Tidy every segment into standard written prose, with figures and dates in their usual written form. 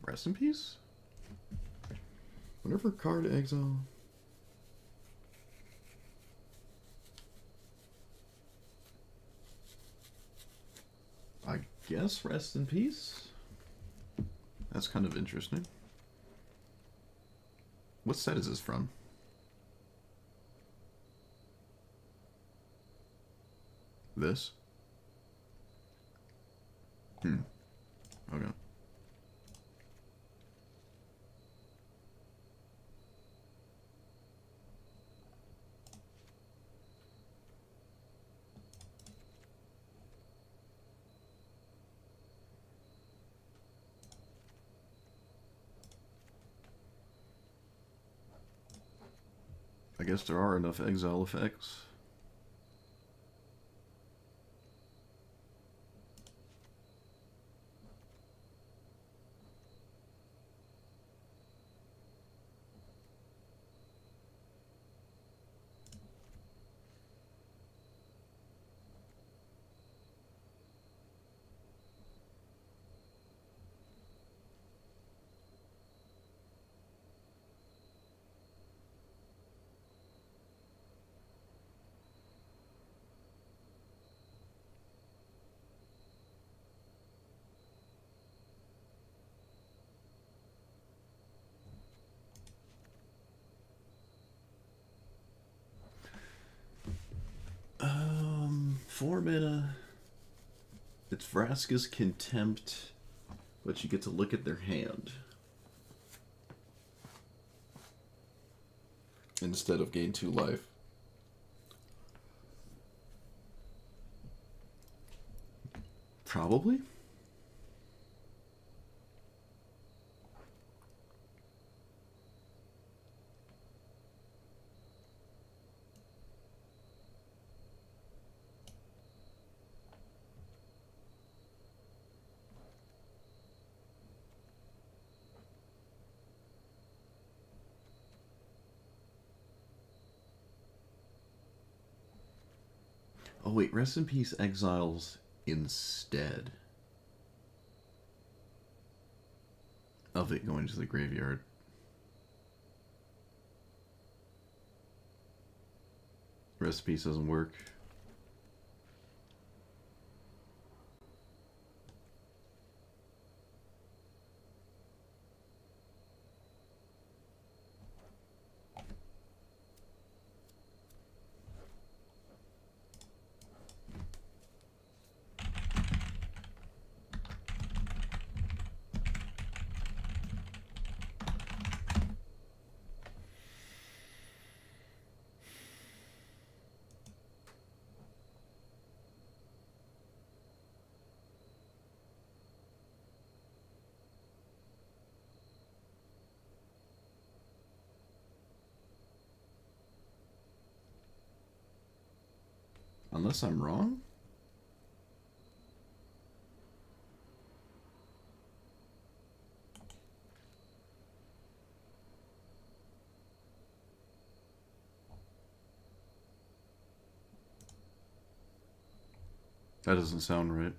Rest in peace? Whenever card exile. I guess rest in peace? That's kind of interesting. What set is this from? This? Okay. I guess there are enough exile effects. Four mana. It's Vraska's Contempt, but you get to look at their hand instead of gain 2 life. Probably. Oh wait, Rest in Peace exiles instead of it going to the graveyard. Rest in Peace doesn't work. Unless I'm wrong? That doesn't sound right.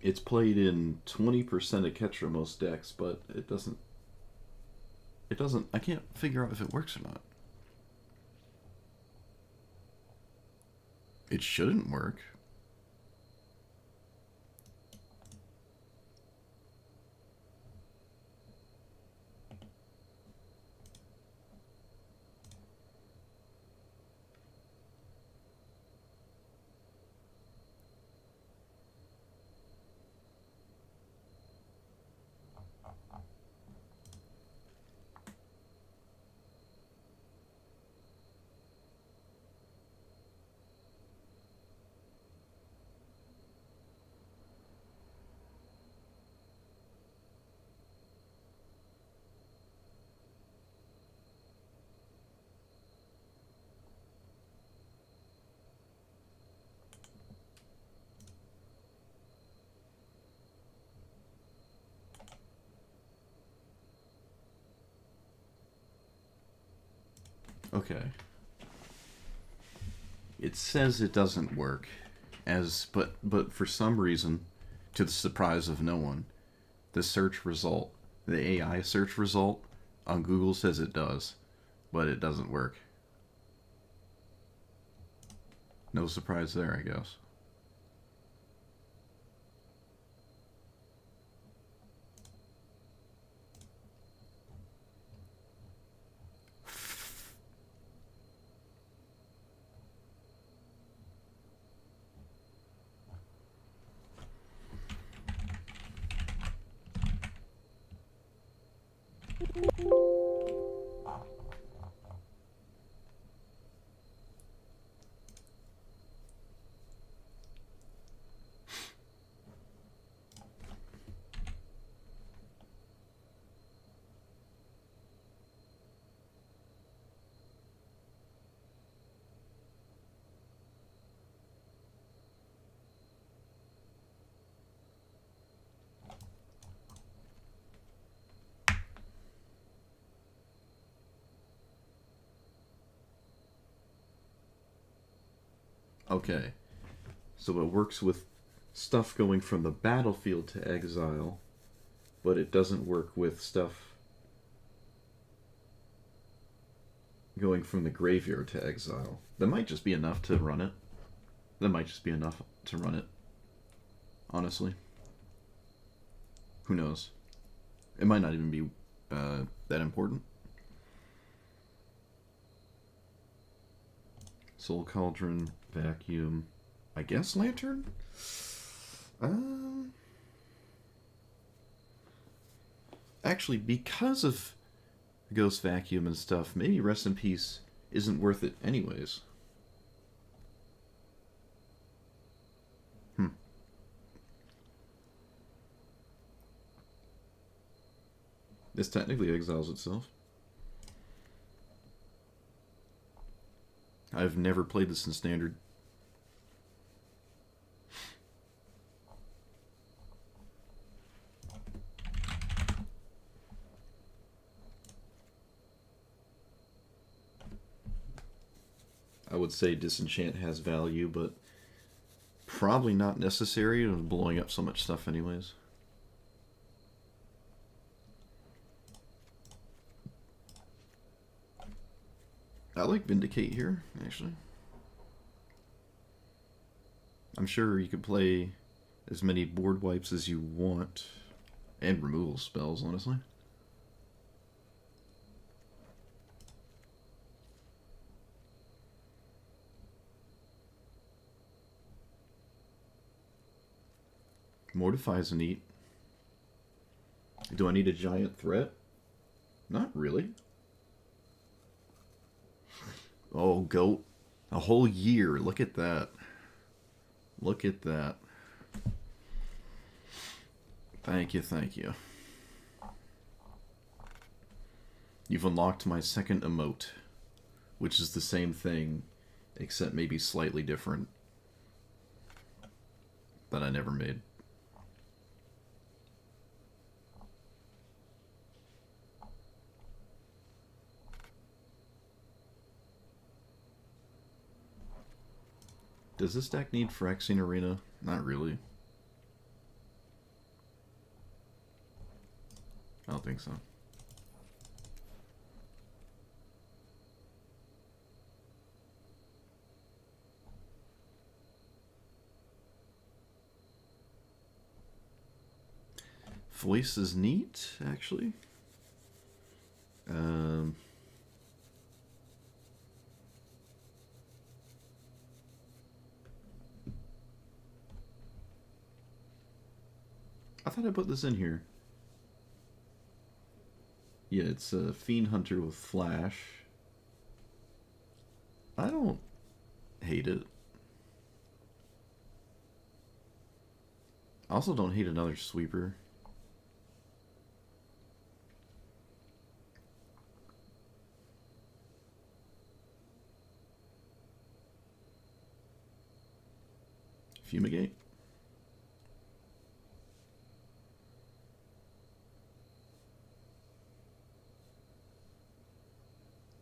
It's played in 20% of Ketra most decks, but it doesn't. It doesn't. I can't figure out if it works or not. It shouldn't work. Okay. It says it doesn't work, but for some reason, to the surprise of no one, the search result, the AI search result on Google says it does, but it doesn't work. No surprise there, I guess. Okay. So it works with stuff going from the battlefield to exile, but it doesn't work with stuff going from the graveyard to exile. That might just be enough to run it. That might just be enough to run it. Honestly. Who knows? It might not even be that important. Soul Cauldron, Vacuum, I guess Lantern? Actually, because of Ghost Vacuum and stuff, maybe Rest in Peace isn't worth it anyways. This technically exiles itself. I've never played this in Standard. I would say Disenchant has value, but probably not necessary. It was blowing up so much stuff anyways. I like Vindicate here, actually. I'm sure you could play as many board wipes as you want. And removal spells, honestly. Mortify is neat. Do I need a giant threat? Not really. Oh, goat. A whole year. Look at that. Look at that. Thank you, thank you. You've unlocked my second emote, which is the same thing, except maybe slightly different, that I never made. Does this deck need Phyrexian Arena? Not really. think so. Voice is neat, actually. I thought I put this in here. Yeah, it's a Fiend Hunter with Flash. I don't hate it. I also don't hate another sweeper. Fumigate.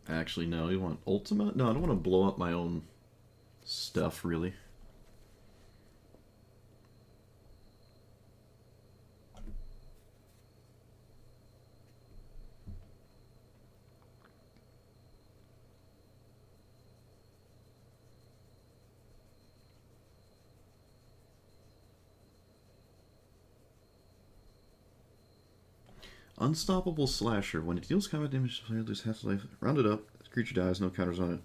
Actually, no. You want Ultima? No, I don't want to blow up my own stuff, really. Unstoppable Slasher. When it deals combat damage, the player loses half life. Round it up. The creature dies. No counters on it.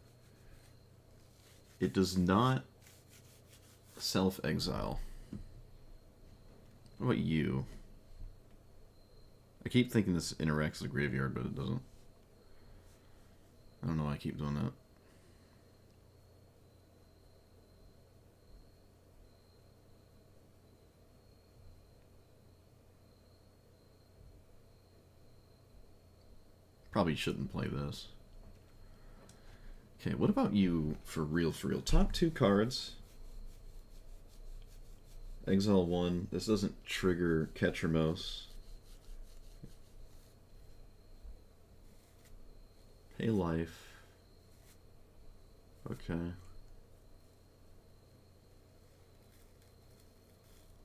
It does not self-exile. What about you? I keep thinking this interacts with the graveyard, but it doesn't. I don't know why I keep doing that. Probably shouldn't play this. Okay, what about you for real, for real? Top 2 cards. Exile 1. This doesn't trigger Catcher Mouse. Pay life. Okay.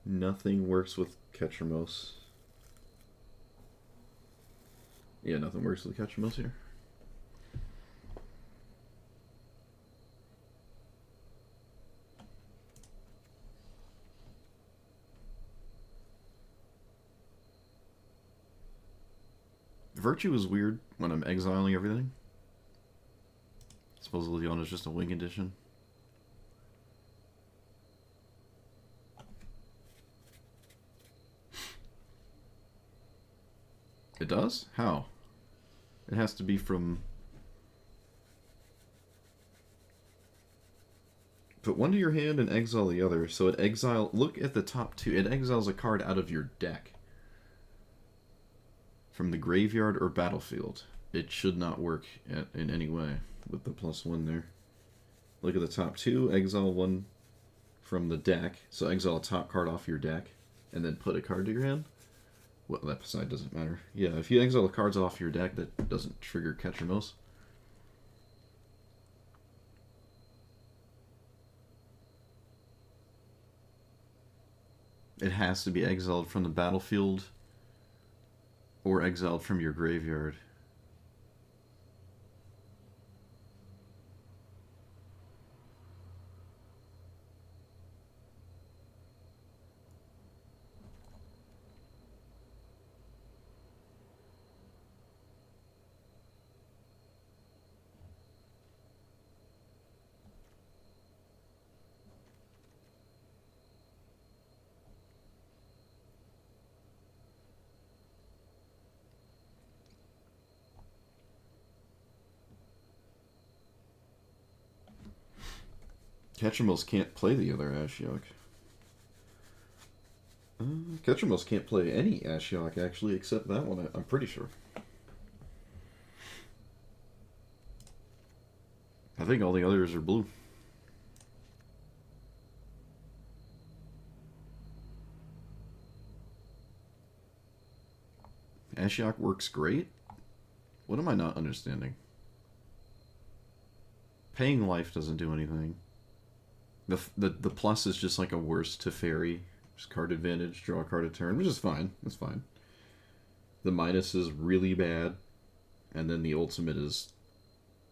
Nothing works with Catcher Mouse. Yeah, nothing works with Catcher Mouse here. Virtue is weird when I'm exiling everything. Supposedly Leona's just a wing condition. It does? How? It has to be from... Put one to your hand and exile the other. So it exile... Look at the top 2. It exiles a card out of your deck. From the graveyard or battlefield. It should not work in any way with the +1 there. Look at the top 2. Exile one from the deck. So exile a top card off your deck. And then put a card to your hand. Well, that side doesn't matter. Yeah, if you exile the cards off your deck, that doesn't trigger Catcher Mouse. It has to be exiled from the battlefield or exiled from your graveyard. Catcher Mouse can't play the other Ashiok. Catcher Mouse can't play any Ashiok, actually, except that one, I'm pretty sure. I think all the others are blue. Ashiok works great? What am I not understanding? Paying life doesn't do anything. The plus is just like a worse to fairy. Just card advantage, draw a card a turn, which is fine. That's fine. The minus is really bad, and then the ultimate is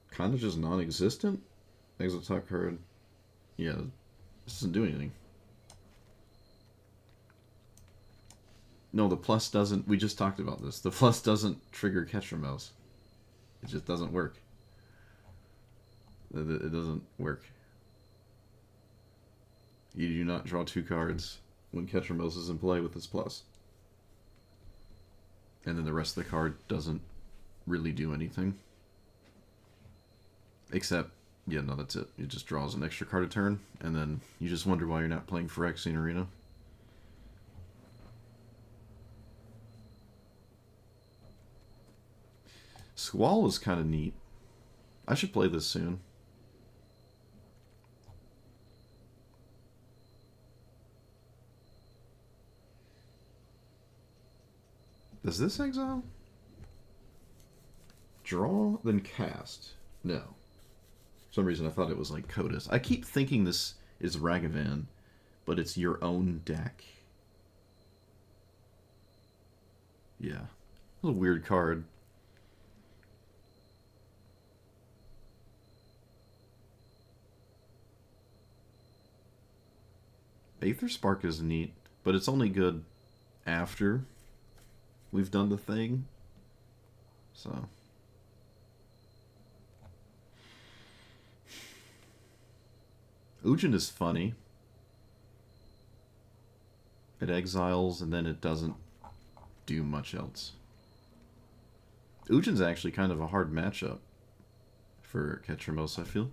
kind of just non-existent. Exile top card. Yeah, this doesn't do anything. No, the plus doesn't. We just talked about this. The plus doesn't trigger Catcher Mouse. It just doesn't work. It doesn't work. You do not draw 2 cards when Catcher Mouse is in play with this plus. And then the rest of the card doesn't really do anything. Except, yeah, no, that's it. It just draws an extra card a turn, and then you just wonder why you're not playing Phyrexian Arena. Squall is kind of neat. I should play this soon. Does this exile? Draw, then cast. No. For some reason I thought it was like Codas. I keep thinking this is Ragavan, but it's your own deck. Yeah. It's a weird card. Aether Spark is neat, but it's only good after we've done the thing. So. Ujin is funny. It exiles and then it doesn't do much else. Ujin's actually kind of a hard matchup for Ketramos, I feel.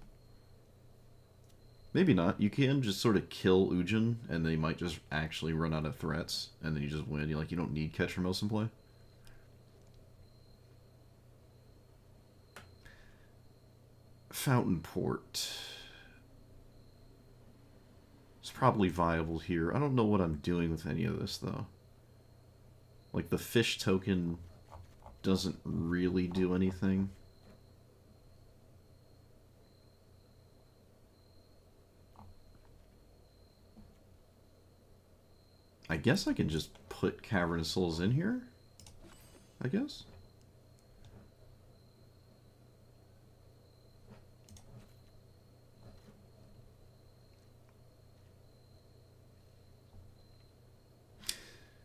Maybe not. You can just sort of kill Ujin, and they might just actually run out of threats, and then you just win. You don't need Ketramos in play. Fountain Port. It's probably viable here. I don't know what I'm doing with any of this, though. Like, the fish token doesn't really do anything. I guess I can just put Cavernous Souls in here, I guess.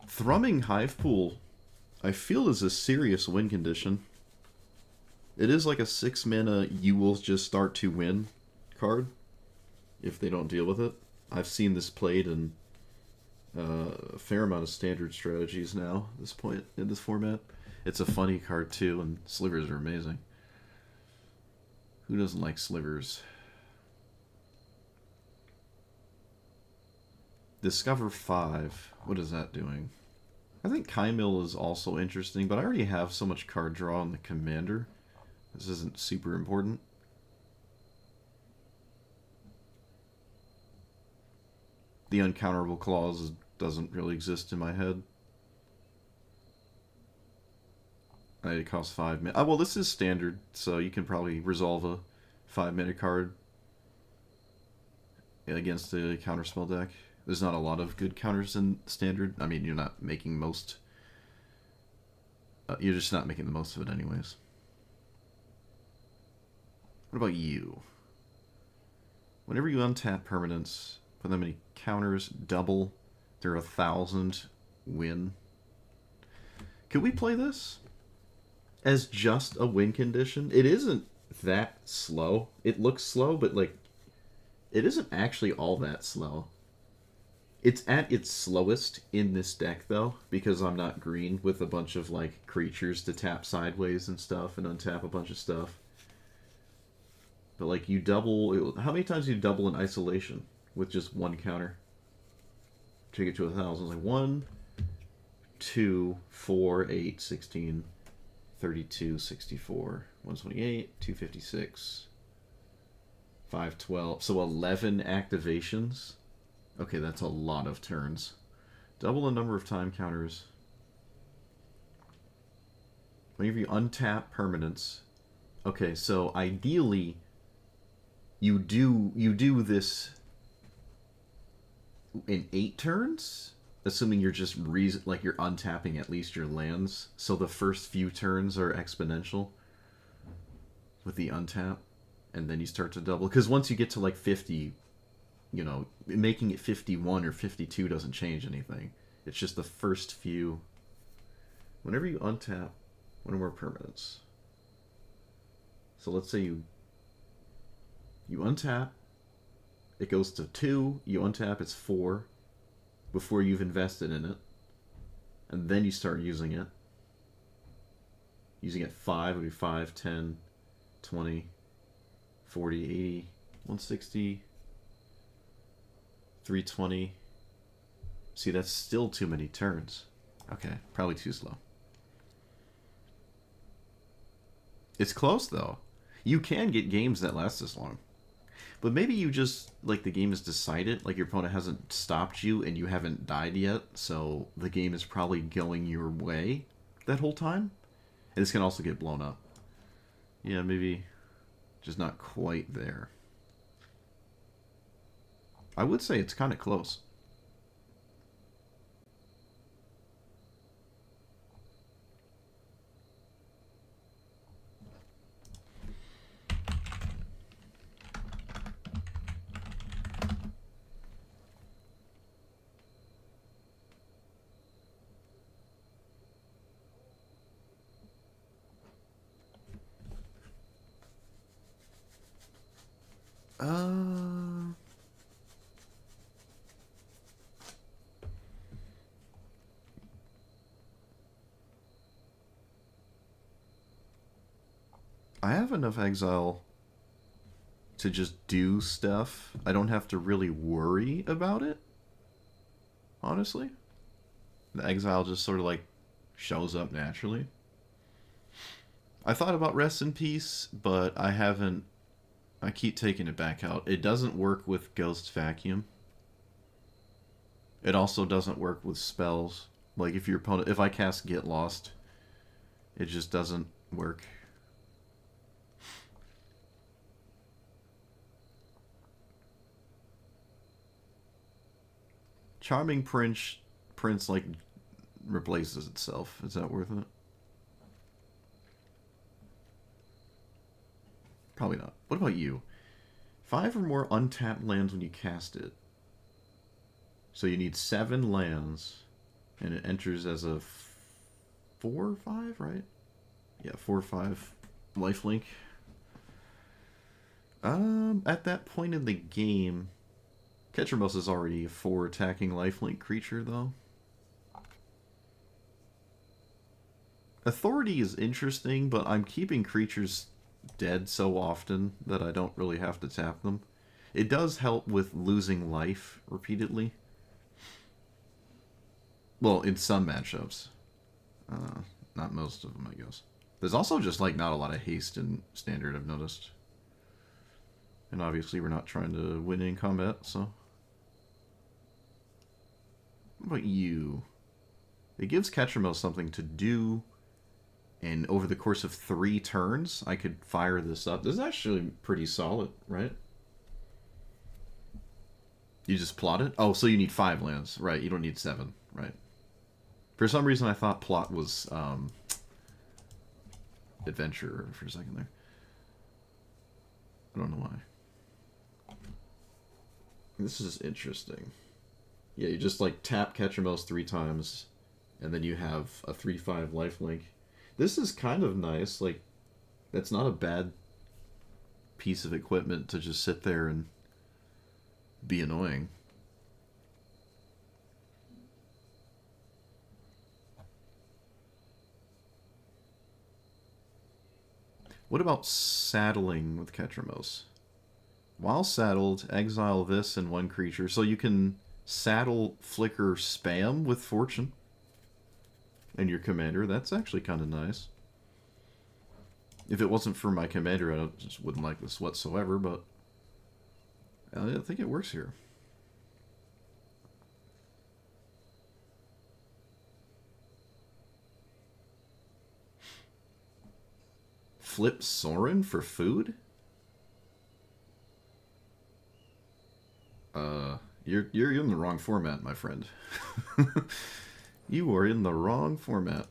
Thrumming Hive Pool, I feel, is a serious win condition. It is like a 6 mana you will just start to win card if they don't deal with it. I've seen this played in a fair amount of standard strategies now at this point in this format. It's a funny card too, and slivers are amazing. Who doesn't like slivers? Discover 5. What is that doing? I think Kymil is also interesting, but I already have so much card draw on the commander. This isn't super important. The uncounterable clause doesn't really exist in my head. It costs 5 mana. Well, this is standard, so you can probably resolve a 5-mana card against a counterspell deck. There's not a lot of good counters in standard. I mean, you're not making most... you're just not making the most of it anyways. What about you? Whenever you untap permanents, put them in counters, double, they're 1,000, win. Could we play this as just a win condition? It isn't that slow. It looks slow, but like, it isn't actually all that slow. It's at its slowest in this deck, though, because I'm not green with a bunch of, like, creatures to tap sideways and stuff and untap a bunch of stuff. But, like, you double... How many times do you double in isolation with just one counter? Take it to 1,000. Like, 1, 2, 4, 8, 16, 32, 64, 128, 256, 512. So 11 activations... Okay, that's a lot of turns. Double the number of time counters. Whenever you untap permanents. Okay, so ideally you do this in 8 turns? assuming you're just like you're untapping at least your lands, so the first few turns are exponential with the untap, and then you start to double. Because once you get to like 50, you know, making it 51 or 52 doesn't change anything. It's just the first few. Whenever you untap one or more permanents. So let's say you untap, it goes to 2, you untap, it's 4 before you've invested in it, and then you start using it. Using it 5 would be 5, 10, 20, 40, 80, 160, 320. See, that's still too many turns. Okay, probably too slow. It's close, though. You can get games that last this long. But maybe you just, like, the game is decided, like your opponent hasn't stopped you and you haven't died yet, so the game is probably going your way that whole time. And this can also get blown up. Yeah, maybe just not quite there. I would say it's kind of close. I have enough exile to just do stuff. I don't have to really worry about it, honestly. The exile just sort of like shows up naturally. I thought about Rest in Peace, but I haven't. I keep taking it back out. It doesn't work with Ghost Vacuum. It also doesn't work with spells. Like if your opponent, if I cast Get Lost, it just doesn't work. Charming Prince like replaces itself. Is that worth it? Probably not. What about you? 5 or more untapped lands when you cast it. So you need 7 lands, and it enters as a 4 or 5, right? Yeah, 4 or 5 lifelink. At that point in the game, Ketramos is already a 4 attacking lifelink creature, though. Authority is interesting, but I'm keeping creatures dead so often that I don't really have to tap them. It does help with losing life repeatedly. Well, in some matchups. Not most of them, I guess. There's also just like not a lot of haste in Standard, I've noticed. And obviously we're not trying to win in combat, so... What about you? It gives Ketramos something to do, and over the course of 3 turns, I could fire this up. This is actually pretty solid, right? You just plot it? Oh, so you need 5 lands, right? You don't need 7, right? For some reason, I thought plot was adventure for a second there. I don't know why. This is interesting. Yeah, you just like tap Ketramos 3 times, and then you have a 3/5 lifelink. This is kind of nice. Like, that's not a bad piece of equipment to just sit there and be annoying. What about saddling with Ketramos? While saddled, exile this and 1 creature, so you can saddle Flicker spam with Fortune and your commander. That's actually kind of nice. If it wasn't for my commander, I just wouldn't like this whatsoever, but I think it works here. Flip Sorin for food? You're in the wrong format, my friend. You are in the wrong format.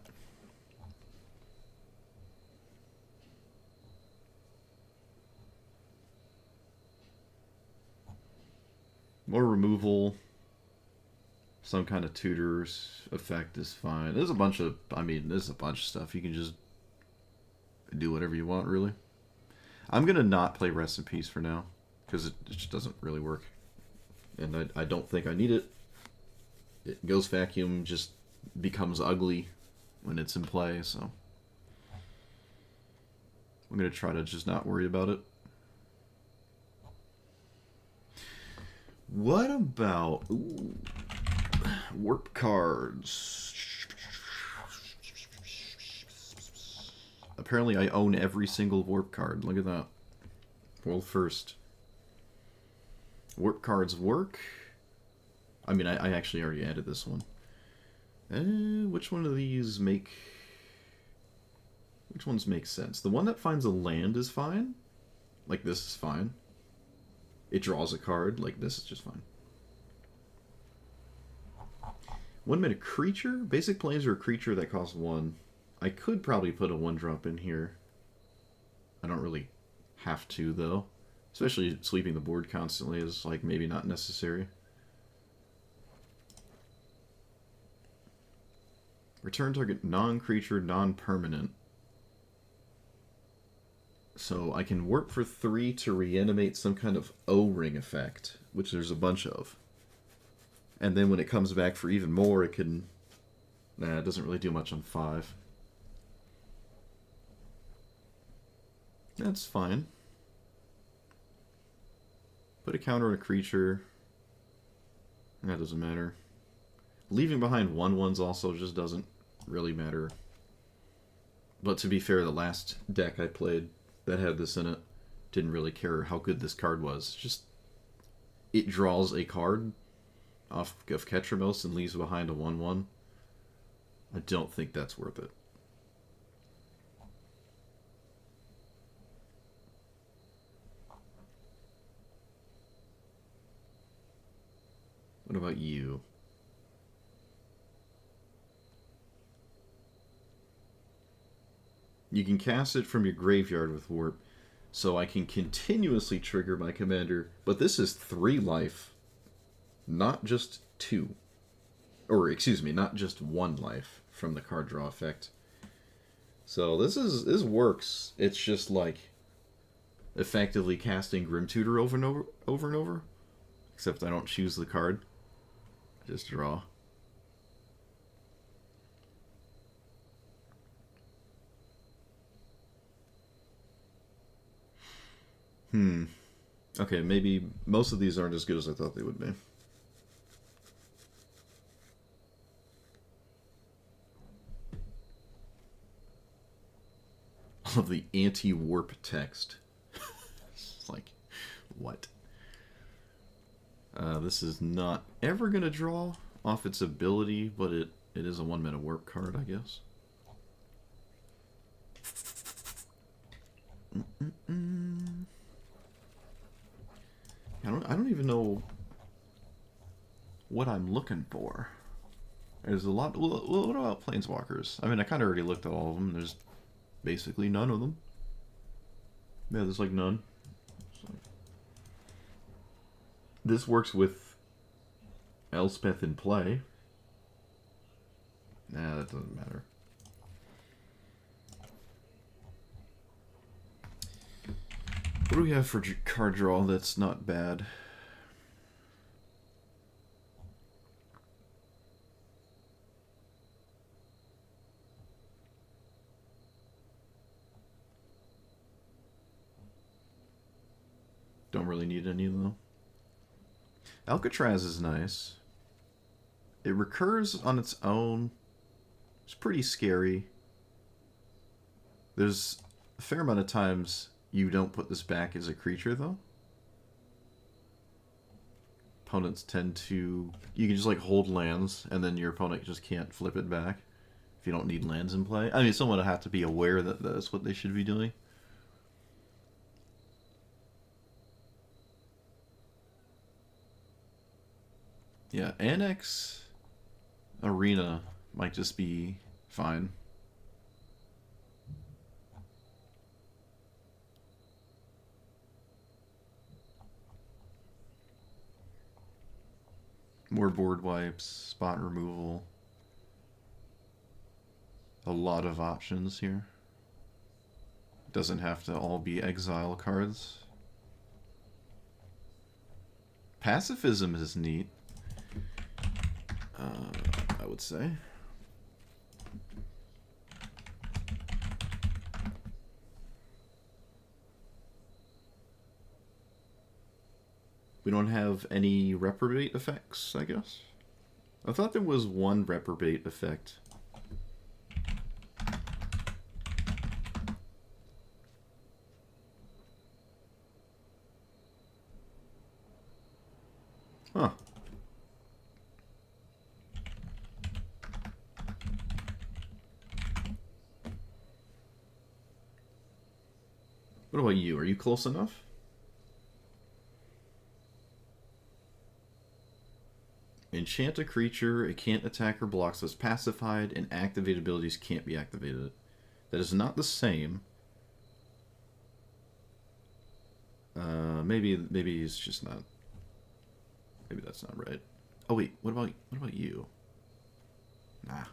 More removal. Some kind of tutors effect is fine. There's a bunch of, there's a bunch of stuff. You can just do whatever you want, really. I'm going to not play Rest in Peace for now, because it just doesn't really work. And I don't think I need it. It goes vacuum, just becomes ugly when it's in play, so I'm going to try to just not worry about it. What about warp cards? Apparently I own every single warp card. Look at that. World first. Warp cards work. I actually already added this one. Which one of these make... Which ones make sense? The one that finds a land is fine. Like, this is fine. It draws a card. Like, this is just fine. 1 minute creature? Basic planes are a creature that costs 1. I could probably put a 1-drop in here. I don't really have to, though. Especially sweeping the board constantly is, like, maybe not necessary. Return target non-creature, non-permanent. So I can warp for 3 to reanimate some kind of O-ring effect, which there's a bunch of. And then when it comes back for even more, it can... Nah, it doesn't really do much on 5. That's fine. Put a counter on a creature. That doesn't matter. Leaving behind 1/1s also just doesn't really matter. But to be fair, the last deck I played that had this in it didn't really care how good this card was. Just, it draws a card off of Ketramos and leaves behind a 1/1. I don't think that's worth it. What about you? You can cast it from your graveyard with Warp, so I can continuously trigger my commander, but this is 3 life, not just 2. Or, excuse me, not just 1 life from the card draw effect. So this works. It's just like effectively casting Grim Tutor over and over, except I don't choose the card. I just draw. Okay, maybe most of these aren't as good as I thought they would be. Of the anti-warp text. It's like, what? This is not ever going to draw off its ability, but it is a 1-mana warp card, I guess. I don't even know what I'm looking for. There's a lot. What about Planeswalkers? I kind of already looked at all of them. There's basically none of them. Yeah, there's like none. This works with Elspeth in play. Nah, that doesn't matter. What do we have for card draw that's not bad? Don't really need any though. Alcatraz is nice. It recurs on its own. It's pretty scary. There's a fair amount of times you don't put this back as a creature, though. Opponents tend to... You can just, like, hold lands, and then your opponent just can't flip it back if you don't need lands in play. Someone would have to be aware that that's what they should be doing. Yeah, Annex Arena might just be fine. More board wipes, spot removal. A lot of options here. Doesn't have to all be exile cards. Pacifism is neat, I would say. We don't have any reprobate effects, I guess. I thought there was one reprobate effect. Huh. What about you? Are you close enough? Enchant a creature, it can't attack or block, so it's pacified, and activated abilities can't be activated. That is not the same. Maybe he's just not. Maybe that's not right. Oh wait, what about you? Nah.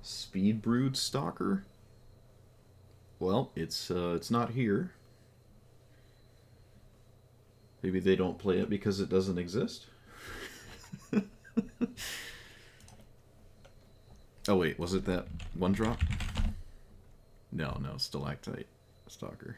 Speed Brood Stalker. Well, it's not here. Maybe they don't play it because it doesn't exist. Oh wait, was it that one drop? No, Stalactite Stalker.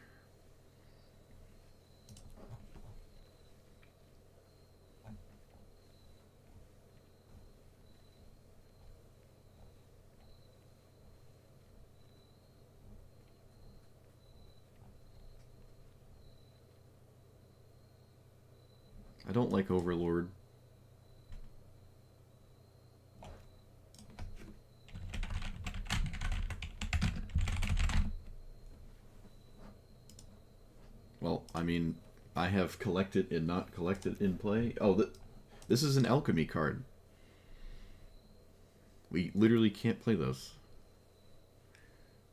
I don't like Overlord. Well, I mean, I have collected and not collected in play. Oh, this is an alchemy card. We literally can't play those.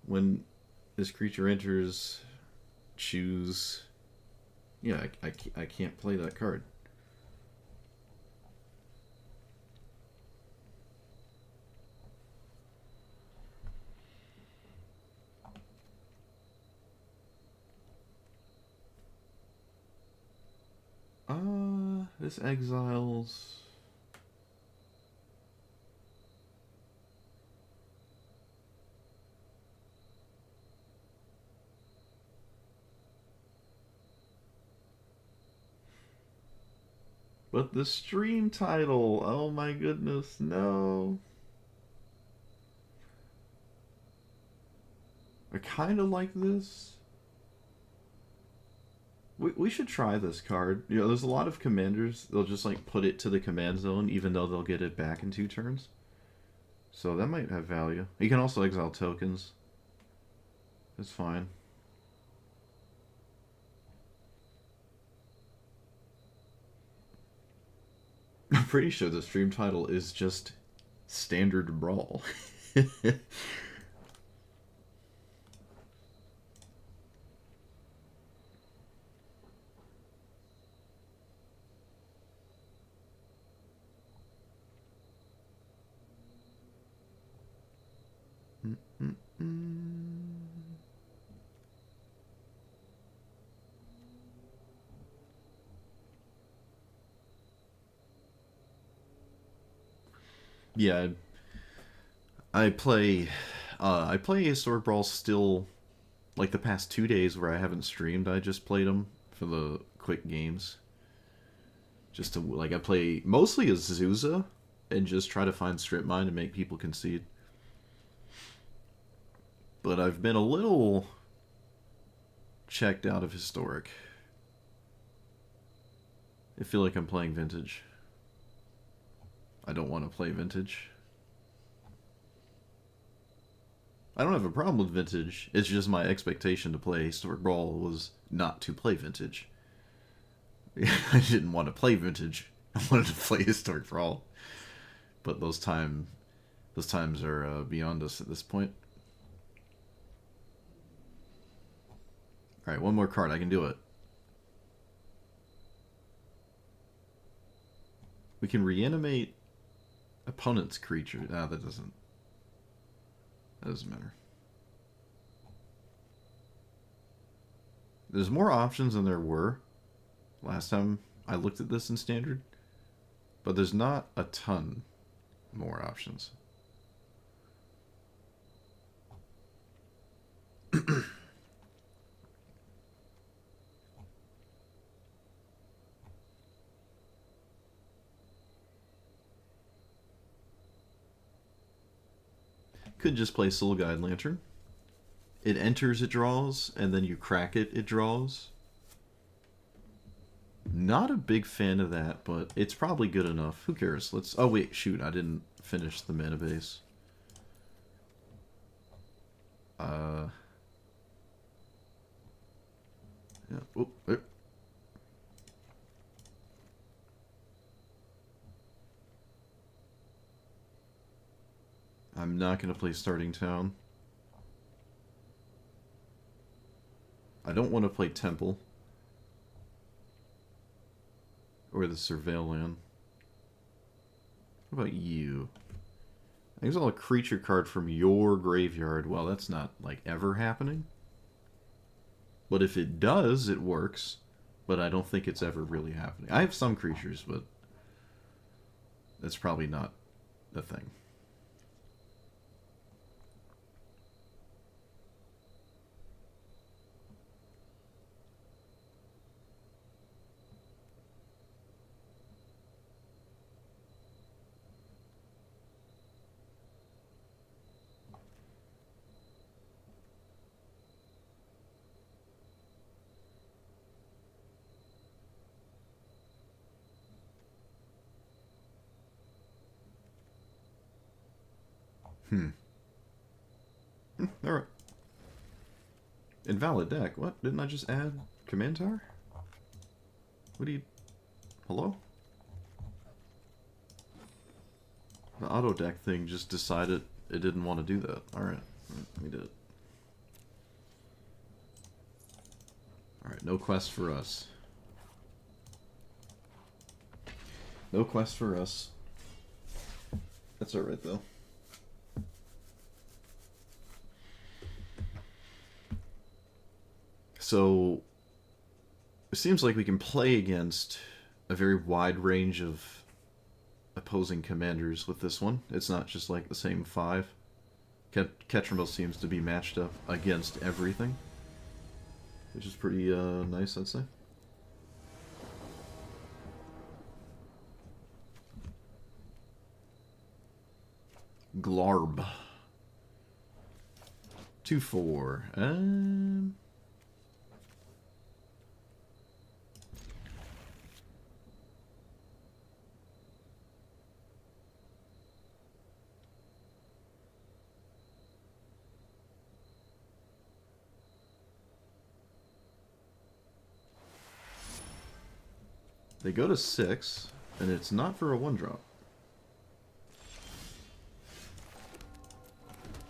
When this creature enters, choose... Yeah, I can't play that card. This exiles... But the stream title, oh my goodness, no. I kind of like this. We should try this card. You know, there's a lot of commanders, they'll just like put it to the command zone even though they'll get it back in 2 turns. So that might have value. You can also exile tokens. That's fine. I'm pretty sure the stream title is just Standard Brawl. Yeah, I play Historic Brawl still, like the past 2 days where I haven't streamed. I just played them for the quick games. Just to like, I play mostly as Zuza and just try to find strip mine and make people concede. But I've been a little checked out of Historic. I feel like I'm playing Vintage. I don't want to play Vintage. I don't have a problem with Vintage. It's just my expectation to play Historic Brawl was not to play Vintage. I didn't want to play Vintage. I wanted to play Historic Brawl. But those times are beyond us at this point. Alright, one more card. I can do it. We can reanimate opponent's creature. Ah, that doesn't matter. There's more options than there were last time I looked at this in Standard. But there's not a ton more options. Could just play Soul Guide Lantern. It enters, it draws, and then you crack it, it draws. Not a big fan of that, but it's probably good enough. Who cares? Let's... Oh, wait, shoot. I didn't finish the mana base. Yeah. Oh, there. I'm not going to play Starting Town. I don't want to play Temple. Or the Surveil Land. What about you? Exile a creature card from your graveyard. Well, that's not, like, ever happening. But if it does, it works. But I don't think it's ever really happening. I have some creatures, but that's probably not a thing. Alright. Invalid deck. What? Didn't I just add Command Tower? What do you... Hello? The auto deck thing just decided it didn't want to do that. Alright. We did it. Alright, no quest for us. No quest for us. That's alright, though. So, it seems like we can play against a very wide range of opposing commanders with this one. It's not just like the same 5. Ketramil seems to be matched up against everything, which is pretty nice, I'd say. Glarb. 2/4. They go to 6, and it's not for a 1-drop.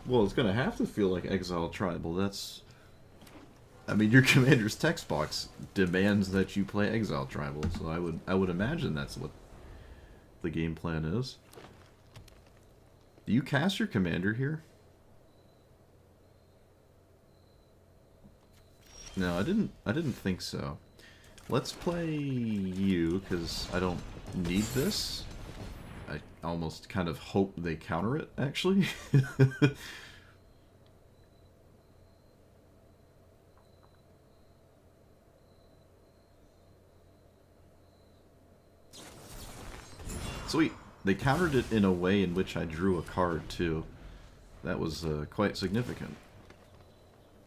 Well, it's going to have to feel like Exile Tribal. That's... I mean, your commander's text box demands that you play Exile Tribal, so I would imagine that's what the game plan is. Do you cast your commander here? No, I didn't think so. Let's play you, because I don't need this. I almost kind of hope they counter it, actually. Sweet. They countered it in a way in which I drew a card, too. That was quite significant.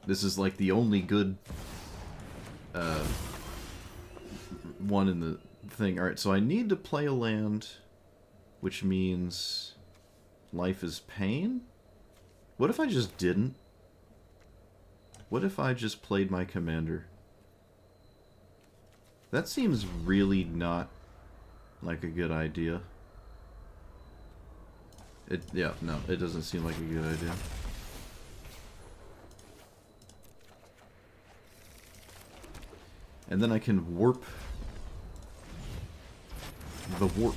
This is like the only good one in the thing. Alright, so I need to play a land, which means Life is Pain? What if I just didn't? What if I just played my commander? That seems really not like a good idea. Yeah, no, it doesn't seem like a good idea. And then I can warp the warp.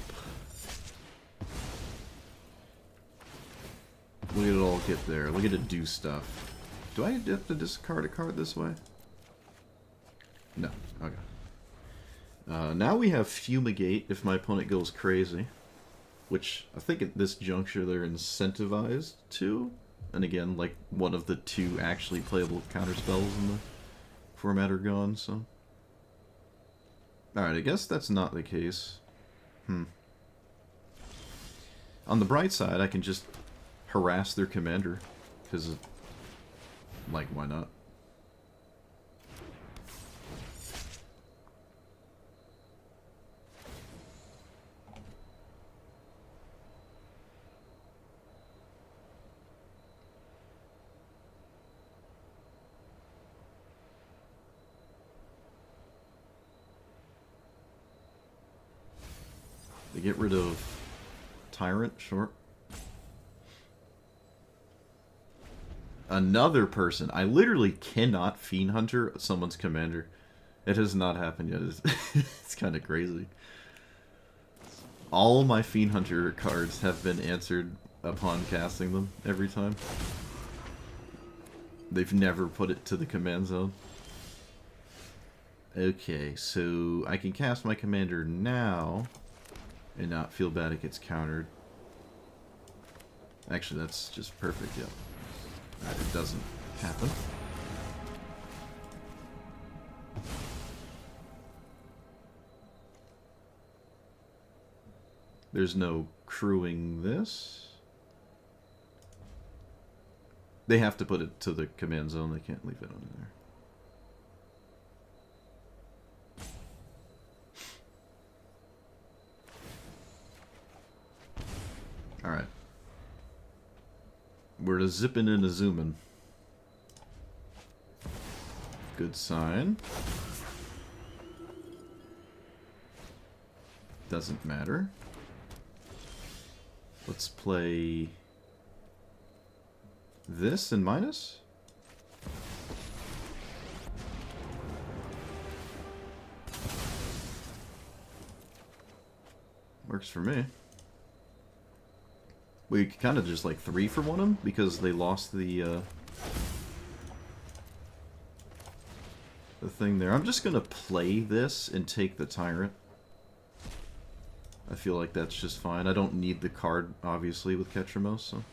Look at it all get there. Look at it do stuff. Do I have to discard a card this way? No. Okay. Now we have Fumigate if my opponent goes crazy. Which I think at this juncture they're incentivized to. And again, like one of the two actually playable counterspells in the format are gone, so. Alright, I guess that's not the case. On the bright side, I can just harass their commander. Because, like, why not? They get rid of Tyrant, sure. Another person. I literally cannot Fiend Hunter someone's commander. It has not happened yet. It's kind of crazy. All my Fiend Hunter cards have been answered upon casting them every time. They've never put it to the command zone. Okay, so I can cast my commander now and not feel bad it gets countered. Actually, that's just perfect, yeah. It doesn't happen. There's no crewing this. They have to put it to the command zone. They can't leave it on there. Alright. We're to zipping and a zooming. Good sign. Doesn't matter. Let's play this and minus. Works for me. We kind of just like 3 for 1 them because they lost the thing there. I'm just gonna play this and take the Tyrant. I feel like that's just fine. I don't need the card, obviously, with Ketramos, so.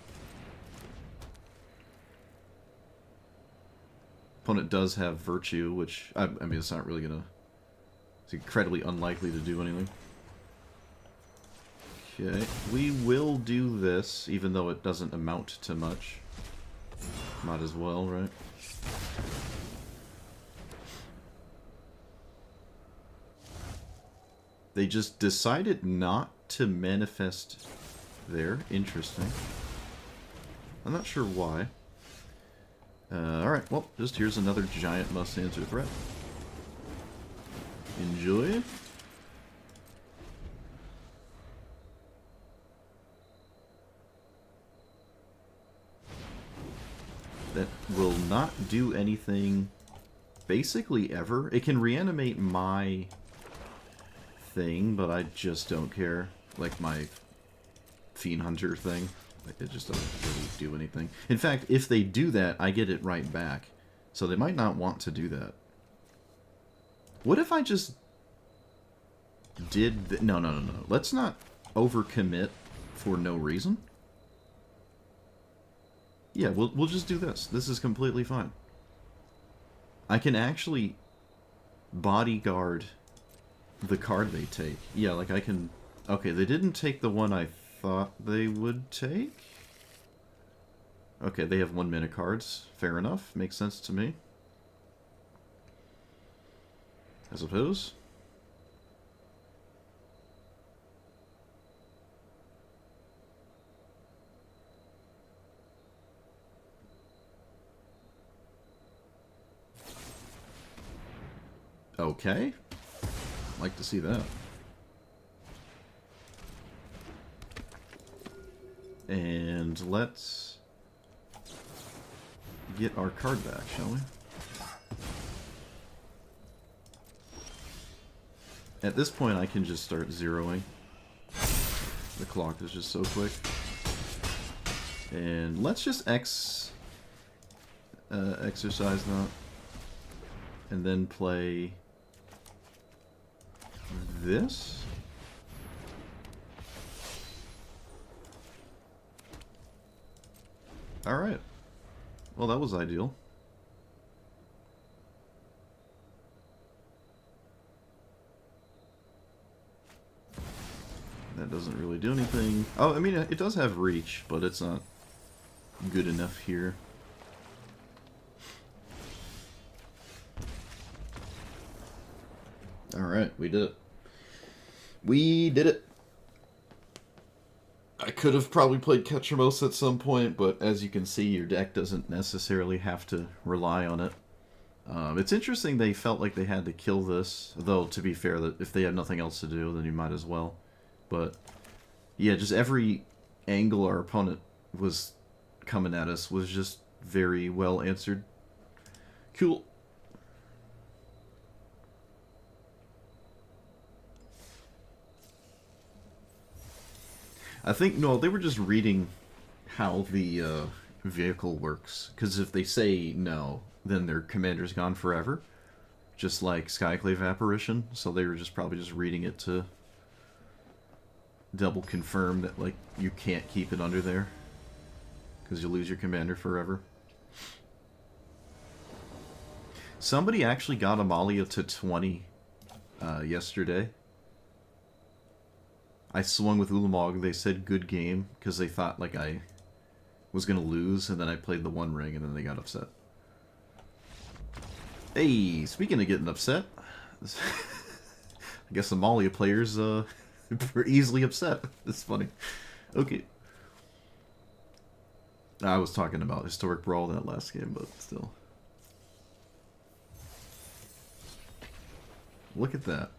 Opponent does have Virtue, which, I mean, it's not really gonna... It's incredibly unlikely to do anything. Okay, we will do this, even though it doesn't amount to much. Might as well, right? They just decided not to manifest there. Interesting. I'm not sure why. Alright, well, just here's another giant must-answer threat. Enjoy. That will not do anything basically ever. It can reanimate my thing, but I just don't care. Like my Fiend Hunter thing. Like, it just doesn't really do anything. In fact, if they do that, I get it right back. So they might not want to do that. What if I just did... No. Let's not overcommit for no reason. Yeah, we'll just do this. This is completely fine. I can actually bodyguard the card they take. Yeah, like I can... Okay, they didn't take the one I thought they would take. Okay, they have 1 mana cards. Fair enough. Makes sense to me. I suppose. Okay. Like to see that. And let's get our card back, shall we? At this point, I can just start zeroing. The clock is just so quick. And let's just exercise that. And then play this. Alright. Well, that was ideal. That doesn't really do anything. Oh, I mean, it does have reach, but it's not good enough here. Alright, we did it. We did it! I could have probably played Ketchermos at some point, but as you can see, your deck doesn't necessarily have to rely on it. It's interesting they felt like they had to kill this, though, to be fair, that if they had nothing else to do, then you might as well. But, yeah, just every angle our opponent was coming at us was just very well answered. Cool. I think, no, they were just reading how the vehicle works. Because if they say no, then their commander's gone forever. Just like Skyclave Apparition. So they were just probably just reading it to double confirm that, like, you can't keep it under there. Because you lose your commander forever. Somebody actually got Amalia to 20 yesterday. I swung with Ulamog, they said good game, because they thought, like, I was going to lose, and then I played the one ring, and then they got upset. Hey, speaking of getting upset, I guess Amalia players were easily upset. It's funny. Okay. I was talking about Historic Brawl in that last game, but still. Look at that.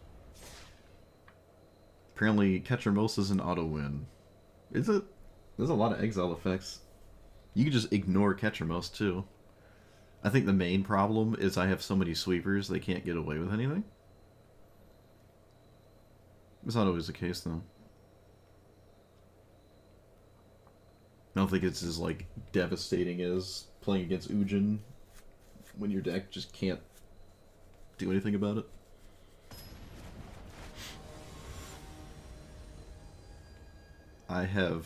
Apparently, Ketchermos is an auto-win. Is it? There's a lot of exile effects. You can just ignore Ketchermos, too. I think the main problem is I have so many sweepers, they can't get away with anything. It's not always the case, though. I don't think it's as, like, devastating as playing against Ujin when your deck just can't do anything about it. I have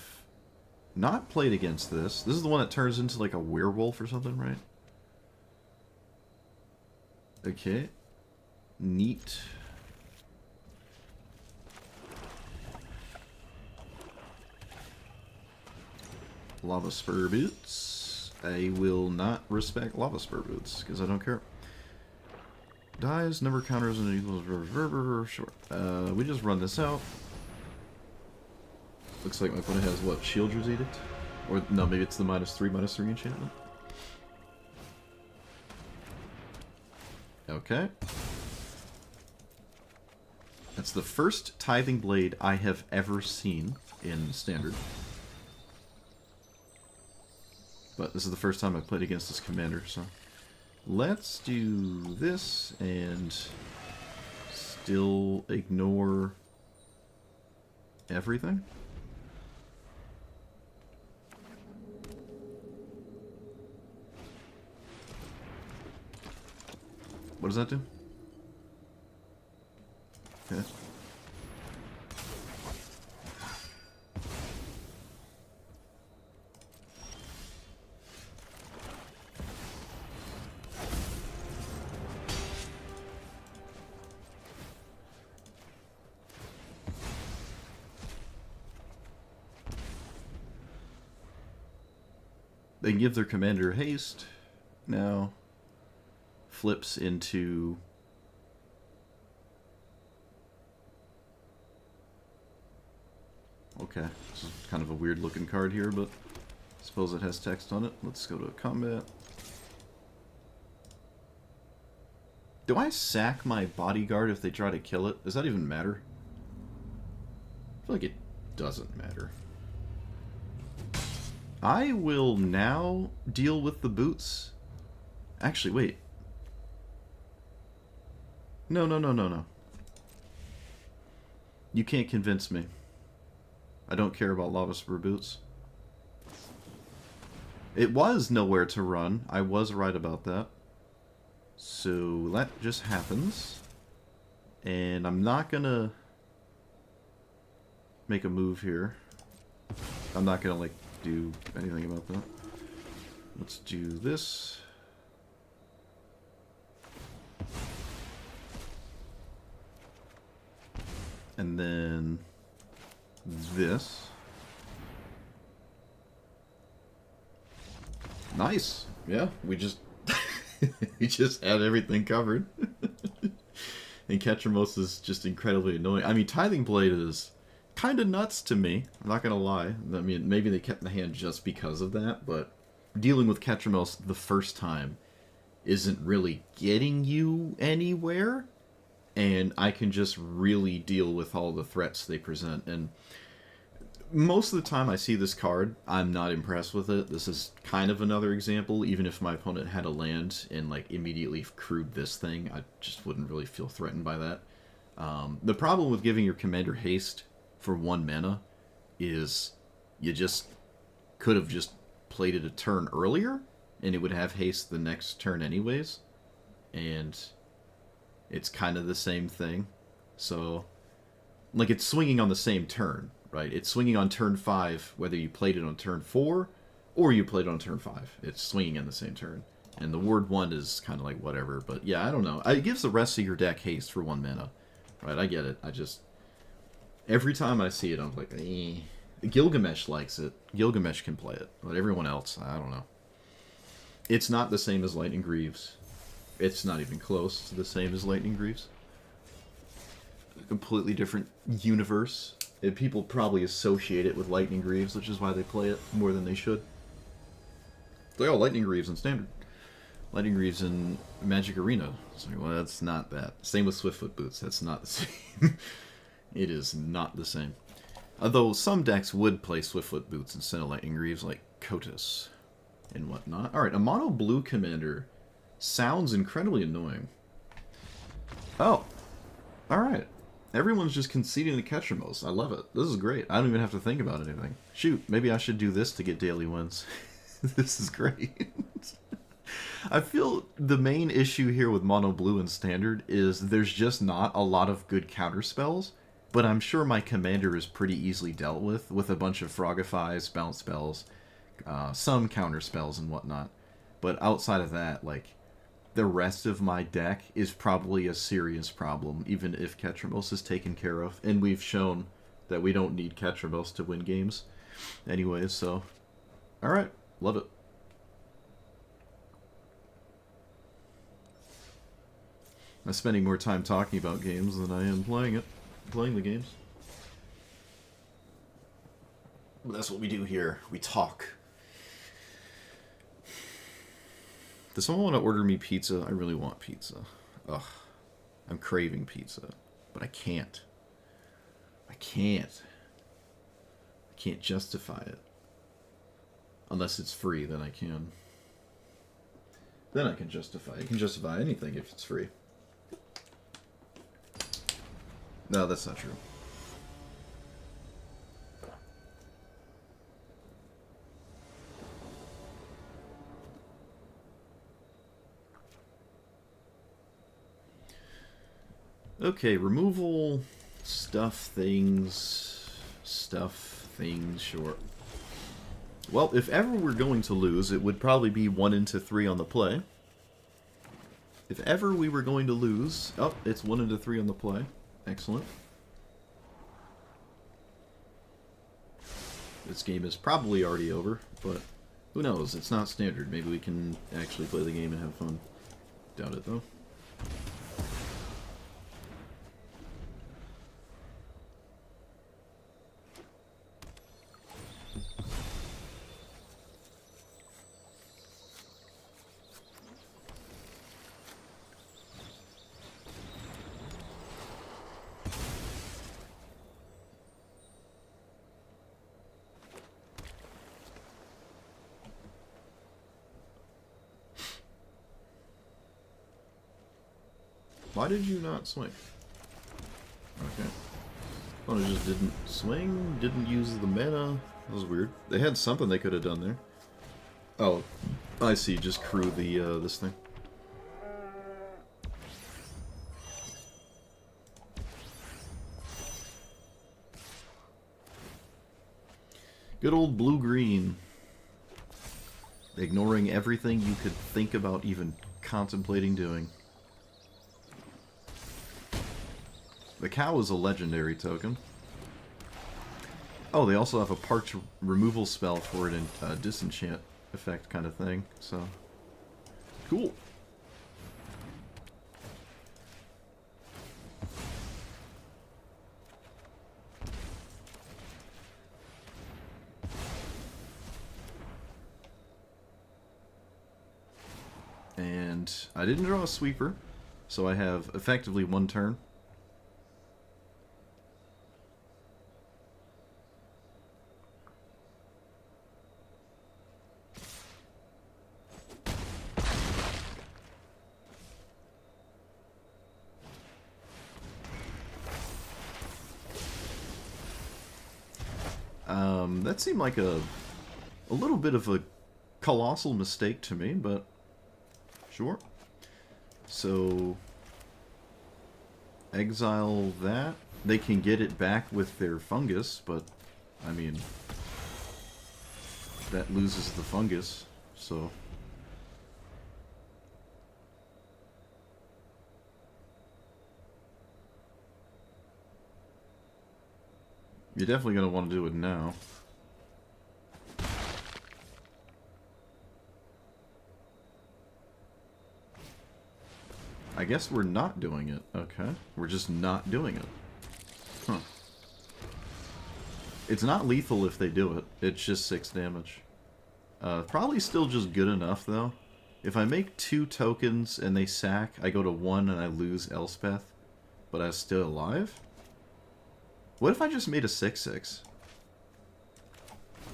not played against this. This is the one that turns into like a werewolf or something, right? Okay. Neat. Lava Spur Boots. I will not respect Lava Spur Boots, because I don't care. Dies, number counters, and equals... Sure. We just run this out. Looks like my opponent has, what, Shieldred's Edict? Or, no, maybe it's the -3/-3 enchantment. Okay. That's the first Tithing Blade I have ever seen in Standard. But this is the first time I've played against this commander, so... Let's do this, and... still ignore... everything? What does that do? Okay. They give their commander haste. Now flips into okay, this is kind of a weird looking card here, but I suppose it has text on it. Let's go to combat. Do I sack my bodyguard if they try to kill it? Does that even matter? I feel like it doesn't matter. I will now deal with the boots. Actually, wait. No, no, no, no, no. You can't convince me. I don't care about Lava Spur boots. It was nowhere to run. I was right about that. So that just happens. And I'm not gonna make a move here. I'm not gonna, like, do anything about that. Let's do this. And then this. Nice. Yeah, we just we just had everything covered. And Ketramos is just incredibly annoying. I mean, Tithing Blade is kind of nuts to me. I'm not gonna lie. I mean, maybe they kept the hand just because of that, but dealing with Ketramos the first time isn't really getting you anywhere. And I can just really deal with all the threats they present. And most of the time I see this card, I'm not impressed with it. This is kind of another example. Even if my opponent had a land and like immediately crewed this thing, I just wouldn't really feel threatened by that. The problem with giving your commander haste for 1 mana is you just could have just played it a turn earlier, and it would have haste the next turn anyways. And it's kind of the same thing. So, like, it's swinging on the same turn, right? It's swinging on turn 5, whether you played it on turn 4 or you played it on turn 5. It's swinging in the same turn. And the word 1 is kind of like whatever. But yeah, I don't know. It gives the rest of your deck haste for 1 mana. Right, I get it. I just... Every time I see it, I'm like, eh. Gilgamesh likes it. Gilgamesh can play it. But everyone else, I don't know. It's not the same as Lightning Greaves. It's not even close to the same as Lightning Greaves. A completely different universe. And people probably associate it with Lightning Greaves, which is why they play it more than they should. It's like, oh, Lightning Greaves in Standard. Lightning Greaves in Magic Arena. It's like, well, that's not that. Same with Swiftfoot Boots. That's not the same. It is not the same. Although some decks would play Swiftfoot Boots instead of Lightning Greaves, like Kotus and whatnot. Alright, a mono blue commander sounds incredibly annoying. Oh. Alright. Everyone's just conceding to Ketramos. I love it. This is great. I don't even have to think about anything. Shoot, maybe I should do this to get daily wins. This is great. I feel the main issue here with mono blue and standard is there's just not a lot of good counter spells, but I'm sure my commander is pretty easily dealt with a bunch of Frogifies, bounce spells, some counter spells and whatnot. But outside of that, like, the rest of my deck is probably a serious problem, even if Ketramos is taken care of. And we've shown that we don't need Ketramos to win games anyways, so... Alright, love it. I'm spending more time talking about games than I am playing the games. But that's what we do here. We talk. Does someone want to order me pizza? I really want pizza. Ugh. I'm craving pizza. But I can't. I can't. I can't justify it. Unless it's free, then I can. Then I can justify it. I can justify anything if it's free. No, that's not true. Okay, removal, stuff, things, sure. Well, if ever we're going to lose, it would probably be 1 into 3 on the play. If ever we were going to lose... Oh, it's 1 into 3 on the play. Excellent. This game is probably already over, but who knows? It's not standard. Maybe we can actually play the game and have fun. Doubt it, though. Why did you not swing? Okay. Oh, it just didn't swing, didn't use the mana. That was weird. They had something they could have done there. Oh, I see. Just crew the this thing. Good old blue-green. Ignoring everything you could think about even contemplating doing. The cow is a legendary token. Oh, they also have a parch removal spell for it in disenchant effect kind of thing, so... Cool. And I didn't draw a sweeper, so I have effectively one turn. That seemed like a little bit of a colossal mistake to me, but sure. So, exile that. They can get it back with their fungus, but, I mean, that loses the fungus, so... You're definitely going to want to do it now. I guess we're not doing it. Okay. We're just not doing it. Huh. It's not lethal if they do it. It's just 6 damage. Probably still just good enough, though. If I make 2 tokens and they sack, I go to 1 and I lose Elspeth, but I'm still alive? What if I just made a 6/6?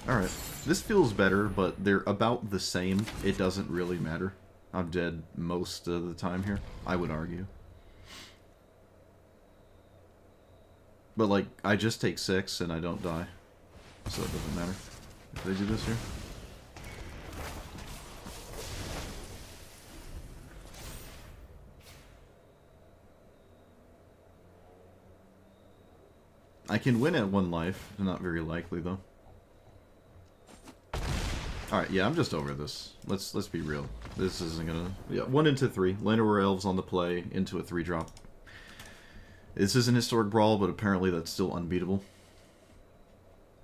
Alright. This feels better, but they're about the same. It doesn't really matter. I'm dead most of the time here, I would argue. But, like, I just take 6 and I don't die. So it doesn't matter if they do this here. I can win at 1 life. Not very likely, though. Alright, yeah, I'm just over this. Let's be real. This isn't gonna... Yeah, 1 into 3. Llanowar Elves on the play into a 3-drop. This is an historic brawl, but apparently that's still unbeatable.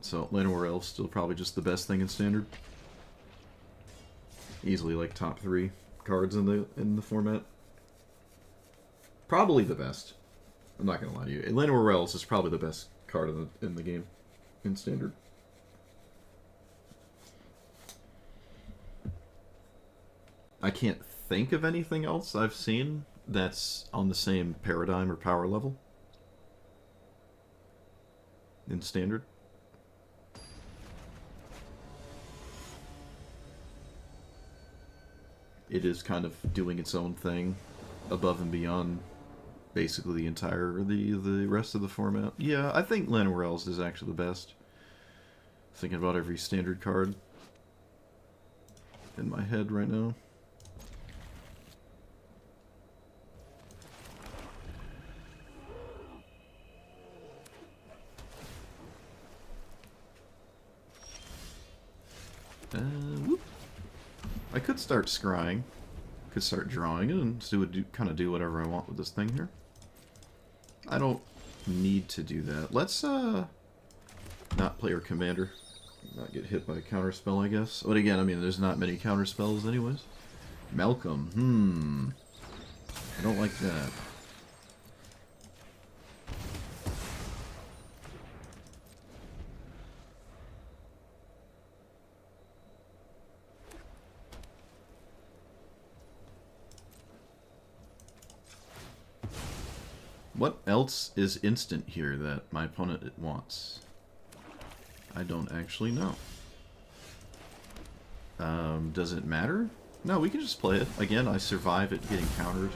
So, Llanowar Elves still probably just the best thing in Standard. Easily, like, top 3 cards in the format. Probably the best. I'm not gonna lie to you. Llanowar Elves is probably the best card in the game in Standard. I can't think of anything else I've seen that's on the same paradigm or power level in Standard. It is kind of doing its own thing above and beyond basically the rest of the format. Yeah, I think Llanowar Elves is actually the best. Thinking about every Standard card in my head right now. Whoop. I could start scrying. Could start drawing it and kind of do whatever I want with this thing here. I don't need to do that. Let's not play our commander. Not get hit by a counterspell, I guess. But again, I mean, there's not many counterspells anyways. Malcolm. I don't like that. What else is instant here that my opponent wants? I don't actually know. Does it matter? No, we can just play it. Again, I survive it getting countered.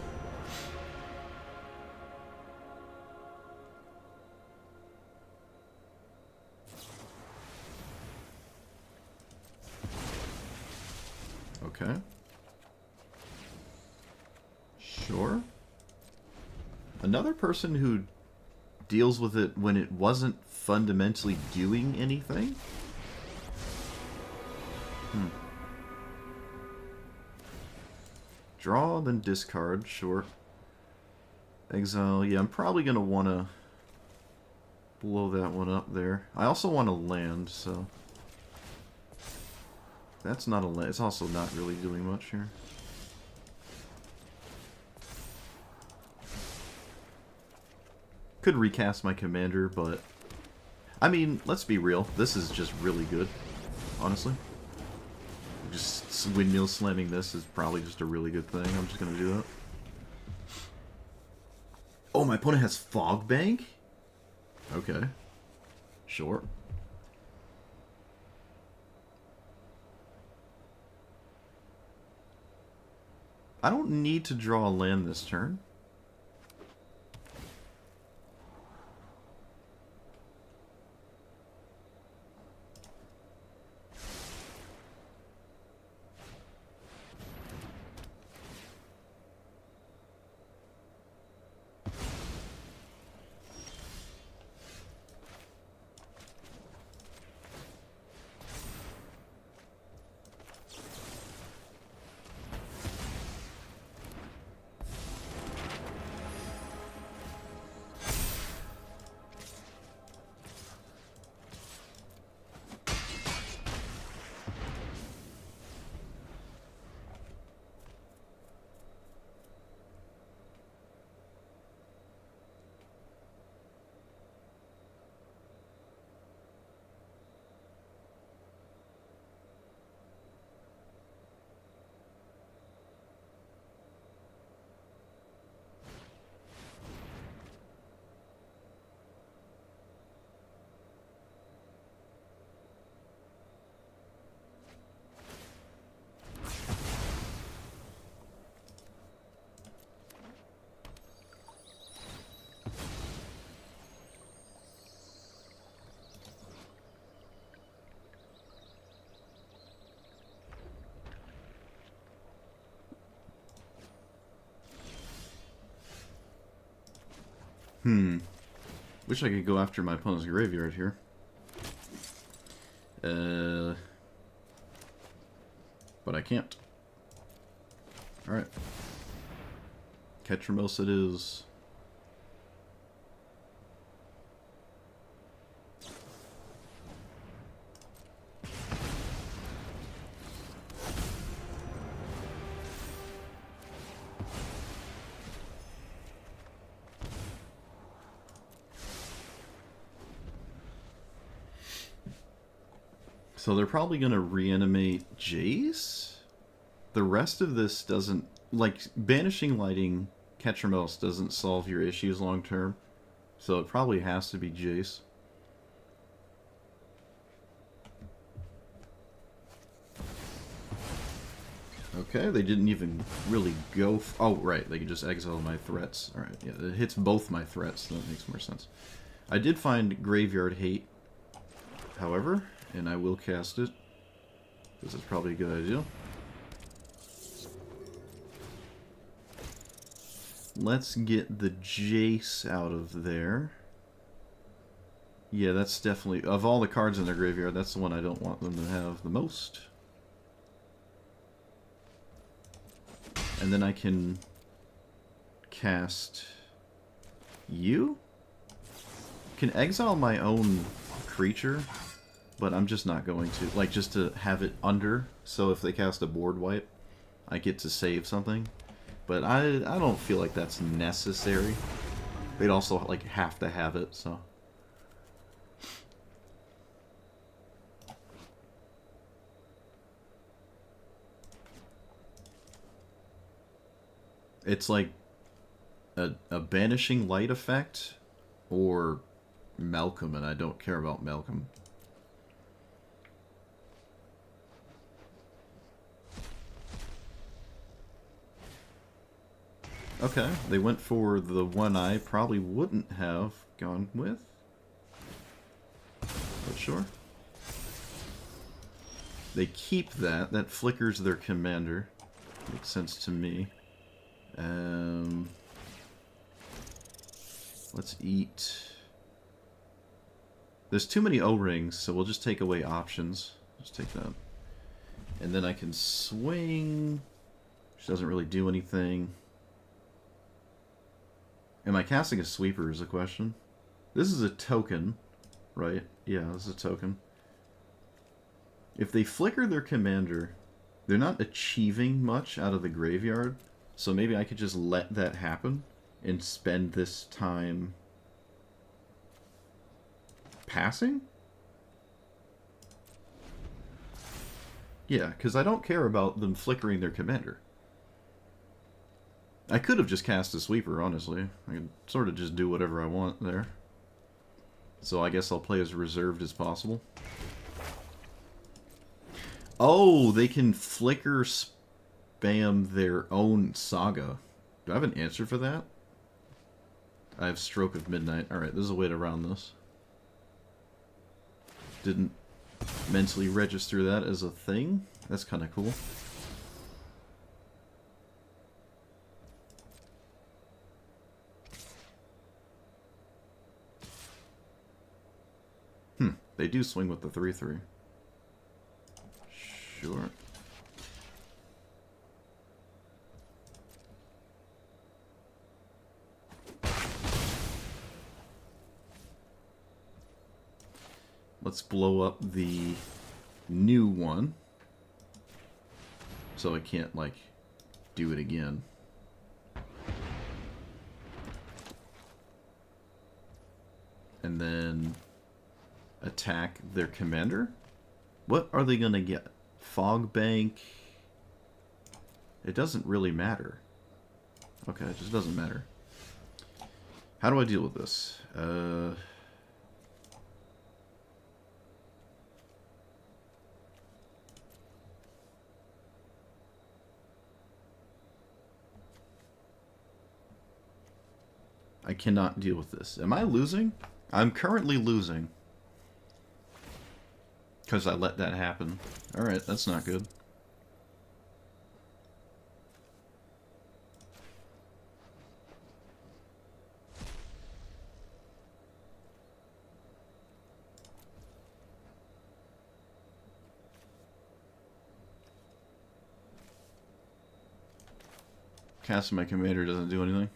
Okay. Sure. Another person who deals with it when it wasn't fundamentally doing anything? Draw, then discard, sure. Exile, yeah, I'm probably going to want to blow that one up there. I also want to land, so... That's not a land. It's also not really doing much here. Could recast my commander, but... I mean, let's be real. This is just really good, honestly. Just windmill slamming this is probably just a really good thing. I'm just going to do that. Oh, my opponent has Fog Bank? Okay. Sure. I don't need to draw a land this turn. Wish I could go after my opponent's graveyard here. But I can't. Alright. Ketramos it is. So they're probably going to reanimate Jace? The rest of this doesn't... Like, banishing lighting Ketramos doesn't solve your issues long term. So it probably has to be Jace. Okay, they didn't even really go... Oh, right, they could just exile my threats. Alright, yeah, it hits both my threats. That makes more sense. I did find Graveyard Hate, however... And I will cast it. This is probably a good idea. Let's get the Jace out of there. Yeah, that's definitely... Of all the cards in their graveyard, that's the one I don't want them to have the most. And then I can cast you? Can exile my own creature, but I'm just not going to. Like, just to have it under, so if they cast a board wipe, I get to save something. But I don't feel like that's necessary. They'd also, like, have to have it, so... It's like a banishing light effect, or Malcolm, and I don't care about Malcolm. Okay, they went for the one I probably wouldn't have gone with. But sure. They keep that. That flickers their commander. Makes sense to me. Let's eat. There's too many O-rings, so we'll just take away options. Just take that. And then I can swing, which doesn't really do anything. Am I casting a sweeper is the question. This is a token, right? Yeah, this is a token. If they flicker their commander, they're not achieving much out of the graveyard. So maybe I could just let that happen and spend this time passing? Yeah, because I don't care about them flickering their commander. I could have just cast a sweeper, honestly. I could sort of just do whatever I want there. So I guess I'll play as reserved as possible. Oh, they can flicker spam their own saga. Do I have an answer for that? I have Stroke of Midnight. Alright, there's a way to round this. Didn't mentally register that as a thing. That's kind of cool. They do swing with the 3/3. Sure. Let's blow up the new one. So I can't, like, do it again. And then attack their commander? What are they gonna get? Fog Bank? It doesn't really matter. Okay, it just doesn't matter. How do I deal with this? I cannot deal with this. Am I losing? I'm currently losing. Because I let that happen. Alright, that's not good. Casting my commander doesn't do anything.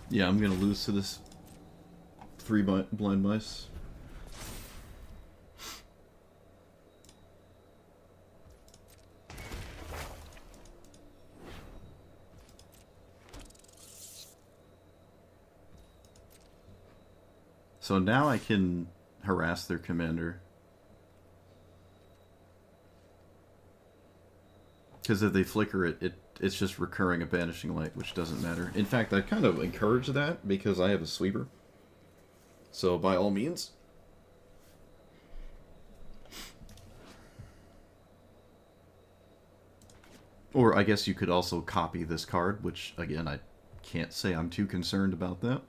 Yeah, I'm gonna lose to this 3 blind mice. So now I can harass their commander. Because if they flicker it, it's just recurring a Banishing Light, which doesn't matter. In fact, I kind of encourage that because I have a sweeper. So by all means. Or I guess you could also copy this card, which again, I can't say I'm too concerned about that.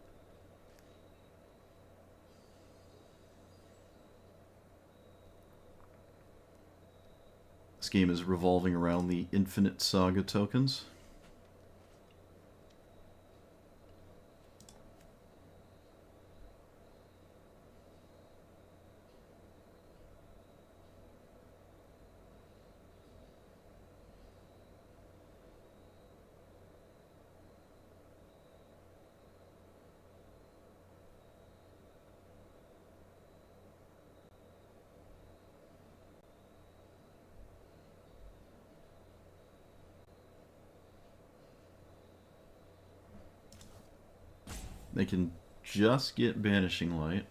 This game is revolving around the Infinite Saga tokens. They can just get Banishing Light.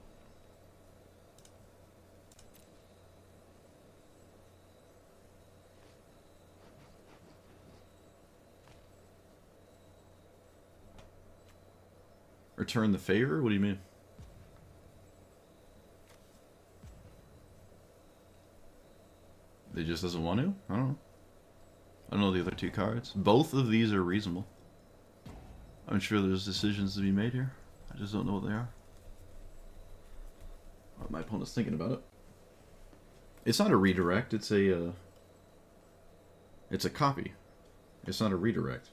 Return the favor? What do you mean? They just doesn't want to? I don't know. I don't know the other two cards. Both of these are reasonable. I'm sure there's decisions to be made here. I just don't know what they are. Oh, my opponent's thinking about it. It's not a redirect, it's a copy. It's not a redirect.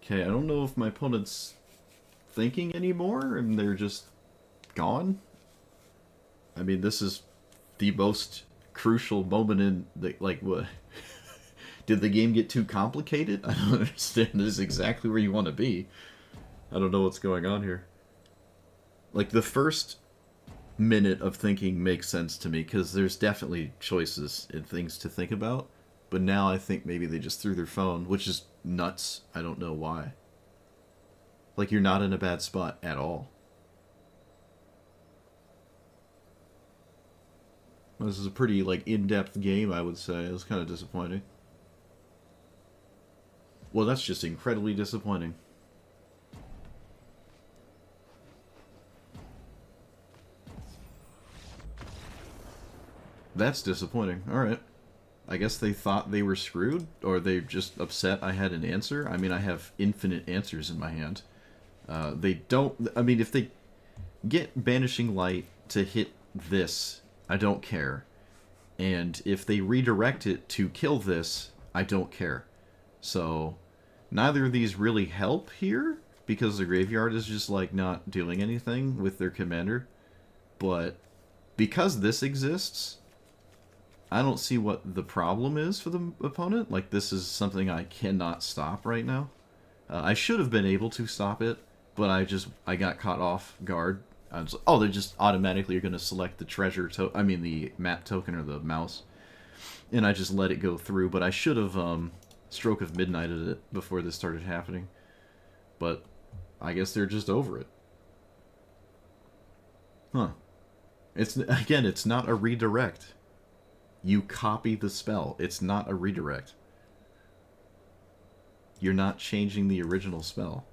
Okay, I don't know if my opponent's thinking anymore and they're just gone. I mean, this is the most crucial moment in the, like, what? Did the game get too complicated? I don't understand. This is exactly where you want to be. I don't know what's going on here. Like, the first minute of thinking makes sense to me because there's definitely choices and things to think about. But now I think maybe they just threw their phone, which is nuts. I don't know why. Like, you're not in a bad spot at all. This is a pretty, like, in-depth game, I would say. It was kind of disappointing. Well, that's just incredibly disappointing. That's disappointing. Alright. I guess they thought they were screwed, or they just upset I had an answer. I mean, I have infinite answers in my hand. They don't... I mean, if they get Banishing Light to hit this, I don't care. And if they redirect it to kill this, I don't care. So, neither of these really help here, because the graveyard is just, like, not doing anything with their commander. But, because this exists... I don't see what the problem is for the opponent. Like, this is something I cannot stop right now. I should have been able to stop it, but I got caught off guard. I was like, oh, they just automatically are going to select the treasure the map token or the mouse. And I just let it go through, but I should have Stroke of Midnighted it before this started happening. But I guess they're just over it. Huh. It's not a redirect. You copy the spell. It's not a redirect. You're not changing the original spell.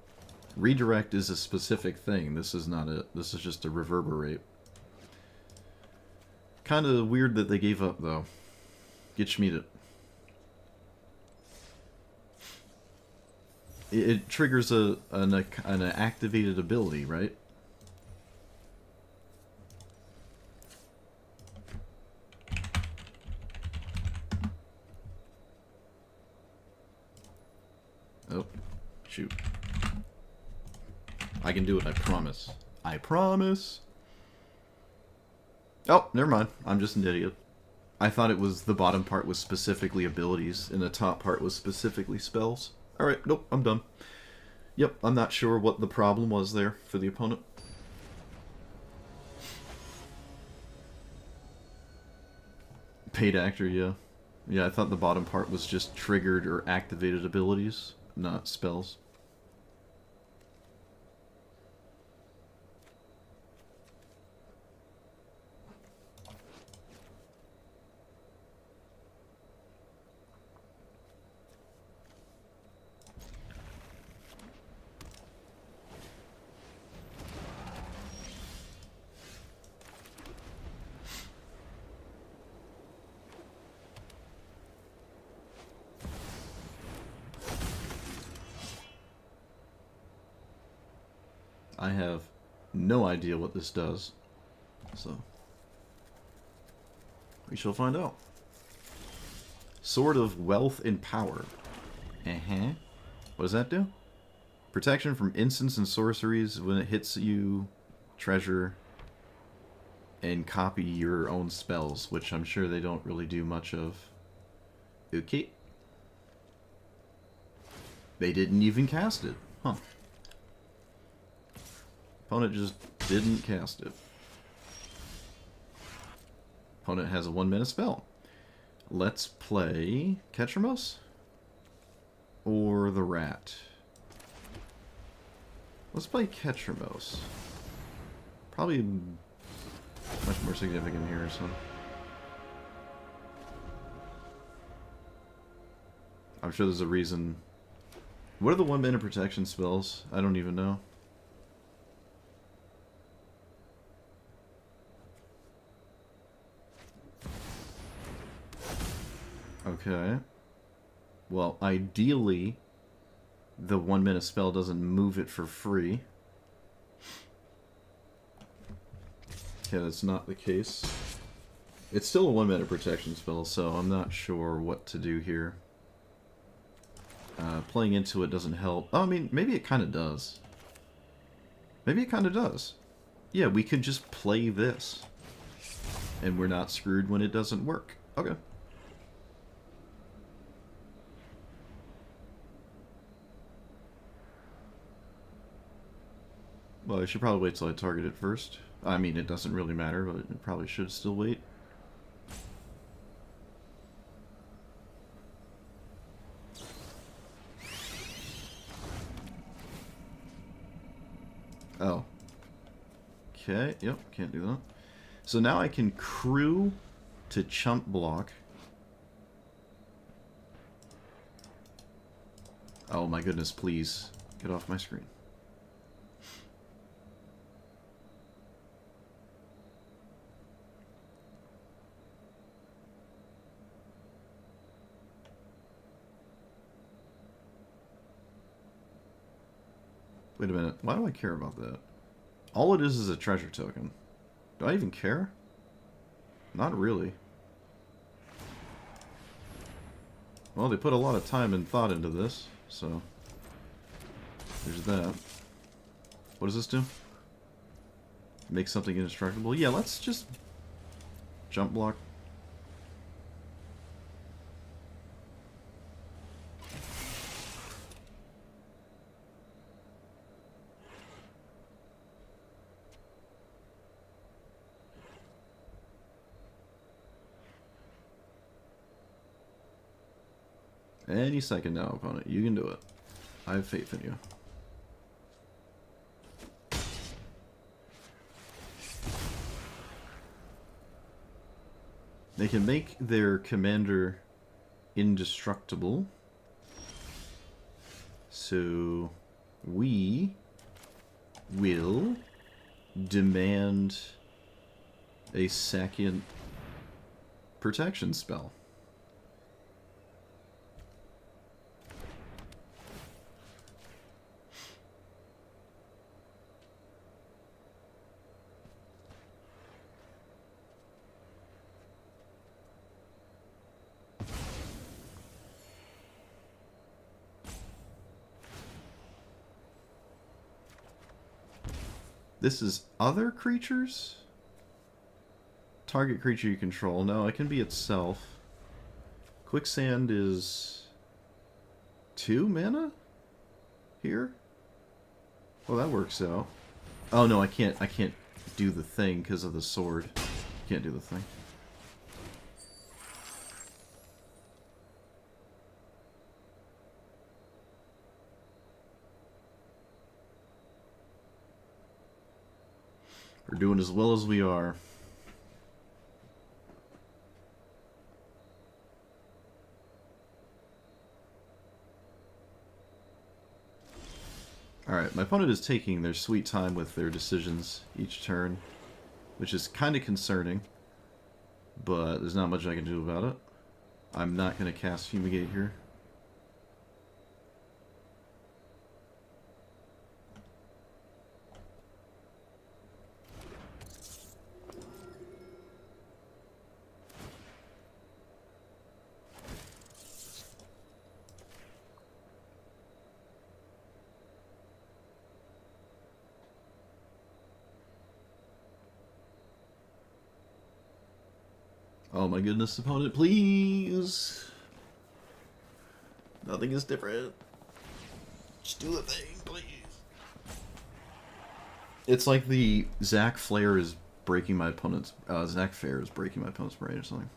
Redirect is a specific thing. This is not it. This is just a reverberate. Kind of weird that they gave up, though. Get Schmied it triggers an activated ability, right? Oh, shoot. I can do it, I promise. I promise! Oh, never mind. I'm just an idiot. I thought it was the bottom part was specifically abilities, and the top part was specifically spells. Alright, nope, I'm done. Yep, I'm not sure what the problem was there for the opponent. Paid actor, yeah. Yeah, I thought the bottom part was just triggered or activated abilities. Not spells. I have no idea what this does, so we shall find out. Sword of Wealth and Power. What does that do? Protection from instants and sorceries. When it hits you, treasure and copy your own spells, which I'm sure they don't really do much of. Okay. They didn't even cast it. Huh. Opponent just didn't cast it. Opponent has a 1-mana spell. Let's play Ketramos? or the rat? Let's play catch or mouse. Probably much more significant here, so. I'm sure there's a reason. What are the 1 minute protection spells? I don't even know. Okay. Well, ideally, the 1 minute spell doesn't move it for free. Okay, that's not the case. It's still a 1 minute protection spell, so I'm not sure what to do here. Playing into it doesn't help. Oh, I mean, maybe it kind of does. Maybe it kind of does. Yeah, we could just play this. And we're not screwed when it doesn't work. Okay. Well, I should probably wait till I target it first. I mean, it doesn't really matter, but it probably should still wait. Oh. Okay, yep, can't do that. So now I can crew to chump block. Oh my goodness, please. Get off my screen. Wait a minute, why do I care about that? All it is a treasure token. Do I even care? Not really. Well, they put a lot of time and thought into this, so there's that. What does this do? Make something indestructible? Yeah, let's just jump block. Any second now, opponent. You can do it. I have faith in you. They can make their commander indestructible. So we will demand a second protection spell. This is other creatures? Target creature you control. No, it can be itself. Quicksand is 2 mana? Here? Well, that works out. Oh no, I can't do the thing because of the sword. Can't do the thing. We're doing as well as we are. Alright, my opponent is taking their sweet time with their decisions each turn, which is kind of concerning, but there's not much I can do about it. I'm not going to cast Fumigate here. Oh my goodness, opponent, please! Nothing is different. Just do the thing, please. It's like the Zac Flare is breaking my opponent's... Zac Fair is breaking my opponent's brain or something.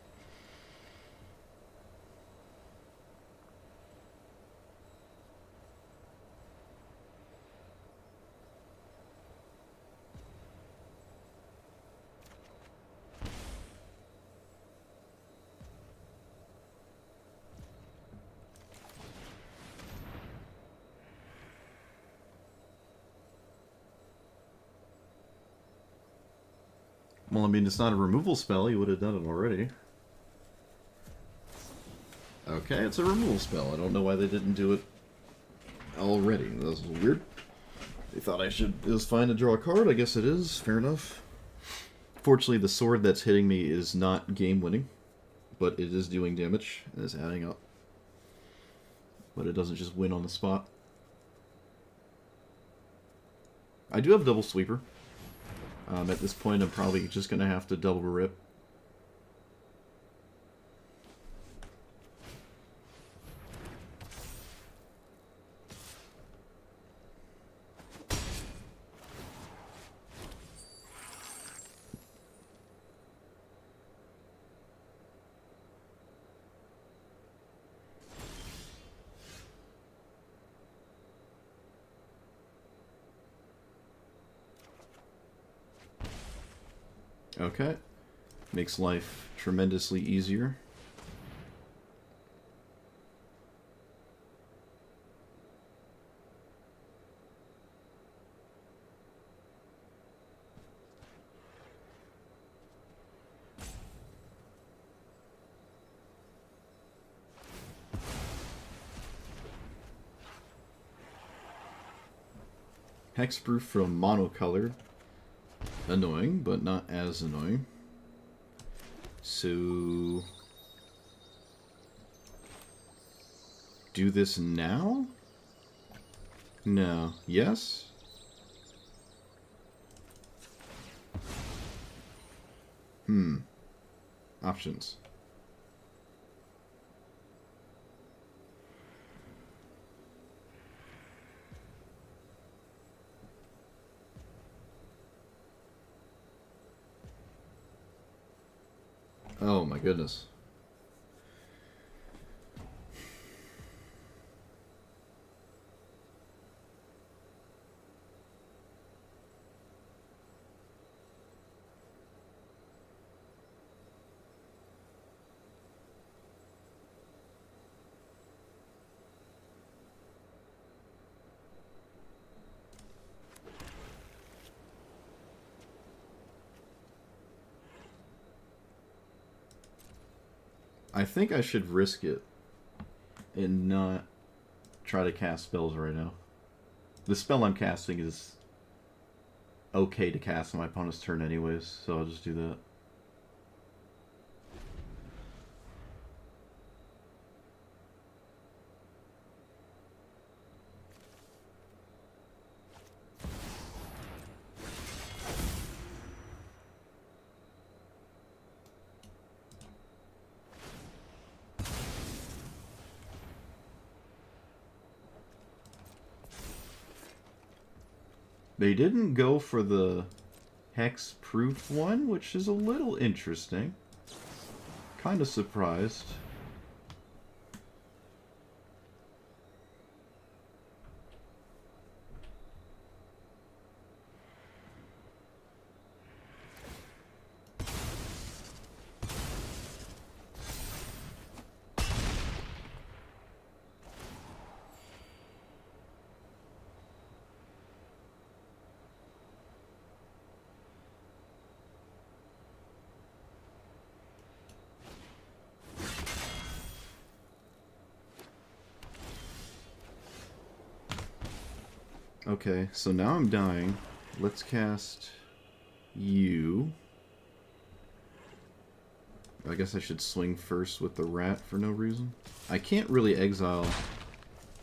Well, I mean, it's not a removal spell. You would have done it already. Okay, it's a removal spell. I don't know why they didn't do it already. That was weird. They thought it was fine to draw a card. I guess it is. Fair enough. Fortunately, the sword that's hitting me is not game-winning, but it is doing damage and is adding up. But it doesn't just win on the spot. I do have double sweeper. At this point, I'm probably just going to have to double rip. Okay. Makes life tremendously easier. Hexproof from monocolored. Annoying, but not as annoying. So... do this now? No. Yes? Options. Oh my goodness. I think I should risk it and not try to cast spells right now. The spell I'm casting is okay to cast on my opponent's turn anyways, so I'll just do that. They didn't go for the hex-proof one, which is a little interesting. Kind of surprised. Okay, so now I'm dying. Let's cast you. I guess I should swing first with the rat for no reason. I can't really exile.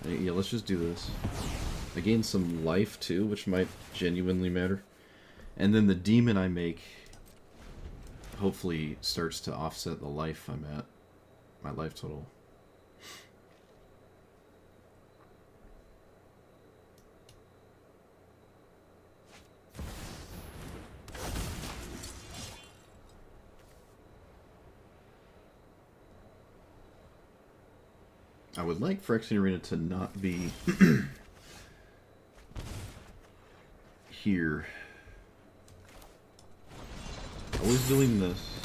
Yeah, let's just do this. I gain some life too, which might genuinely matter. And then the demon I make hopefully starts to offset the life I'm at. My life total. I would like Phyrexian Arena to not be here. Always doing this.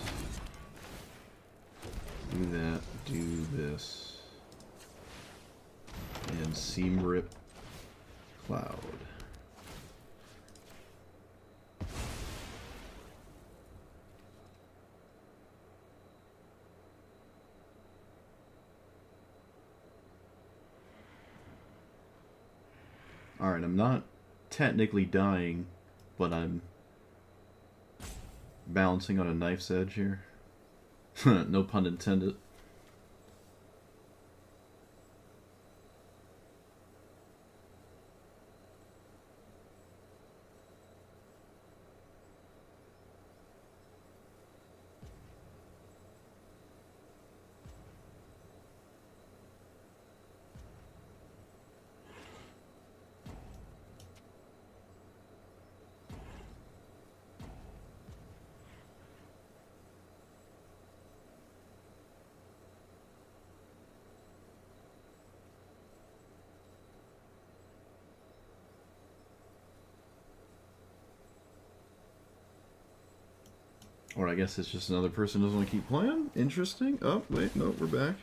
Do that, do this. And Seam Rip Cloud. Alright, I'm not technically dying, but I'm balancing on a knife's edge here. No pun intended. Or I guess it's just another person who doesn't want to keep playing. Interesting. Oh, wait, no, we're back.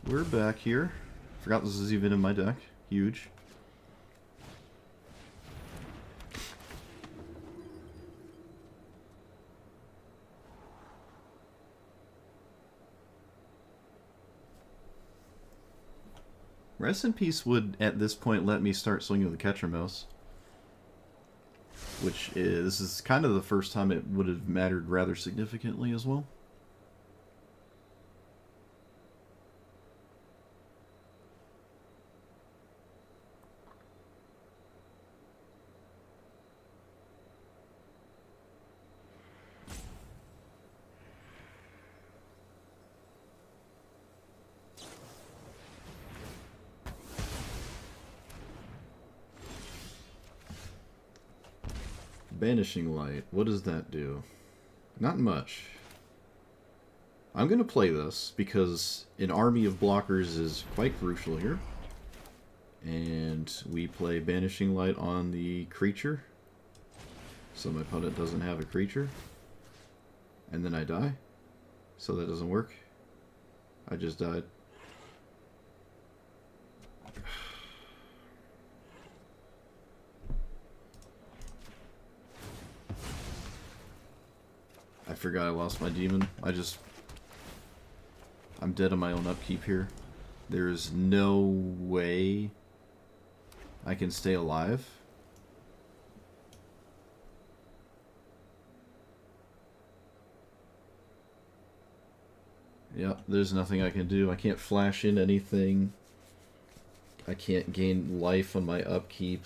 We're back here. Forgot this is even in my deck. Huge. Rest in Peace would, at this point, let me start swinging with the catcher mouse. Which is, this is kind of the first time it would have mattered rather significantly as well. Banishing Light, what does that do? Not much. I'm going to play this because an army of blockers is quite crucial here. And we play Banishing Light on the creature. So my opponent doesn't have a creature. And then I die. So that doesn't work. I just died. I forgot I lost my demon. I'm dead on my own upkeep here. There's no way I can stay alive. Yep, there's nothing I can do. I can't flash in anything. I can't gain life on my upkeep.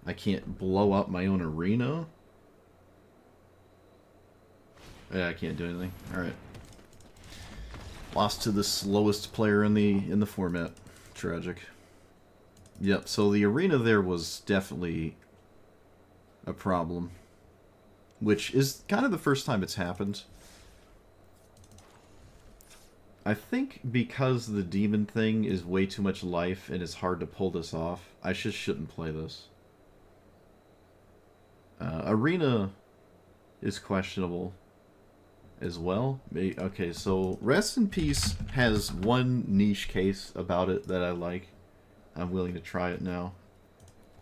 I can't blow up my own arena. Yeah, I can't do anything. Alright. Lost to the slowest player in the format. Tragic. Yep, so the arena there was definitely a problem. Which is kind of the first time it's happened. I think because the demon thing is way too much life and it's hard to pull this off, I just shouldn't play this. Arena is questionable as well. Okay, so Rest in Peace has one niche case about it that I like. I'm willing to try it now.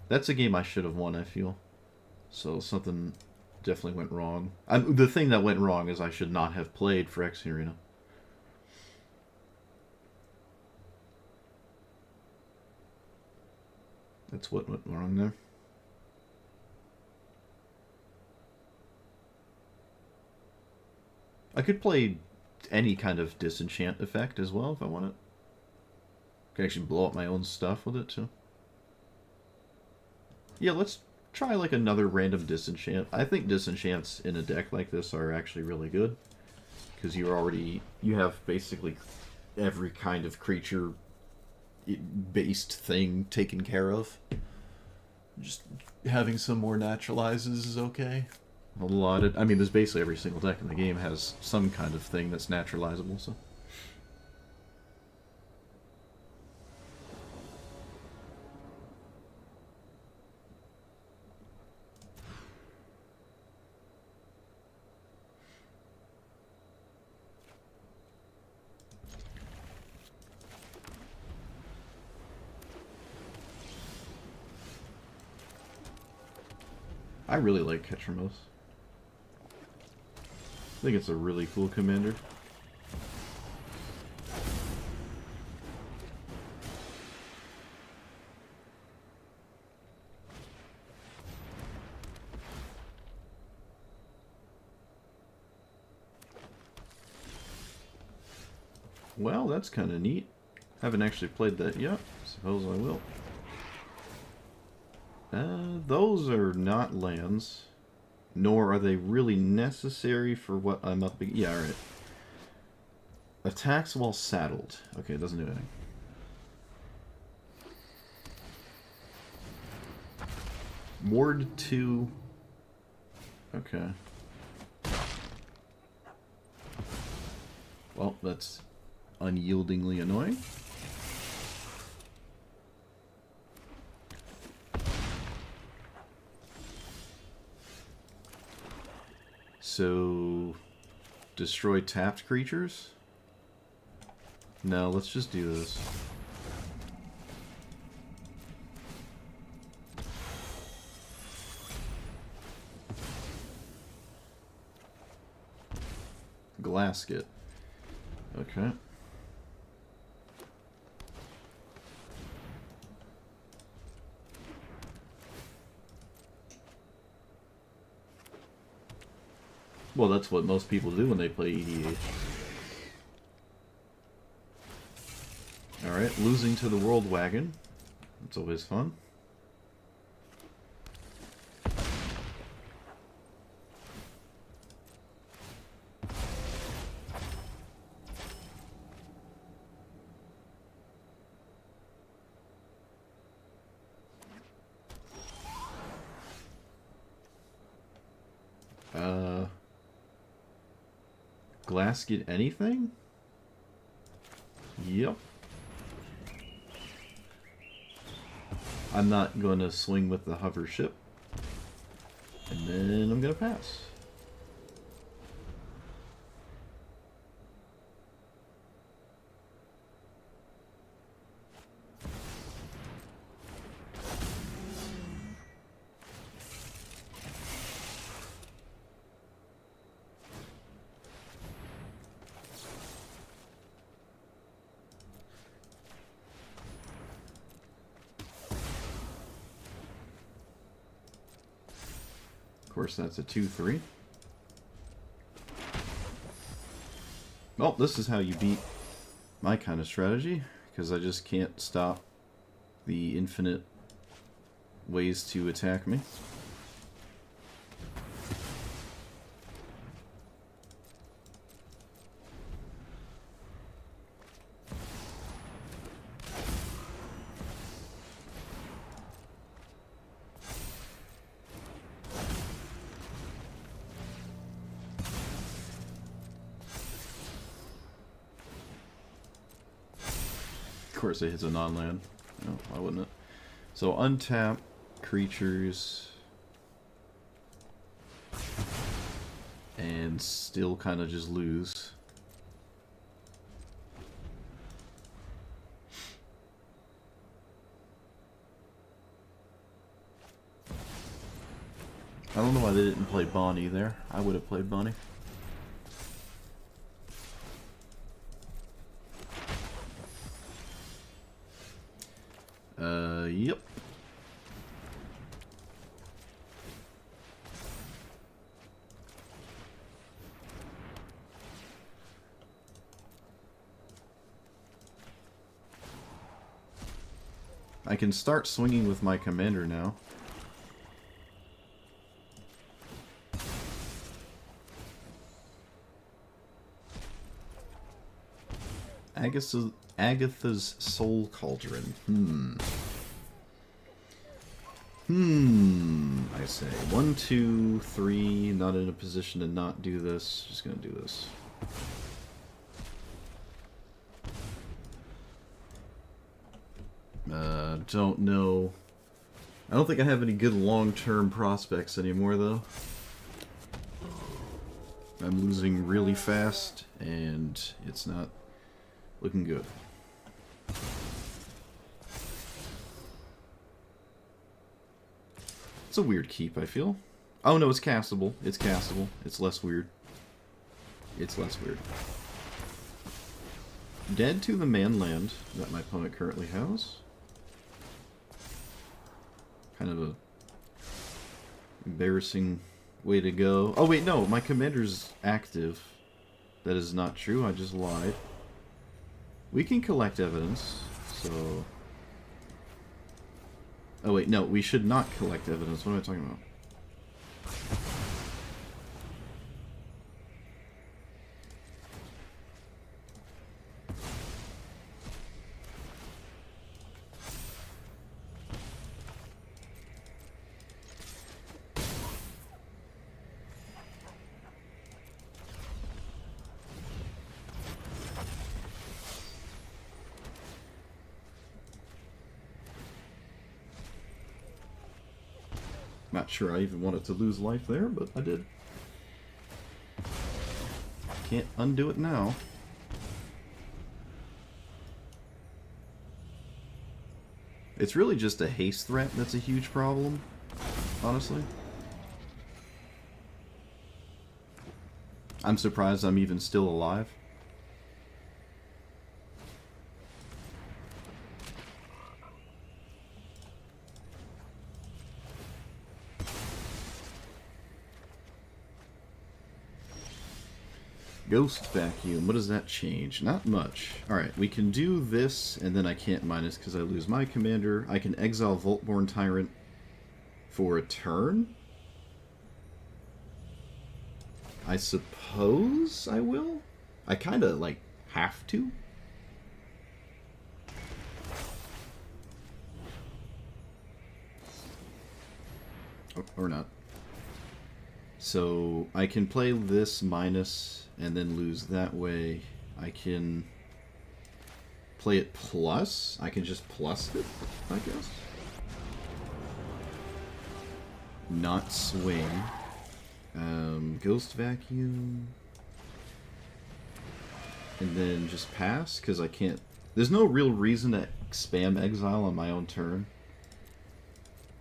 That's a game I should have won, I feel. So something definitely went wrong. The thing that went wrong is I should not have played for X Arena. That's what went wrong there. I could play any kind of disenchant effect as well if I want it. I can actually blow up my own stuff with it too. Yeah, let's try like another random disenchant. I think disenchants in a deck like this are actually really good. Because you have basically every kind of creature based thing taken care of. Just having some more naturalizes is okay. A lot of, I mean, there's basically every single deck in the game has some kind of thing that's naturalizable, so. I really like Ketramos. I think it's a really cool commander. Well, that's kind of neat. Haven't actually played that yet. Suppose I will. Those are not lands. Nor are they really necessary for what I'm up against. Yeah, alright. Attacks while saddled. Okay, it doesn't do anything. Ward 2. Okay. Well, that's unyieldingly annoying. So, destroy tapped creatures? No, let's just do this. Glasket. Okay. Well, that's what most people do when they play EDH. Alright, losing to the World Wagon. That's always fun. Glasket anything? Yep. I'm not going to swing with the hover ship. And then I'm going to pass. Of course, that's a 2/3. Well, this is how you beat my kind of strategy, because I just can't stop the infinite ways to attack me. Of course it hits a non-land. No, why wouldn't it? So untap creatures and still kind of just lose. I don't know why they didn't play Bonnie there. I would have played Bonnie. Yep. I can start swinging with my commander now. Agatha's Soul Cauldron. I say. 1, 2, 3. Not in a position to not do this. Just gonna do this. Don't know. I don't think I have any good long-term prospects anymore, though. I'm losing really fast, and it's not looking good. It's a weird keep, I feel. Oh no, it's castable. It's castable. It's less weird. It's less weird. Dead to the manland that my opponent currently has. Kind of a embarrassing way to go. Oh wait, no, my commander's active. That is not true, I just lied. We can collect evidence, so... Oh wait, no, we should not collect evidence. What am I talking about? Not sure I even wanted to lose life there, but I did. Can't undo it now. It's really just a haste threat that's a huge problem, honestly. I'm surprised I'm even still alive. Ghost Vacuum, what does that change? Not much. Alright, we can do this, and then I can't minus because I lose my commander. I can exile Voltborn Tyrant for a turn? I suppose I will? I kinda, like, have to? Or not. So, I can play this minus and then lose that way. I can play it plus. I can just plus it, I guess. Not swing. Ghost Vacuum. And then just pass, because I can't... There's no real reason to spam exile on my own turn.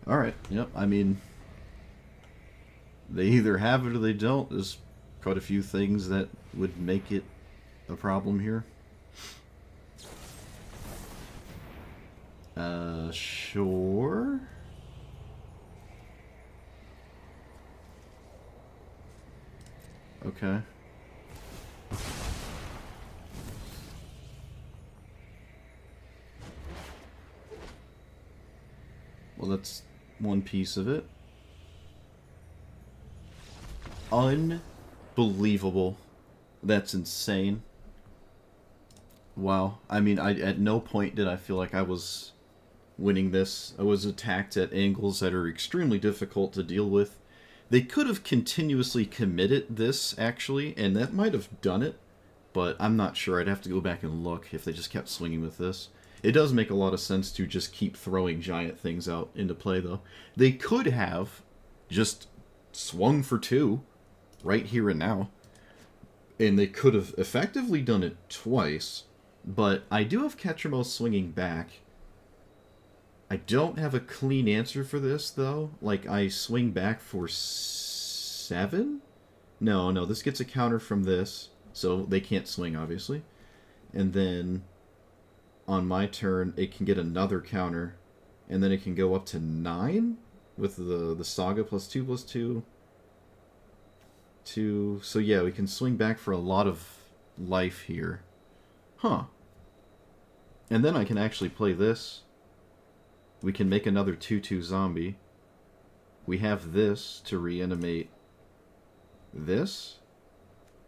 Alright, yep, I mean... They either have it or they don't. There's quite a few things that would make it a problem here. Sure. Okay. Well, that's one piece of it. Unbelievable. That's insane. Wow. I mean, at no point did I feel like I was winning this. I was attacked at angles that are extremely difficult to deal with. They could have continuously committed this, actually, and that might have done it, but I'm not sure. I'd have to go back and look if they just kept swinging with this. It does make a lot of sense to just keep throwing giant things out into play, though. They could have just swung for 2 right here and now, and they could have effectively done it twice, but I do have Ketchermo swinging back. I don't have a clean answer for this, though. Like, I swing back for 7? No, this gets a counter from this, so they can't swing, obviously. And then, on my turn, it can get another counter, and then it can go up to 9 with the Saga +2/+2. 2. So yeah, we can swing back for a lot of life here. Huh. And then I can actually play this. We can make another 2/2 zombie. We have this to reanimate this.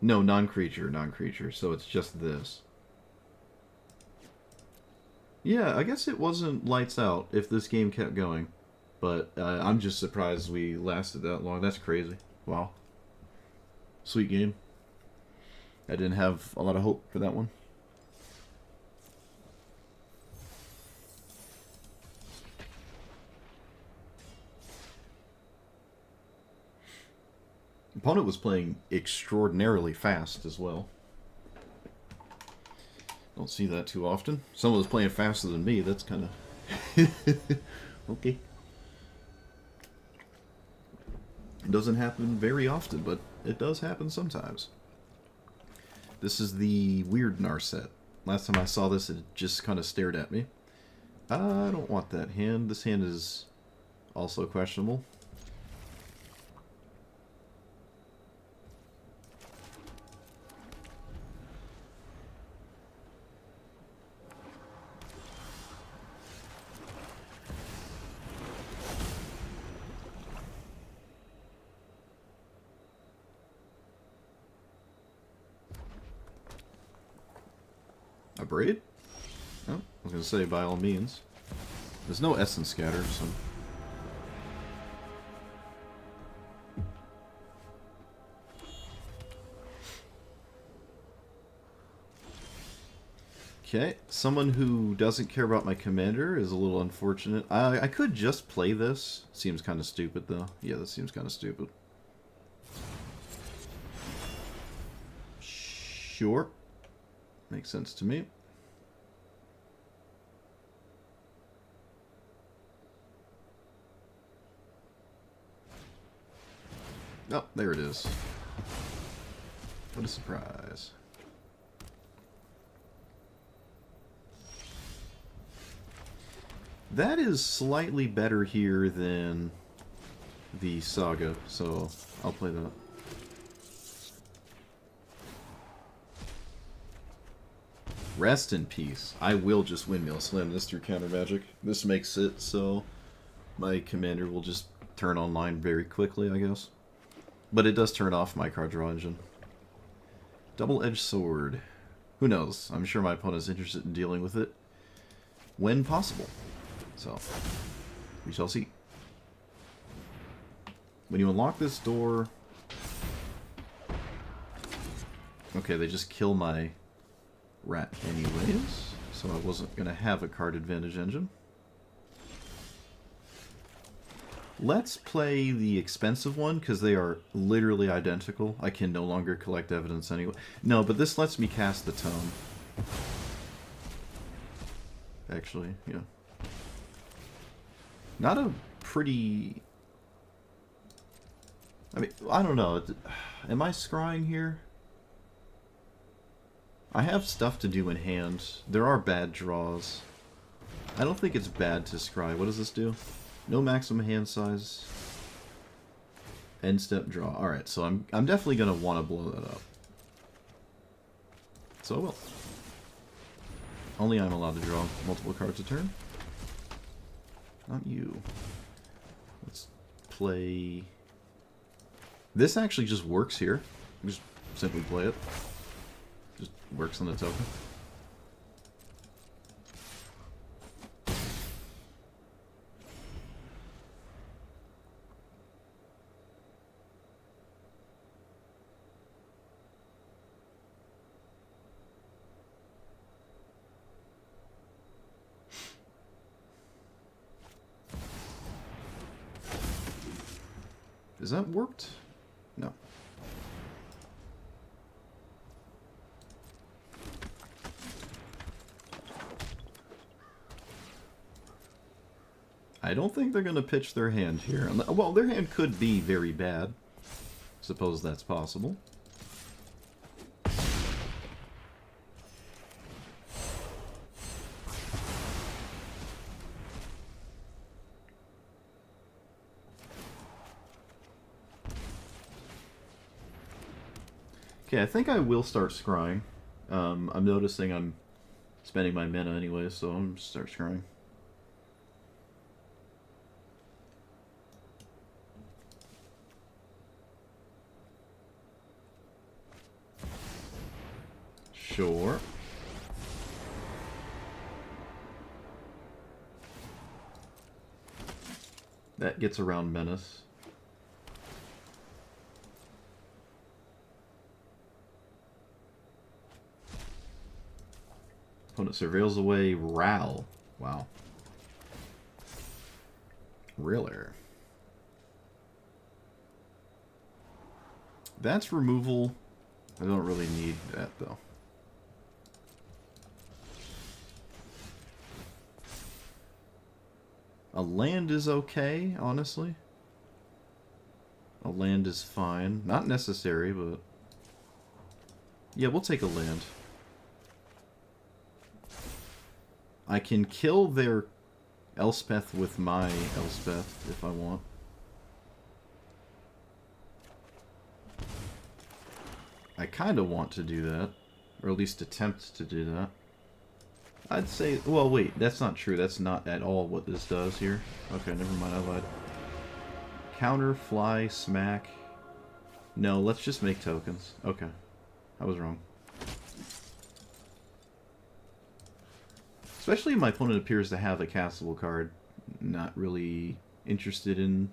No, non-creature, so it's just this. Yeah, I guess it wasn't lights out if this game kept going. But I'm just surprised we lasted that long. That's crazy. Wow. Sweet game. I didn't have a lot of hope for that one. Opponent was playing extraordinarily fast as well. Don't see that too often. Someone was playing faster than me. That's kind of... okay. It doesn't happen very often, but it does happen sometimes. This is the Weird Narset. Last time I saw this, it just kind of stared at me. I don't want that hand. This hand is also questionable. A braid? Oh, I was gonna say by all means. There's no essence scatter, so. Okay, someone who doesn't care about my commander is a little unfortunate. I could just play this. Seems kind of stupid, though. Yeah, this seems kind of stupid. Sure. Makes sense to me. Oh, there it is. What a surprise. That is slightly better here than the Saga, so I'll play that. Rest in peace. I will just windmill slam this through counter magic. This makes it so my commander will just turn online very quickly, I guess. But it does turn off my card draw engine. Double-edged sword. Who knows? I'm sure my opponent is interested in dealing with it when possible. So, we shall see. When you unlock this door... Okay, they just kill my rat anyways, so I wasn't going to have a card advantage engine. Let's play the expensive one, because they are literally identical. I can no longer collect evidence anyway. No, but this lets me cast the tome. Actually, yeah. Not a pretty... I mean, I don't know. Am I scrying here? I have stuff to do in hand. There are bad draws. I don't think it's bad to scry. What does this do? No maximum hand size. End step draw. Alright, so I'm definitely going to want to blow that up. So I will. Only I'm allowed to draw multiple cards a turn. Not you. Let's play... This actually just works here. Just simply play it. Just works on the token. Has that worked? No. I don't think they're going to pitch their hand here. Well, their hand could be very bad. Suppose that's possible. Okay, I think I will start scrying. I'm noticing I'm spending my mana anyway, so I'm going to start scrying. Sure. That gets around Menace. Opponent surveils away Brawl. Wow. Really? That's removal. I don't really need that, though. A land is okay, honestly. A land is fine. Not necessary, but... Yeah, we'll take a land. I can kill their Elspeth with my Elspeth if I want. I kind of want to do that. Or at least attempt to do that. I'd say... Well, wait. That's not true. That's not at all what this does here. Okay, never mind. I lied. Counter, fly, smack. No, let's just make tokens. Okay. I was wrong. Especially if my opponent appears to have a castable card. Not really interested in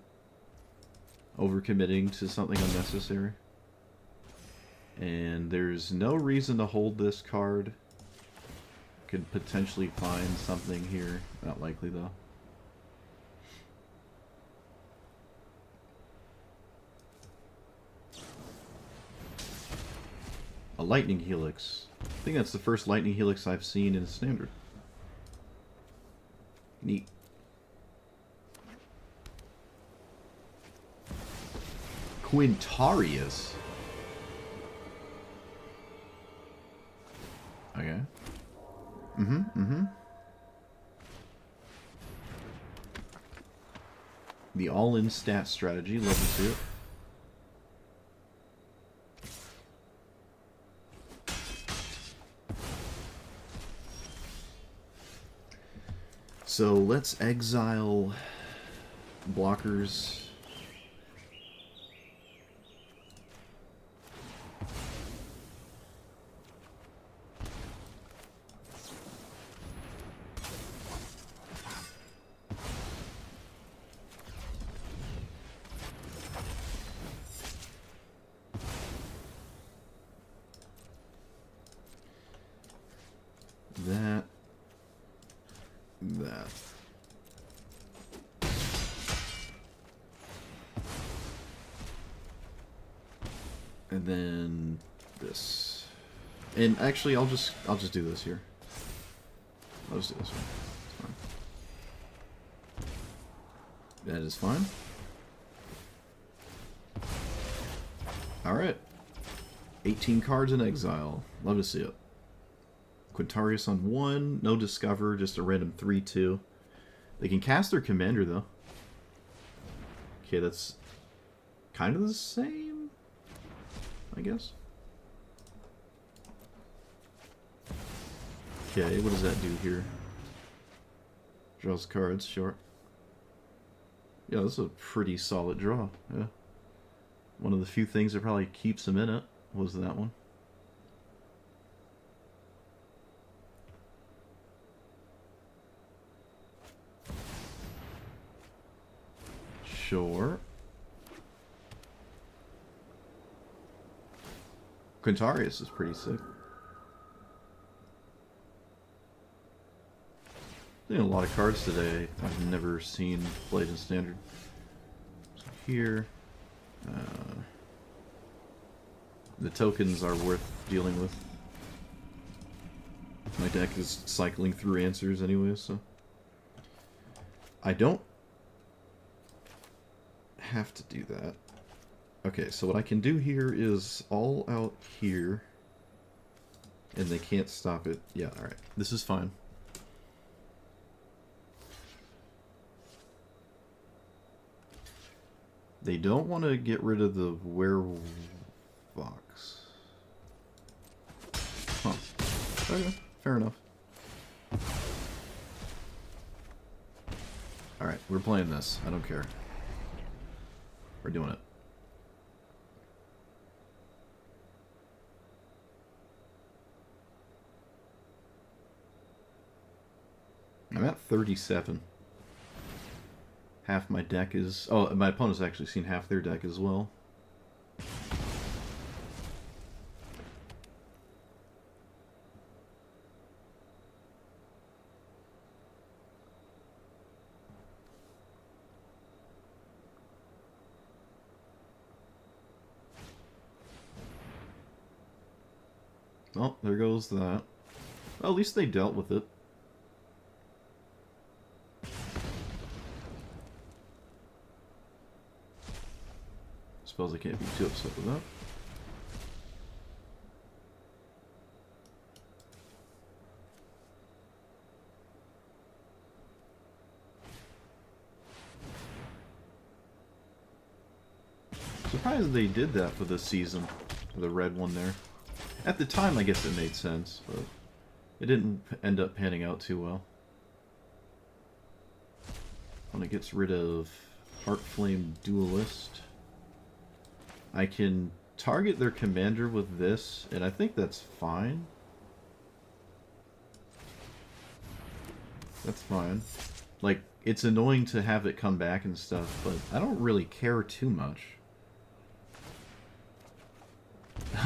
overcommitting to something unnecessary. And there's no reason to hold this card. Could potentially find something here. Not likely though. A lightning helix. I think that's the first lightning helix I've seen in standard. Neat. Quintarius. Okay. The all-in stat strategy. Love to see it. So let's exile blockers. That. And then this. And actually I'll just do this here. I'll just do this one. It's fine. That is fine. Alright. 18 cards in exile. Love to see it. Quintarius on 1, no Discover, just a random 3/2. They can cast their commander though. Okay, that's kind of the same, I guess. Okay, what does that do here? Draws cards, sure. Yeah, this is a pretty solid draw, yeah. One of the few things that probably keeps him in it was that one. Sure. Quintarius is pretty sick. There's a lot of cards today I've never seen played in Standard. So here, the tokens are worth dealing with. My deck is cycling through answers anyway, so I don't have to do that. Okay, so what I can do here is all out here, and they can't stop it. Yeah, alright. This is fine. They don't want to get rid of the werewolf box. Huh. Okay, fair enough. Alright, we're playing this. I don't care. We're doing it. I'm at 37. Half my deck is... Oh, my opponent's actually seen half their deck as well. Oh, there goes that. Well, at least they dealt with it. Suppose I can't be too upset with that. Surprised they did that for this season. The red one there. At the time, I guess it made sense, but it didn't end up panning out too well. When it gets rid of Heartflame Duelist, I can target their commander with this, and I think that's fine. That's fine. Like, it's annoying to have it come back and stuff, but I don't really care too much.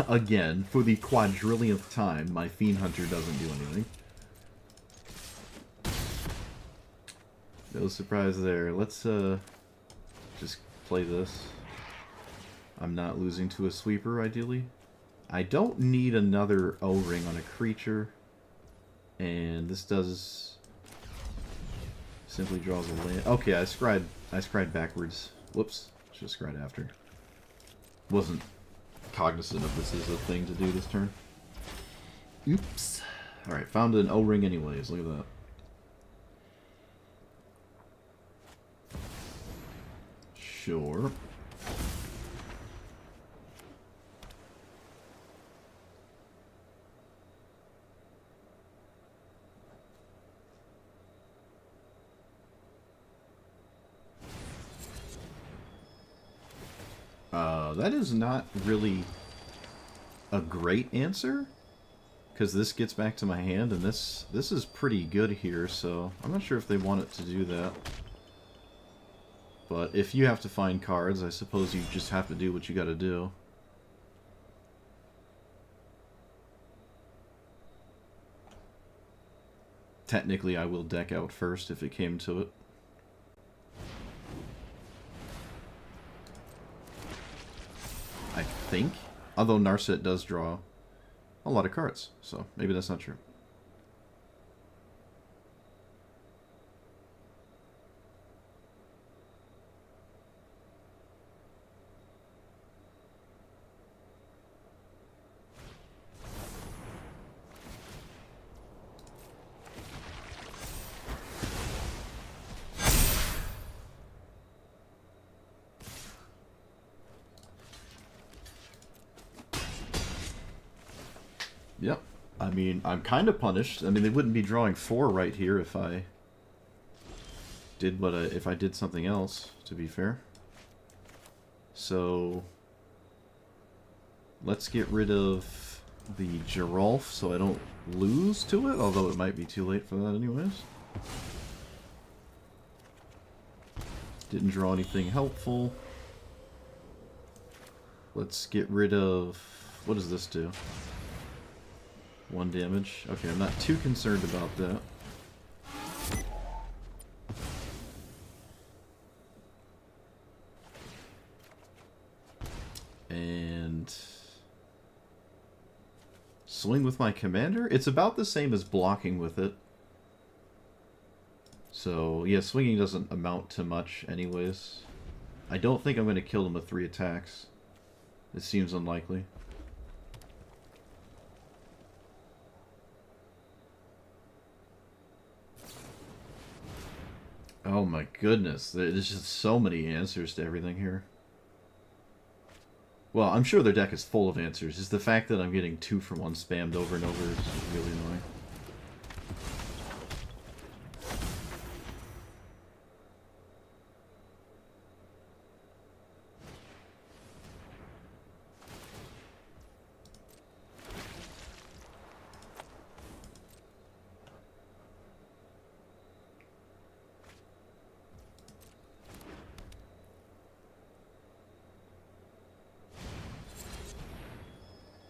Again, for the quadrillionth time, my Fiend Hunter doesn't do anything. No surprise there. Let's, just play this. I'm not losing to a sweeper, ideally. I don't need another O-ring on a creature. And this does... simply draws a land. Okay, I scried backwards. Whoops. Should have scried after. Wasn't cognizant of this as a thing to do this turn. Oops. Alright, found an O-ring anyways. Look at that. Sure. That is not really a great answer, because this gets back to my hand, and this is pretty good here, so I'm not sure if they want it to do that. But if you have to find cards, I suppose you just have to do what you gotta do. Technically, I will deck out first if it came to it. I think. Although Narset does draw a lot of cards, so maybe that's not true. Yep. I mean, I'm kind of punished. I mean, they wouldn't be drawing 4 right here if I did if I did something else, to be fair. So let's get rid of the Giralf so I don't lose to it, although it might be too late for that anyways. Didn't draw anything helpful. Let's get rid of... what does this do? 1 damage. Okay, I'm not too concerned about that. And... swing with my commander? It's about the same as blocking with it. So, yeah, swinging doesn't amount to much anyways. I don't think I'm going to kill him with 3 attacks. It seems unlikely. Oh my goodness, there's just so many answers to everything here. Well, I'm sure their deck is full of answers. Just the fact that I'm getting 2 for 1 spammed over and over is really annoying.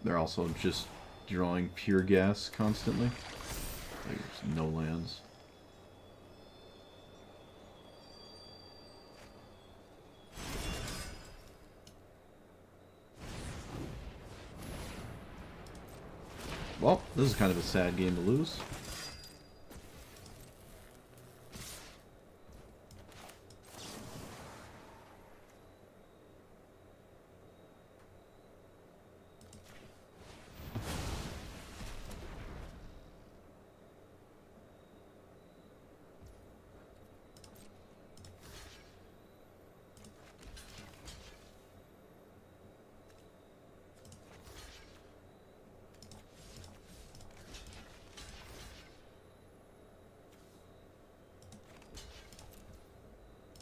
They're also just drawing pure gas constantly. There's no lands. Well, this is kind of a sad game to lose.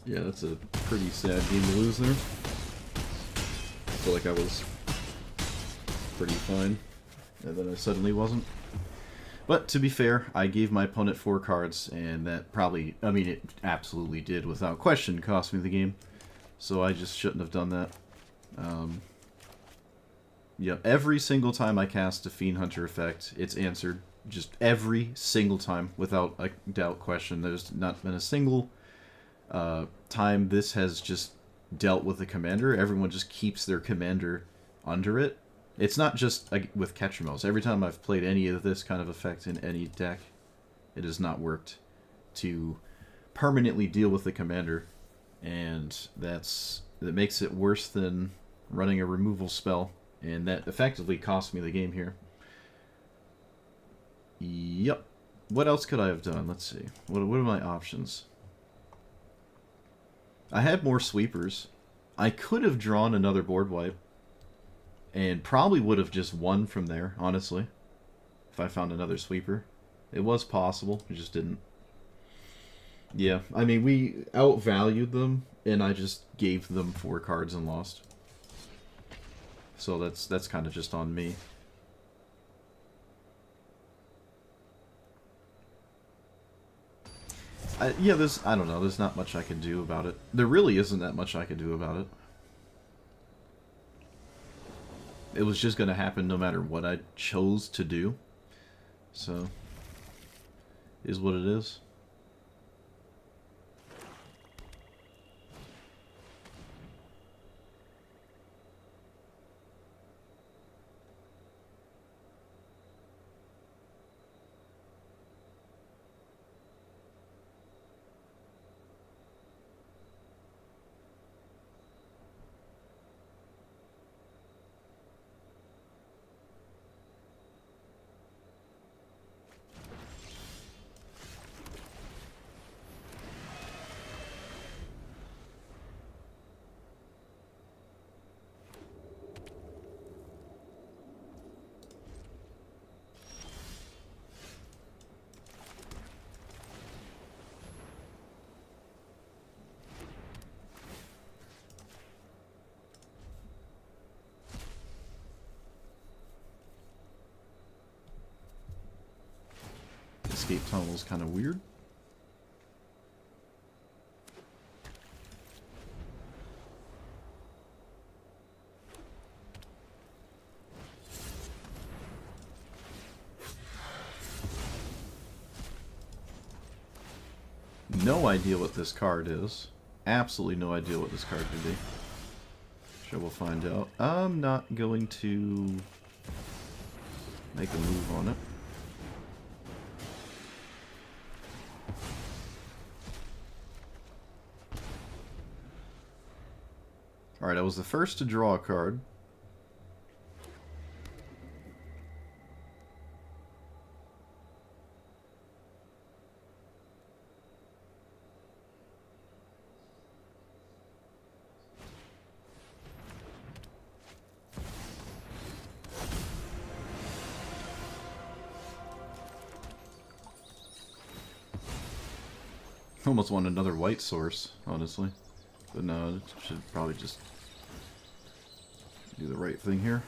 Yeah, that's a pretty sad game to lose there. I feel like I was pretty fine, and then I suddenly wasn't. But to be fair, I gave my opponent 4 cards, and that probably, I mean, it absolutely did, without question, cost me the game. So I just shouldn't have done that. Yeah, every single time I cast a Fiend Hunter effect, it's answered. Just every single time, without a doubt question. There's not been a single time this has just dealt with the commander. Everyone just keeps their commander under it. It's not just with Ketramels. Every time I've played any of this kind of effect in any deck, it has not worked to permanently deal with the commander. And that makes it worse than running a removal spell. And that effectively cost me the game here. Yep. What else could I have done? Let's see. What are my options? I had more sweepers. I could have drawn another board wipe. And probably would have just won from there, honestly. If I found another sweeper. It was possible. We just didn't. Yeah, I mean, we outvalued them. And I just gave them 4 cards and lost. So that's kind of just on me. Yeah, I don't know, there's not much I can do about it. There really isn't that much I can do about it. It was just going to happen no matter what I chose to do. So, is what it is. Escape tunnel is kind of weird. No idea what this card is. Absolutely no idea what this card could be. Sure, we'll find out. I'm not going to make a move on it. Alright, I was the first to draw a card. Almost want another white source, honestly. But no, it should probably just do the right thing here.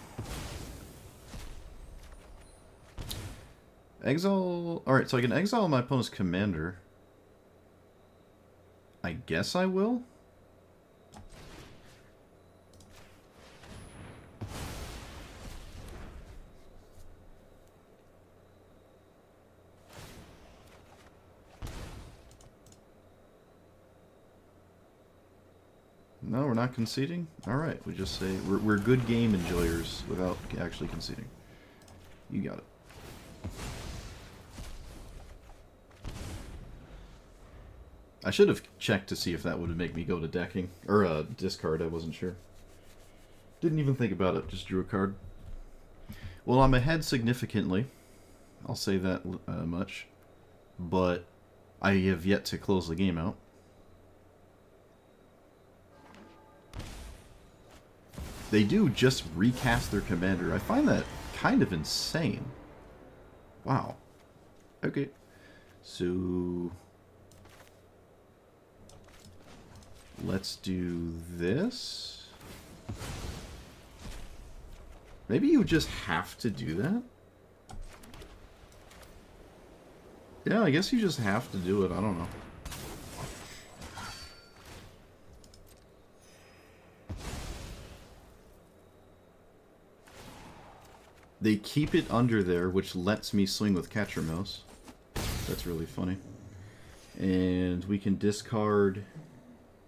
Exile... Alright, so I can exile my opponent's commander. I guess I will? No, we're not conceding? Alright, we just say we're good game enjoyers without actually conceding. You got it. I should have checked to see if that would make me go to decking. Or discard, I wasn't sure. Didn't even think about it, just drew a card. Well, I'm ahead significantly. I'll say that much. But I have yet to close the game out. They do just recast their commander. I find that kind of insane. Wow. Okay. So... let's do this. Maybe you just have to do that? Yeah, I guess you just have to do it. I don't know. They keep it under there, which lets me swing with catcher mouse. That's really funny. And we can discard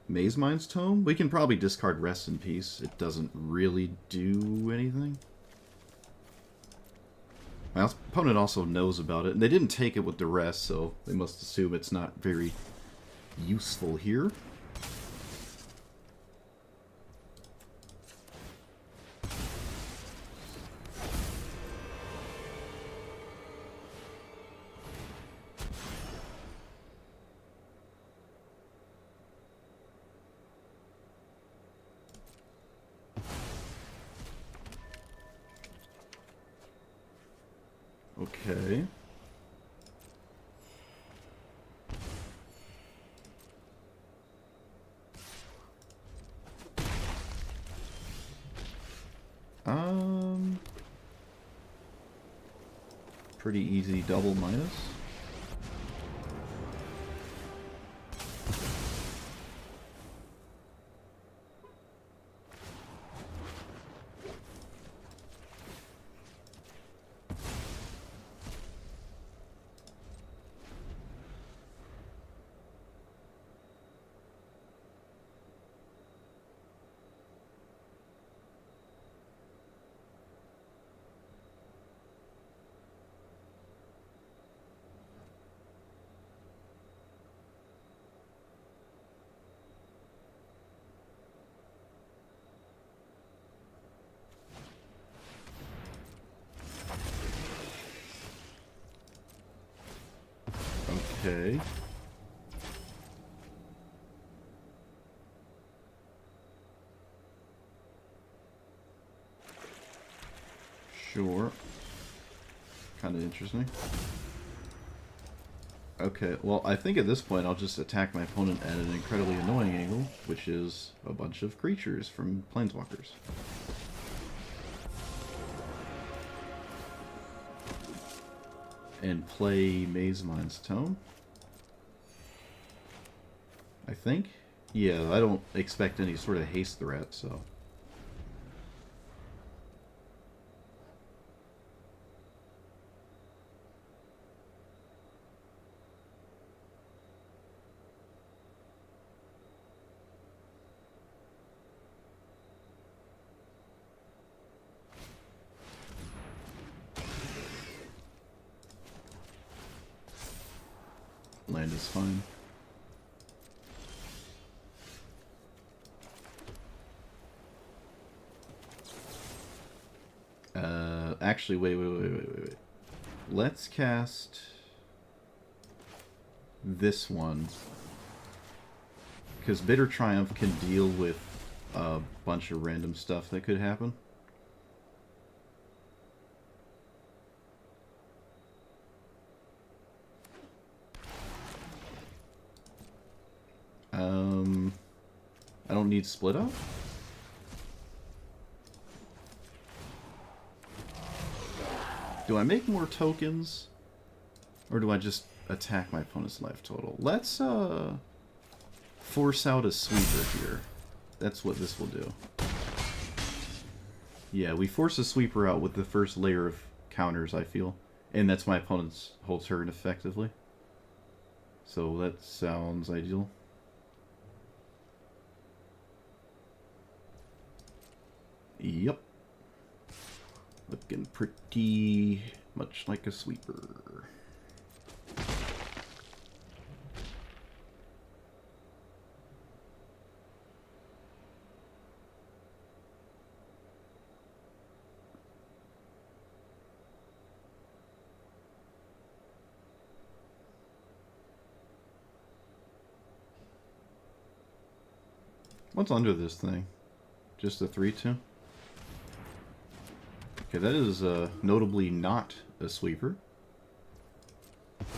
Maze Mind's Tome. We can probably discard Rest in Peace. It doesn't really do anything. My opponent also knows about it. And they didn't take it with the rest, so they must assume it's not very useful here. Okay. Pretty easy double minus. Okay. Sure. Kind of interesting. Okay, well, I think at this point I'll just attack my opponent at an incredibly annoying angle, which is a bunch of creatures from Planeswalkers. And play Maze Mind's Tome. I think? Yeah, I don't expect any sort of haste threat, so... Land is fine. Actually, wait. Let's cast this one. Because Bitter Triumph can deal with a bunch of random stuff that could happen. I don't need Split Up? Do I make more tokens? Or do I just attack my opponent's life total? Let's, force out a sweeper here. That's what this will do. Yeah, we force a sweeper out with the first layer of counters, I feel. And that's my opponent's whole turn, effectively. So that sounds ideal. Yep. Looking pretty much like a sweeper. What's under this thing? Just a 3/2? Okay, that is notably not a sweeper.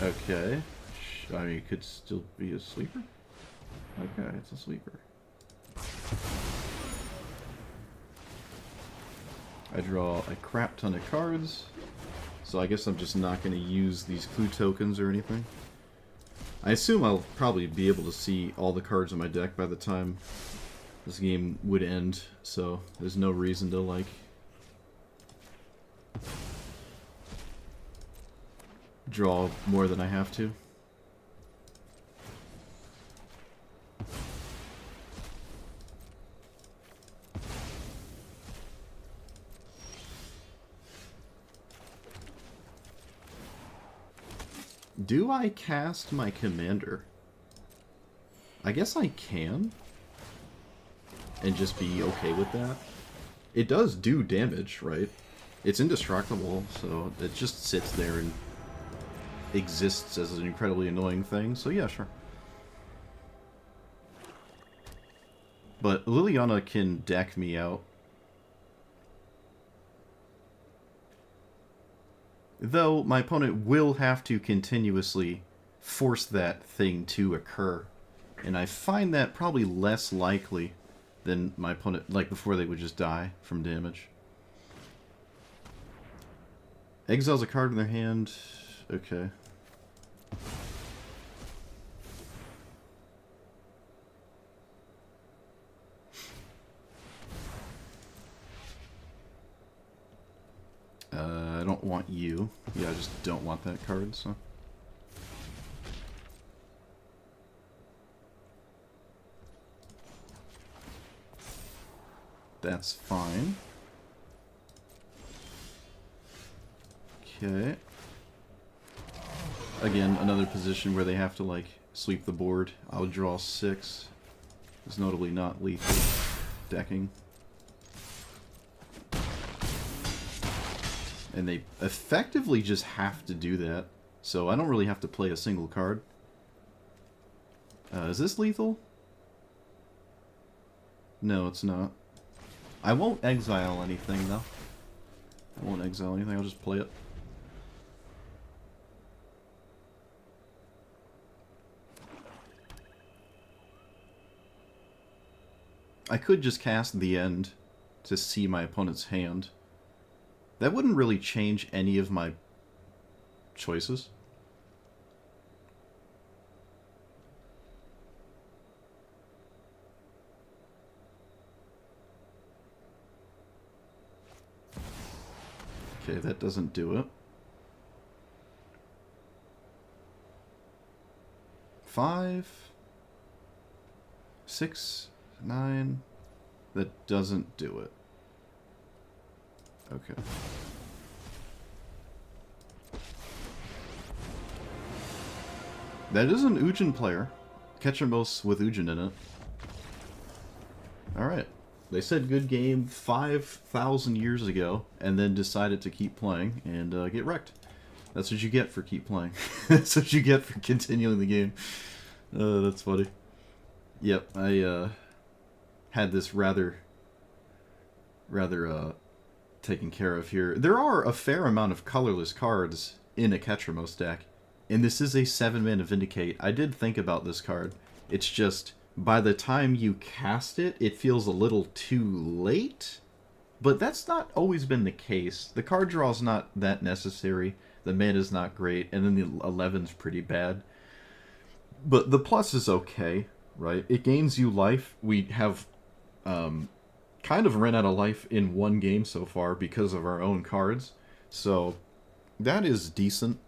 Okay. I mean, it could still be a sweeper? Okay, it's a sweeper. I draw a crap ton of cards, So I guess I'm just not going to use these clue tokens or anything. I assume I'll probably be able to see all the cards in my deck by the time this game would end, so there's no reason to, like, draw more than I have to. Do I cast my commander? I guess I can. And just be okay with that. It does do damage, right? It's indestructible, so it just sits there and exists as an incredibly annoying thing, so yeah, sure. But Liliana can deck me out. Though my opponent will have to continuously force that thing to occur. And I find that probably less likely than my opponent, like before they would just die from damage. Exiles a card in their hand. Okay. I don't want you. Yeah, I just don't want that card, so. That's fine. Okay. Again, another position where they have to, like, sweep the board. I'll draw 6. It's notably not lethal decking. And they effectively just have to do that. So I don't really have to play a single card. Is this lethal? No, it's not. I won't exile anything, though. I won't exile anything, I'll just play it. I could just cast the end to see my opponent's hand. That wouldn't really change any of my choices. Okay, that doesn't do it. 5, 6, 9. That doesn't do it. Okay. That is an Ujin player. Ketchermos with Ujin in it. Alright. They said good game 5,000 years ago, and then decided to keep playing and get wrecked. That's what you get for keep playing. That's what you get for continuing the game. That's funny. Yep, I had this rather taken care of here. There are a fair amount of colorless cards in a Ketchermos deck, and this is a 7-mana Vindicate. I did think about this card. It's just, by the time you cast it, it feels a little too late, but that's not always been the case. The card draw's not that necessary, the mana's not great, and then the 11's pretty bad. But the plus is okay, right? It gains you life. We have kind of ran out of life in one game so far because of our own cards. So that is decent.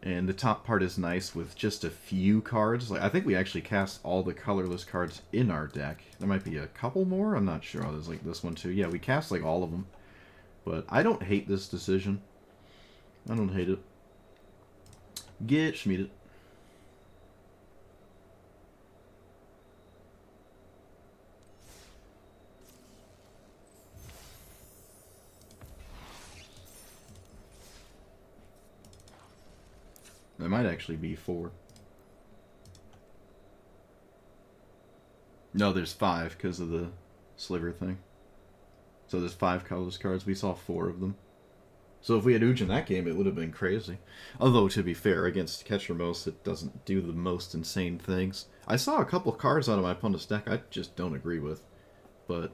And the top part is nice with just a few cards. Like, I think we actually cast all the colorless cards in our deck. There might be a couple more. I'm not sure. Oh, there's like this one too. Yeah, we cast like all of them. But I don't hate this decision. I don't hate it. Get Schmieded. There might actually be 4. No, there's 5 because of the sliver thing. So there's 5 colorless cards. We saw 4 of them. So if we had Uj in that game, it would have been crazy. Although, to be fair, against Ketchermos, it doesn't do the most insane things. I saw a couple cards out of my opponent's deck I just don't agree with. But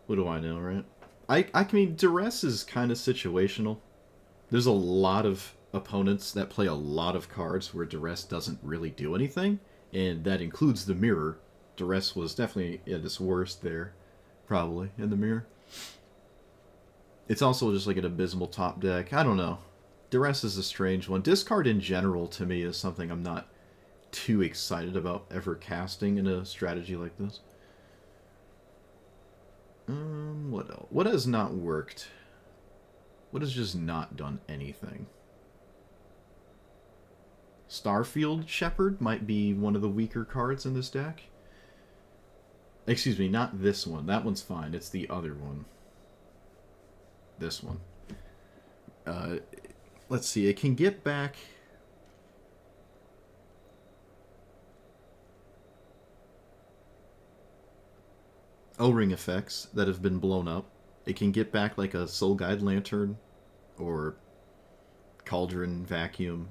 what do I know, right? I mean, Duress is kind of situational. There's a lot of opponents that play a lot of cards where Duress doesn't really do anything, and that includes the mirror. Duress was definitely at its worst there, probably, in the mirror. It's also just like an abysmal top deck. I don't know. Duress is a strange one. Discard in general, to me, is something I'm not too excited about ever casting in a strategy like this. What else? What has not worked? What has just not done anything? Starfield Shepherd might be one of the weaker cards in this deck. Excuse me, not this one. That one's fine. It's the other one. This one. Let's see. It can get back... O-ring effects that have been blown up. It can get back like a Soul Guide Lantern or Cauldron Vacuum.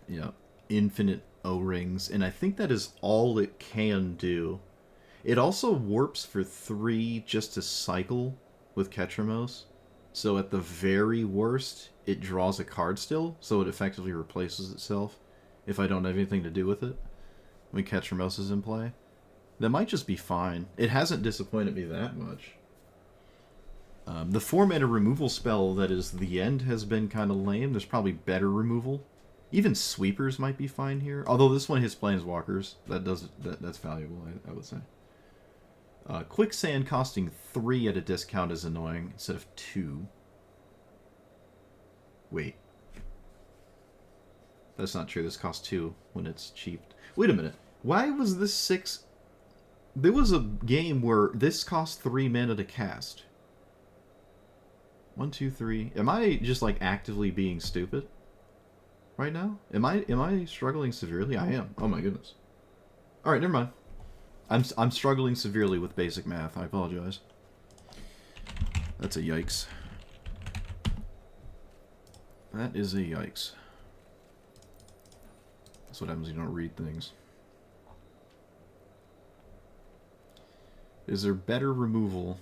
Yeah, infinite O-rings, and I think that is all it can do. It also warps for 3 just to cycle with Ketramos. So at the very worst, it draws a card still, so it effectively replaces itself if I don't have anything to do with it when Ketramos is in play. That might just be fine. It hasn't disappointed me that much. The 4-mana removal spell that is the end has been kind of lame. There's probably better removal. Even sweepers might be fine here. Although this one hits planeswalkers. That's valuable, I would say. Quicksand costing 3 at a discount is annoying instead of 2. Wait. That's not true. This costs 2 when it's cheap. Wait a minute. Why was this 6... There was a game where this cost 3 mana to cast. 1, 2, 3. Am I just like actively being stupid right now? Am I struggling severely? I am. Oh my goodness. All right, never mind. I'm struggling severely with basic math. I apologize. That's a yikes. That is a yikes. That's what happens when you don't read things. Is there better removal?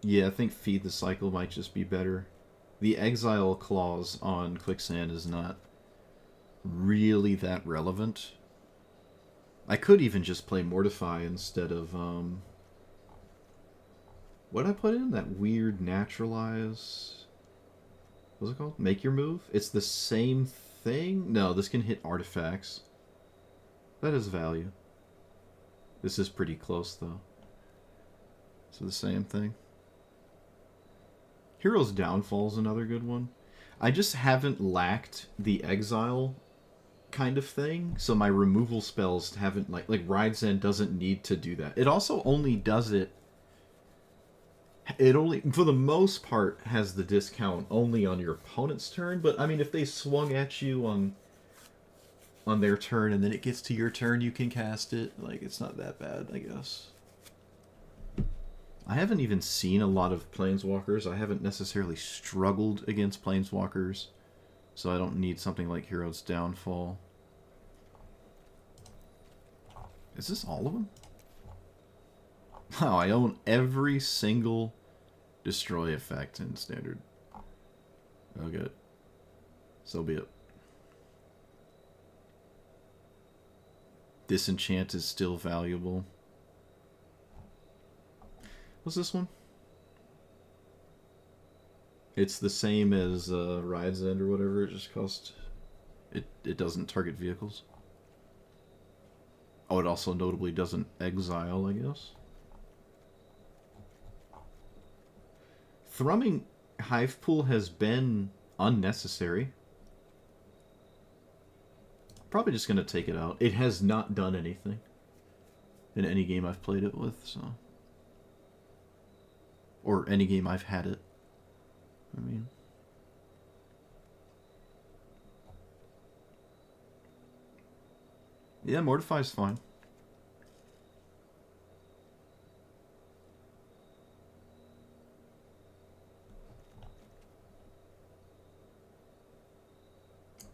Yeah, I think Feed the Cycle might just be better. The Exile clause on Quicksand is not really that relevant. I could even just play Mortify instead of, what did I put in? That weird Naturalize... What's it called? Make Your Move? It's the same thing? No, this can hit artifacts. That has value. This is pretty close, though. So the same thing. Hero's Downfall is another good one. I just haven't lacked the Exile kind of thing, so my removal spells haven't, like Ride's End doesn't need to do that. It also only does it... It only, for the most part, has the discount only on your opponent's turn, but, I mean, if they swung at you on their turn and then it gets to your turn, you can cast it. Like, it's not that bad, I guess. I haven't even seen a lot of Planeswalkers. I haven't necessarily struggled against Planeswalkers, so I don't need something like Hero's Downfall. Is this all of them? Wow, I own every single Destroy effect in Standard. Oh, good. So be it. Disenchant is still valuable. What's this one? It's the same as Ride's End or whatever. It just costs... It doesn't target vehicles. Oh, it also notably doesn't exile, I guess. Thrumming Hivepool has been unnecessary. Probably just going to take it out. It has not done anything in any game I've played it with, so... Or any game I've had it. I mean... Yeah, Mortify's fine.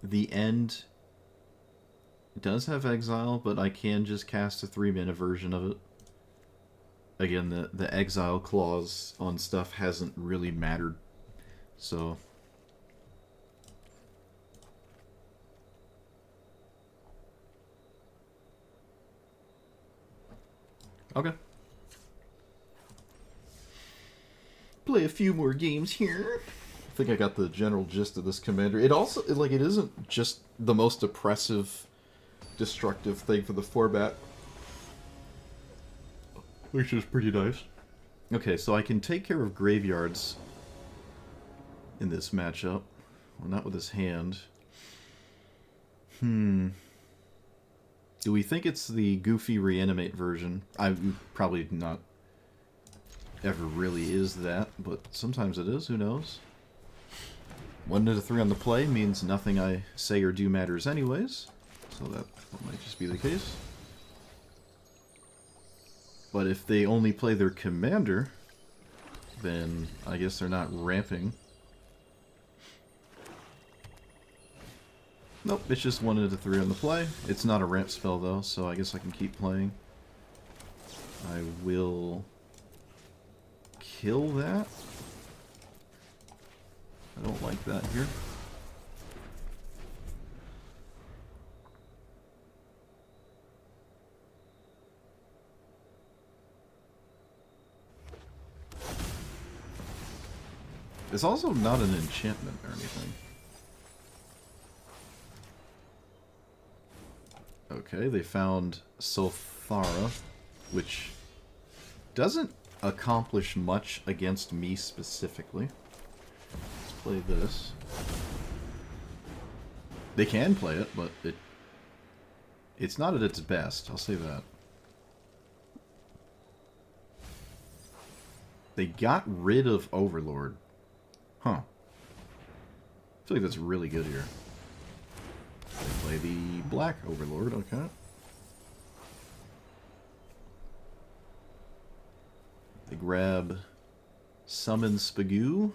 The End does have Exile, but I can just cast a 3-mana version of it. Again, the Exile clause on stuff hasn't really mattered So... Okay. Play a few more games here. I think I got the general gist of this commander. It also, like, it isn't just the most oppressive, destructive thing for the format, which is pretty nice. Okay, so I can take care of graveyards in this matchup. Well, not with his hand. Do we think it's the goofy reanimate version? I probably not ever really is that, but sometimes it is, who knows? 1 to 3 on the play means nothing I say or do matters anyways, so that might just be the case. But if they only play their commander, then I guess they're not ramping. Nope, it's just 1 to 3 on the play. It's not a ramp spell though, so I guess I can keep playing. I will kill that. I don't like that here. It's also not an enchantment or anything. Okay, they found Sulfara, which doesn't accomplish much against me specifically. Let's play this. They can play it, but it's not at its best, I'll say that. They got rid of Overlord. Huh. I feel like that's really good here. They play the black Overlord, okay. They grab Summon Spagoo.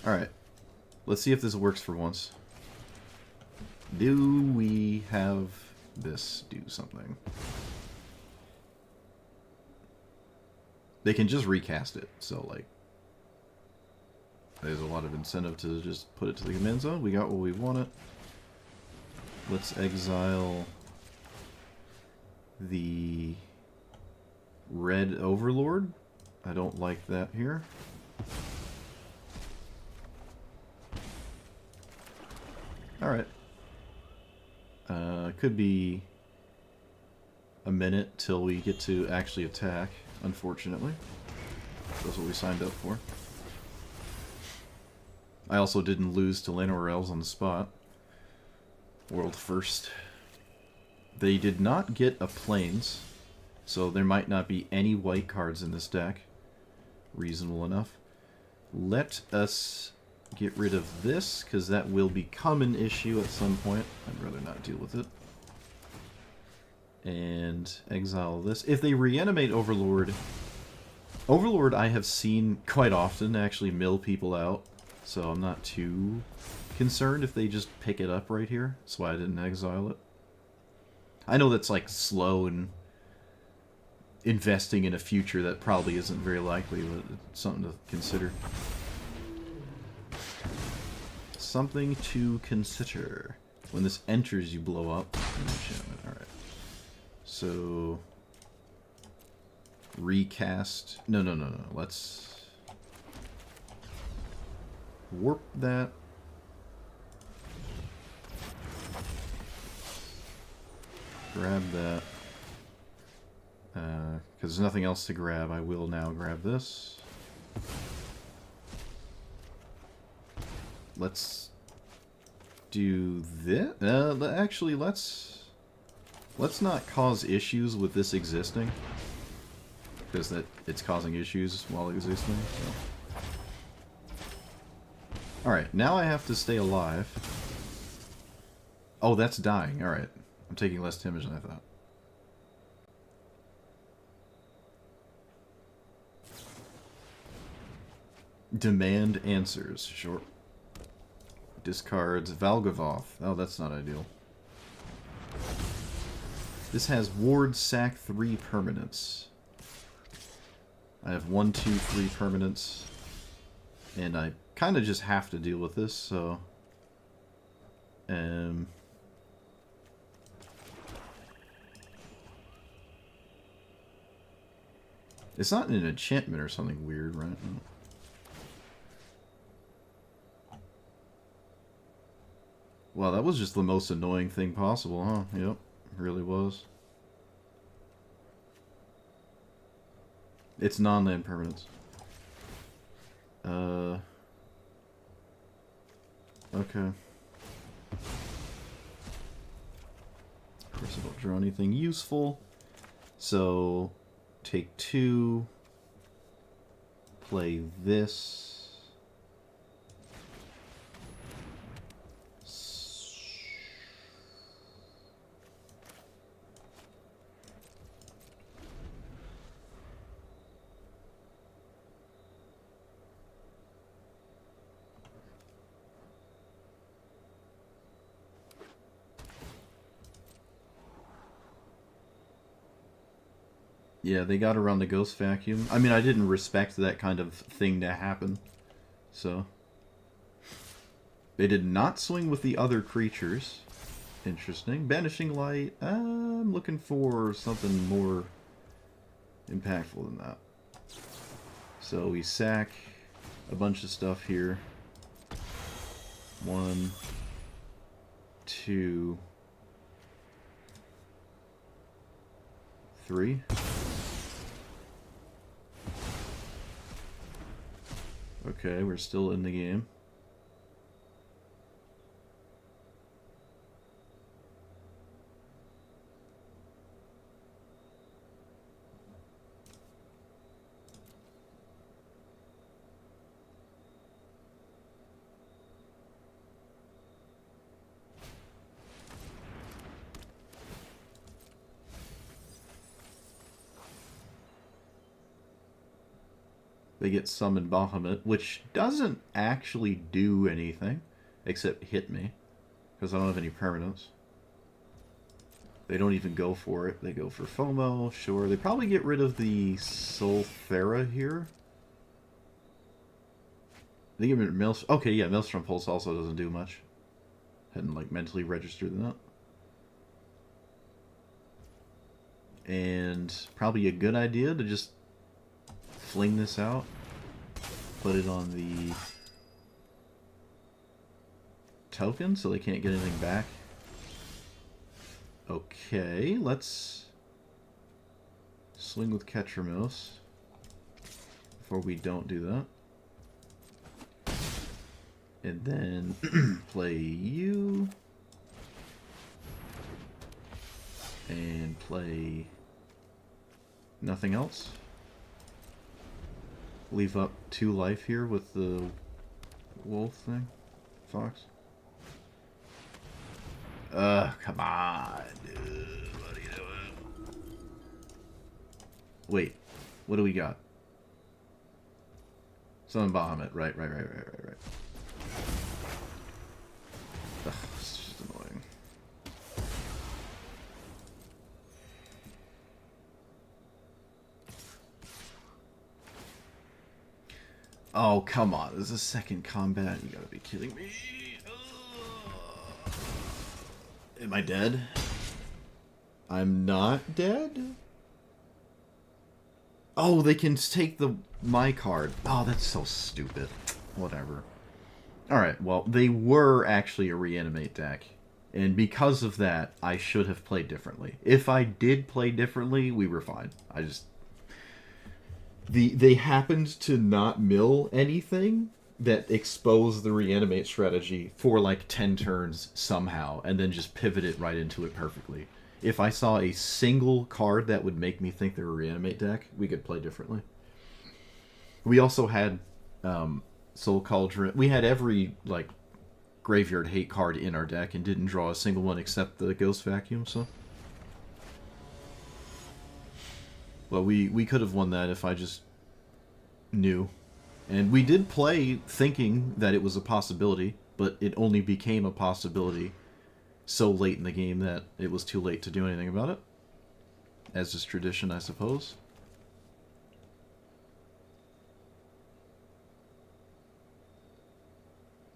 Alright. Let's see if this works for once. Do we have this do something? They can just recast it, so like there's a lot of incentive to just put it to the command zone. We got what we wanted. Let's exile the red Overlord. I don't like that here. Alright. Could be a minute till we get to actually attack, unfortunately. That's what we signed up for. I also didn't lose to Llanowar Elves on the spot. World first. They did not get a Plains, so there might not be any white cards in this deck. Reasonable enough. Let us get rid of this, because that will become an issue at some point. I'd rather not deal with it. And exile this. If they reanimate Overlord... Overlord I have seen quite often actually mill people out, so I'm not too concerned if they just pick it up right here. That's why I didn't exile it. I know that's like slow and investing in a future that probably isn't very likely, but it's something to consider. Something to consider. When this enters, you blow up an enchantment. Alright. So... recast... No. Let's... warp that. Grab that. Because there's nothing else to grab, I will now grab this. Let's do this. Actually, let's not cause issues with this existing, because it's causing issues while existing. So. All right, now I have to stay alive. Oh, that's dying. All right, I'm taking less damage than I thought. Demand answers. Sure. Discards Valgavoth. Oh, that's not ideal. This has ward sack 3 permanents. I have 1, 2, 3 permanents. And I kind of just have to deal with this, so... It's not an enchantment or something weird, right? Wow, that was just the most annoying thing possible, huh? Yep, it really was. It's non-land permanents. Okay. Of course, I don't draw anything useful. So, take 2. Play this. Yeah, they got around the ghost vacuum. I mean, I didn't respect that kind of thing to happen. So. They did not swing with the other creatures. Interesting. Banishing Light. I'm looking for something more impactful than that. So we sack a bunch of stuff here. 1, 2, 3. Okay, we're still in the game. They get Summon Bahamut, which doesn't actually do anything, except hit me, because I don't have any permanents. They don't even go for it. They go for FOMO, sure. They probably get rid of the Solthera here. They get rid of Maelstrom. Okay, yeah, Maelstrom Pulse also doesn't do much. Hadn't, like, mentally registered that. And probably a good idea to just fling this out. Put it on the token so they can't get anything back. Okay, let's swing with Ketramos before we don't do that. And then play you. And play nothing else. Leave up 2 life here with the wolf thing. Fox. Come on, dude. What are you doing? Wait, what do we got? Summon Bahamut. Right. Ugh, it's just annoying. Oh, come on. This is a second combat. You gotta be kidding me. Am I dead? I'm not dead? Oh, they can take my card. Oh, that's so stupid. Whatever. Alright, well, they were actually a reanimate deck. And because of that, I should have played differently. If I did play differently, we were fine. They happened to not mill anything that exposed the reanimate strategy for like 10 turns somehow, and then just pivot it right into it perfectly. If I saw a single card that would make me think they're a reanimate deck, we could play differently. We also had Soul Cauldron. We had every like graveyard hate card in our deck and didn't draw a single one except the Ghost Vacuum, so... Well, we could have won that if I just knew. And we did play thinking that it was a possibility, but it only became a possibility so late in the game that it was too late to do anything about it. As is tradition, I suppose.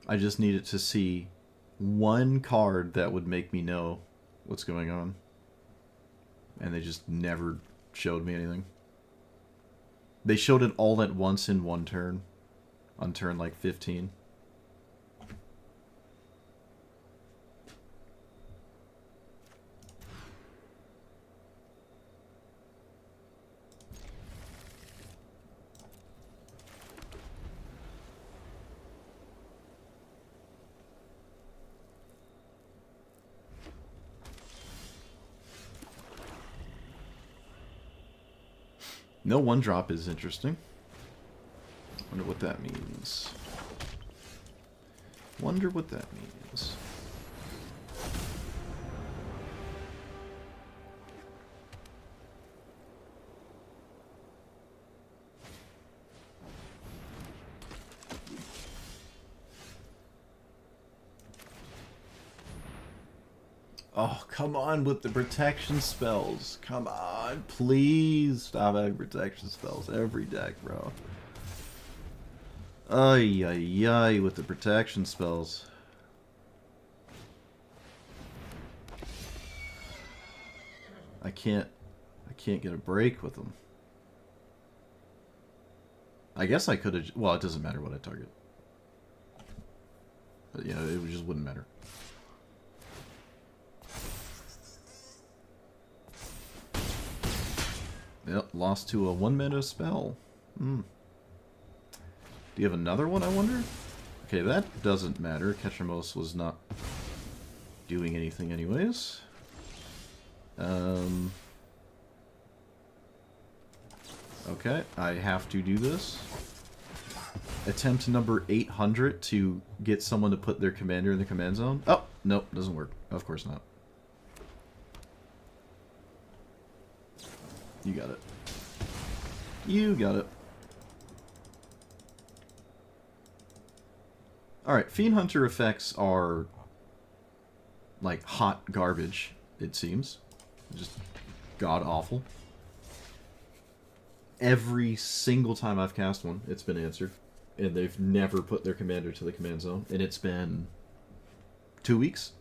I just needed to see one card that would make me know what's going on. And they just never showed me anything. They showed it all at once in one turn. On turn like 15. No one drop is interesting. Wonder what that means. Wonder what that means. Oh, come on with the protection spells. Come on, please stop having protection spells every deck, bro. Ay, ay, ay, with the protection spells. I can't get a break with them. I guess I could have, well, it doesn't matter what I target. But yeah, it just wouldn't matter. Yep, lost to a 1-mana spell. Hmm. Do you have another one, I wonder? Okay, that doesn't matter. Ketramos was not doing anything anyways. Okay, I have to do this. Attempt number 800 to get someone to put their commander in the command zone. Oh, nope, doesn't work. Of course not. You got it. You got it. Alright, Fiend Hunter effects are like hot garbage, it seems. Just god-awful. Every single time I've cast one, it's been answered. And they've never put their commander to the command zone. And it's been 2 weeks?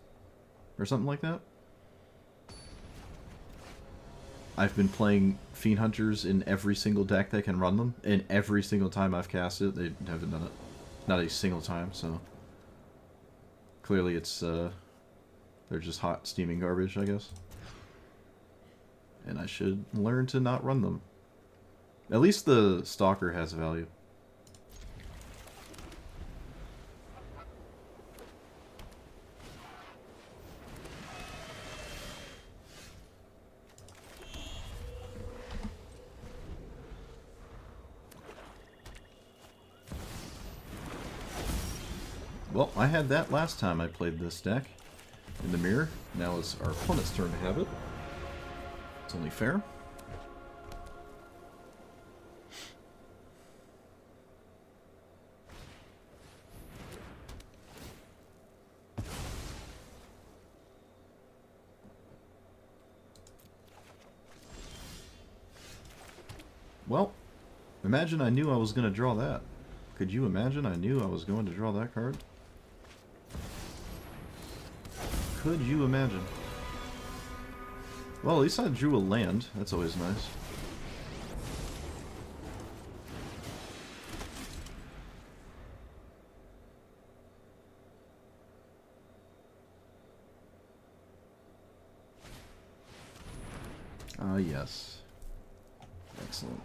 Or something like that? I've been playing Fiend Hunters in every single deck that can run them, and every single time I've cast it, they haven't done it. Not a single time, so... Clearly it's, they're just hot, steaming garbage, I guess. And I should learn to not run them. At least the Stalker has value. Well, I had that last time I played this deck in the mirror. Now it's our opponent's turn to have it. It's only fair. Well, imagine I knew I was going to draw that. Could you imagine I knew I was going to draw that card? Could you imagine? Well, at least I drew a land. That's always nice. Ah, yes. Excellent.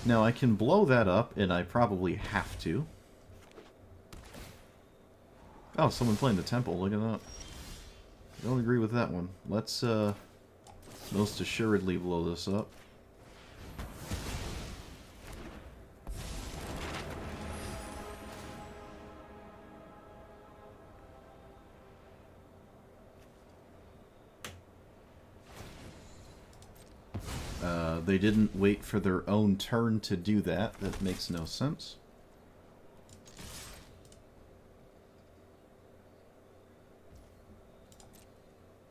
Now, I can blow that up, and I probably have to. Oh, someone playing the temple. Look at that. Don't agree with that one. Let's, most assuredly blow this up. They didn't wait for their own turn to do that. That makes no sense.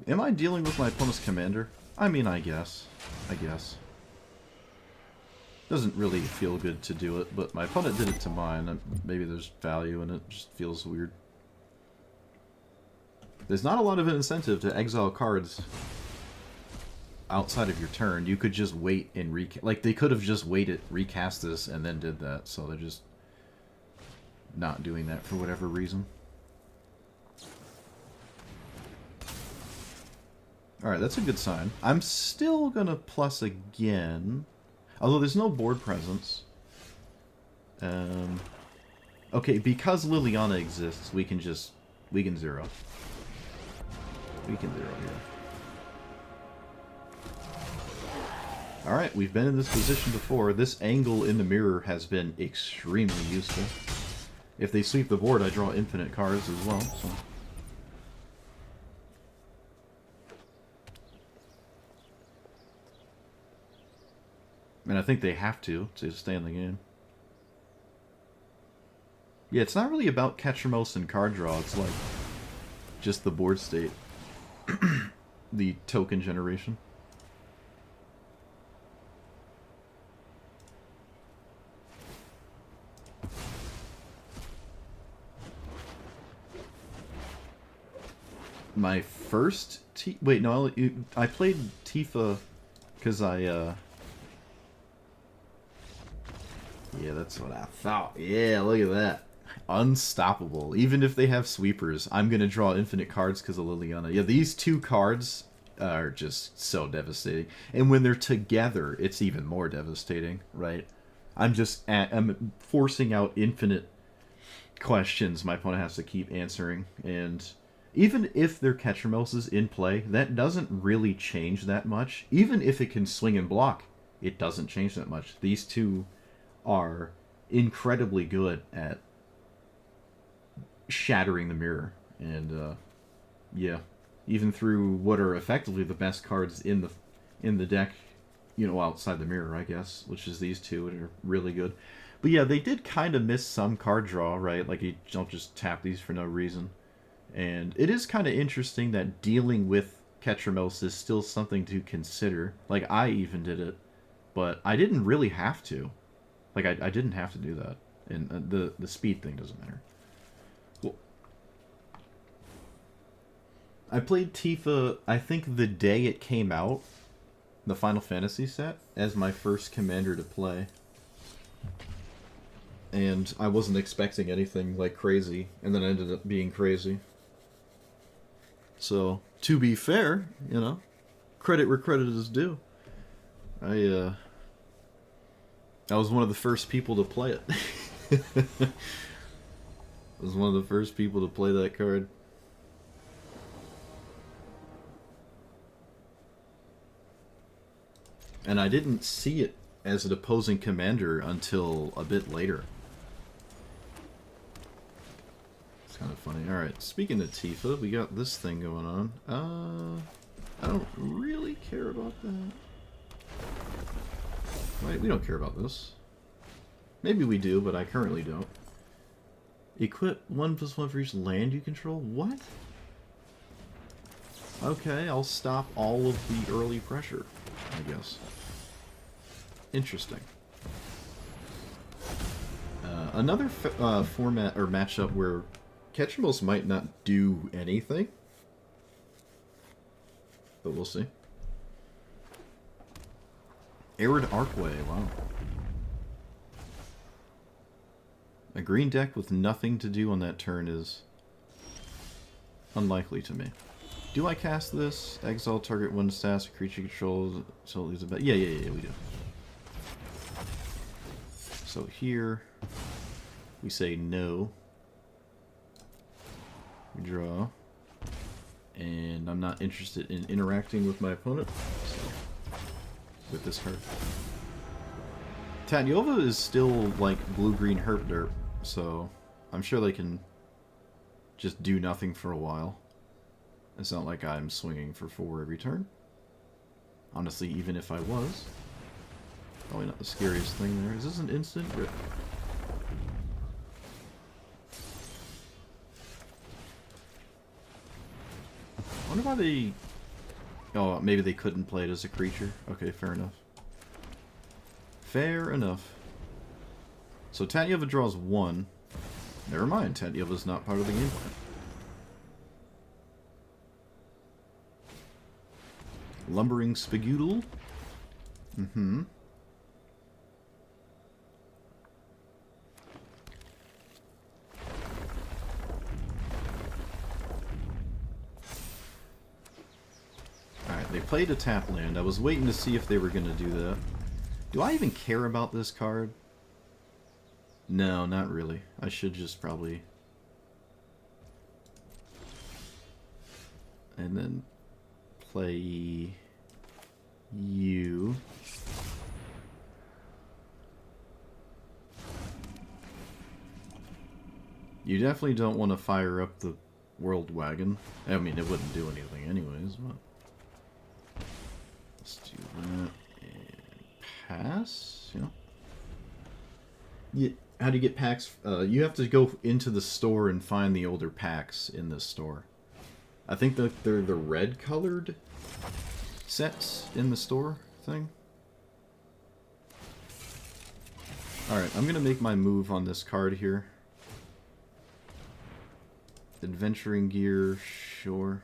Am I dealing with my opponent's commander? I mean, I guess. Doesn't really feel good to do it, but my opponent did it to mine. Maybe there's value in it. Just feels weird. There's not a lot of an incentive to exile cards outside of your turn. You could just wait and recast. Like, they could have just waited, recast this, and then did that. So they're just not doing that for whatever reason. Alright, that's a good sign. I'm still gonna plus again. Although there's no board presence. Okay, because Liliana exists, we can zero. We can zero here. Alright, we've been in this position before. This angle in the mirror has been extremely useful. If they sweep the board, I draw infinite cards as well, so... And I think they have to stay in the game. Yeah, it's not really about Ketramos and card draw, it's like just the board state. The token generation. My first wait, no, I played Tifa because I yeah, that's what I thought. Yeah, look at that. Unstoppable. Even if they have sweepers, I'm going to draw infinite cards because of Liliana. Yeah, these two cards are just so devastating. And when they're together, it's even more devastating, right? I'm forcing out infinite questions my opponent has to keep answering. And even if their Ketramos is in play, that doesn't really change that much. Even if it can swing and block, it doesn't change that much. These two are incredibly good at shattering the mirror, and yeah, even through what are effectively the best cards in the deck, you know, outside the mirror, I guess, which is these two, and are really good. But yeah, they did kind of miss some card draw, right? Like, you don't just tap these for no reason. And it is kind of interesting that dealing with Ketramos is still something to consider. Like, I even did it, but I didn't really have to. Like, I didn't have to do that. And the speed thing doesn't matter. Cool. I played Tifa, I think the day it came out, the Final Fantasy set, as my first commander to play. And I wasn't expecting anything, like, crazy. And then it ended up being crazy. So, to be fair, you know, credit where credit is due. I was one of the first people to play it. I was one of the first people to play that card. And I didn't see it as an opposing commander until a bit later. It's kind of funny. Alright, speaking of Tifa, we got this thing going on. I don't really care about that. Right, we don't care about this. Maybe we do, but I currently don't. Equip 1+1 for each land you control? What? Okay, I'll stop all of the early pressure, I guess. Interesting. Another format or matchup where Ketramos might not do anything. But we'll see. Arid Archway, wow. A green deck with nothing to do on that turn is unlikely to me. Do I cast this? Exile target one stats, creature controls, so it leaves a bet. Yeah, we do. So here, we say no. We draw. And I'm not interested in interacting with my opponent. So, with this card. Tanyova is still like blue-green herp derp, so I'm sure they can just do nothing for a while. It's not like I'm swinging for 4 every turn. Honestly, even if I was. Probably not the scariest thing there. Is this an instant? Rip. I wonder why they... Oh, maybe they couldn't play it as a creature. Okay, fair enough. Fair enough. So Tanyova draws 1. Never mind, Tanyova's not part of the game plan. Lumbering Spagoodle. Mm-hmm. Alright, they played a tap land. I was waiting to see if they were going to do that. Do I even care about this card? No, not really. I should just probably... And then play you. You definitely don't want to fire up the World Wagon. I mean, it wouldn't do anything anyways, but... Let's do that and pass, yeah. How do you get packs? You have to go into the store and find the older packs in this store. I think that they're the red colored sets in the store thing. Alright, I'm gonna make my move on this card here. Adventuring gear, sure.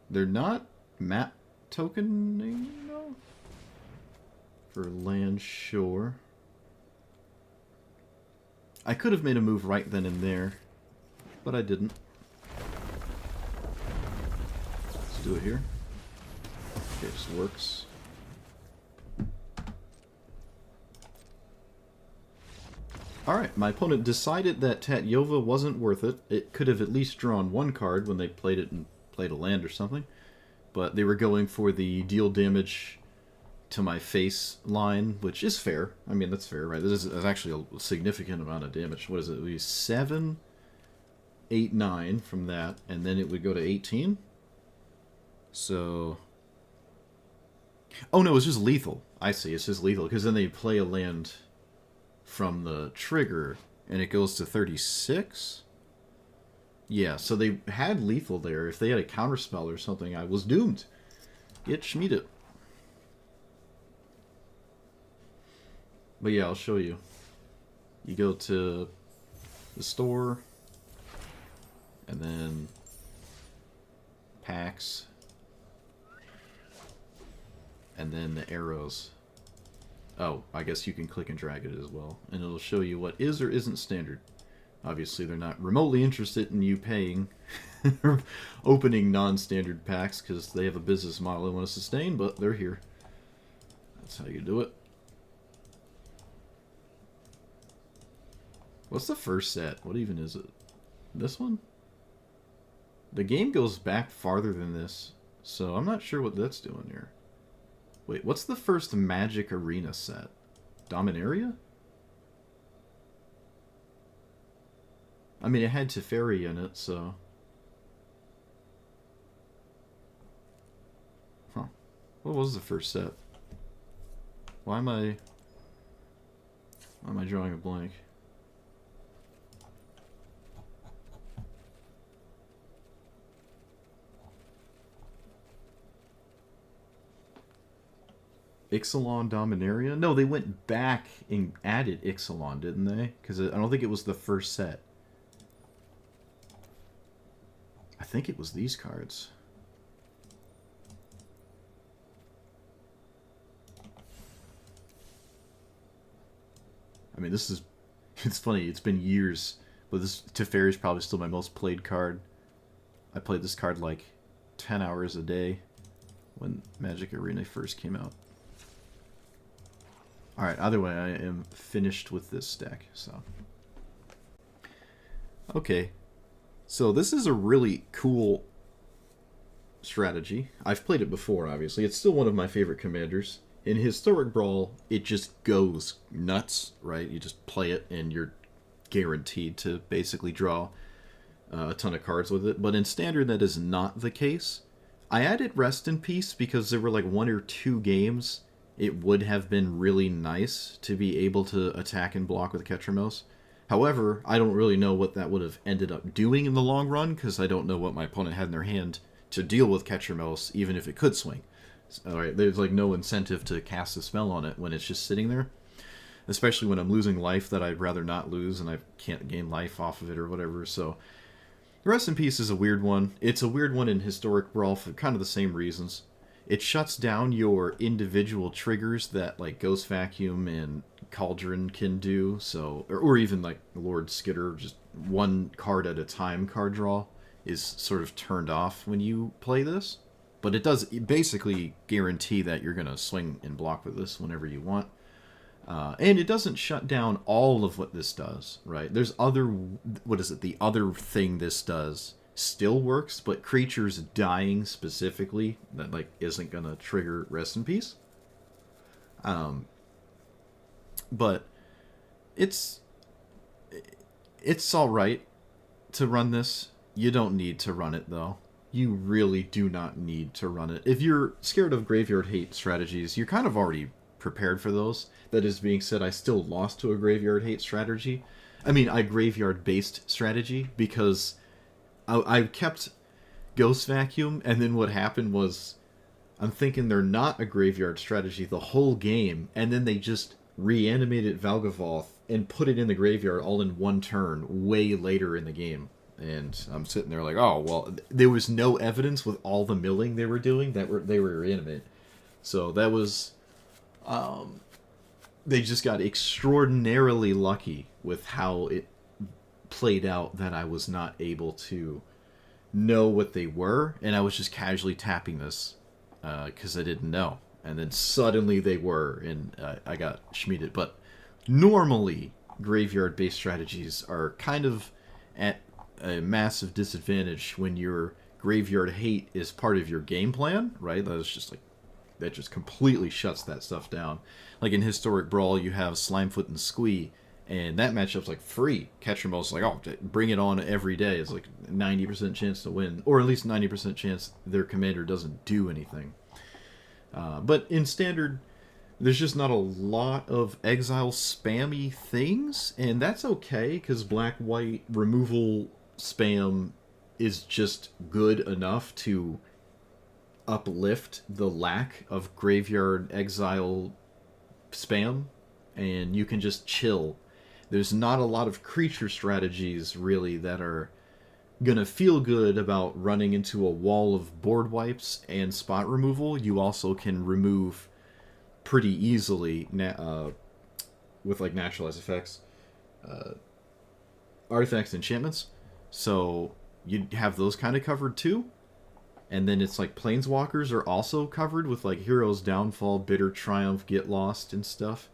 They're not map tokening, no? For land, sure. I could have made a move right then and there, but I didn't. Let's do it here. Okay, this works. Alright, my opponent decided that Tatyova wasn't worth it. It could have at least drawn one card when they played it and played a land or something. But they were going for the deal damage to my face line, which is fair. I mean, that's fair, right? This is actually a significant amount of damage. What is it? It would be 7, 8, 9 from that, and then it would go to 18. So... Oh, no, it's just lethal. I see, it's just lethal, because then they play a land from the trigger, and it goes to 36? Yeah, so they had lethal there. If they had a counterspell or something, I was doomed. Get Schmieded. But yeah, I'll show you. You go to the store, and then packs, and then the arrows. Oh, I guess you can click and drag it as well, and it'll show you what is or isn't standard. Obviously, they're not remotely interested in you paying or opening non-standard packs because they have a business model they want to sustain, but they're here. That's how you do it. What's the first set? What even is it? This one? The game goes back farther than this, so I'm not sure what that's doing here. Wait, what's the first Magic Arena set? Dominaria? I mean, it had Teferi in it, so... Huh. What was the first set? Why am I drawing a blank? Ixalan Dominaria? No, they went back and added Ixalan, didn't they? Because I don't think it was the first set. I think it was these cards. I mean, this is... It's funny, it's been years, but this Teferi is probably still my most played card. I played this card like 10 hours a day when Magic Arena first came out. Alright, either way, I am finished with this deck, so... Okay. So this is a really cool strategy. I've played it before, obviously. It's still one of my favorite commanders. In Historic Brawl, it just goes nuts, right? You just play it, and you're guaranteed to basically draw a ton of cards with it. But in Standard, that is not the case. I added Rest in Peace because there were like 1 or 2 games it would have been really nice to be able to attack and block with Ketramos. However, I don't really know what that would have ended up doing in the long run, because I don't know what my opponent had in their hand to deal with Ketramos, even if it could swing. Alright, there's like no incentive to cast a spell on it when it's just sitting there. Especially when I'm losing life that I'd rather not lose, and I can't gain life off of it or whatever, so... Rest in Peace is a weird one. It's a weird one in Historic Brawl for kind of the same reasons. it shuts down your individual triggers that like Ghost Vacuum and Cauldron can do. So, or even like Lord Skitter, just one card at a time card draw is sort of turned off when you play this. But it does basically guarantee that you're going to swing and block with this whenever you want. And it doesn't shut down all of what this does, right? There's other, what is it? The other thing this does still works, but creatures dying specifically that like isn't gonna trigger Rest in Peace. But it's all right to run this. You don't need to run it though. You really do not need to run it. If you're scared of graveyard hate strategies, you're kind of already prepared for those. That is being said, I still lost to a graveyard hate strategy. I mean, a graveyard based strategy because I kept Ghost Vacuum, and then what happened was I'm thinking they're not a graveyard strategy the whole game, and then they just reanimated Valgavoth and put it in the graveyard all in one turn way later in the game. And I'm sitting there like, oh, well, there was no evidence with all the milling they were doing that they were reanimate. So that was... they just got extraordinarily lucky with how it played out that I was not able to know what they were, and I was just casually tapping this because I didn't know. And then suddenly they were, and I got schmeeded. But normally, graveyard-based strategies are kind of at a massive disadvantage when your graveyard hate is part of your game plan, right? That just completely shuts that stuff down. Like in Historic Brawl, you have Slimefoot and Squee, and that matchup's like free. Catchermo's like, oh, bring it on every day. It's like 90% chance to win, or at least 90% chance their commander doesn't do anything. But in Standard, there's just not a lot of exile spammy things, and that's okay, because black-white removal spam is just good enough to uplift the lack of graveyard exile spam, and you can just chill. There's not a lot of creature strategies really that are gonna feel good about running into a wall of board wipes and spot removal. You also can remove pretty easily with like naturalized effects, artifacts, enchantments. So you have those kind of covered too. And then it's like Planeswalkers are also covered with like Hero's Downfall, Bitter Triumph, Get Lost, and stuff.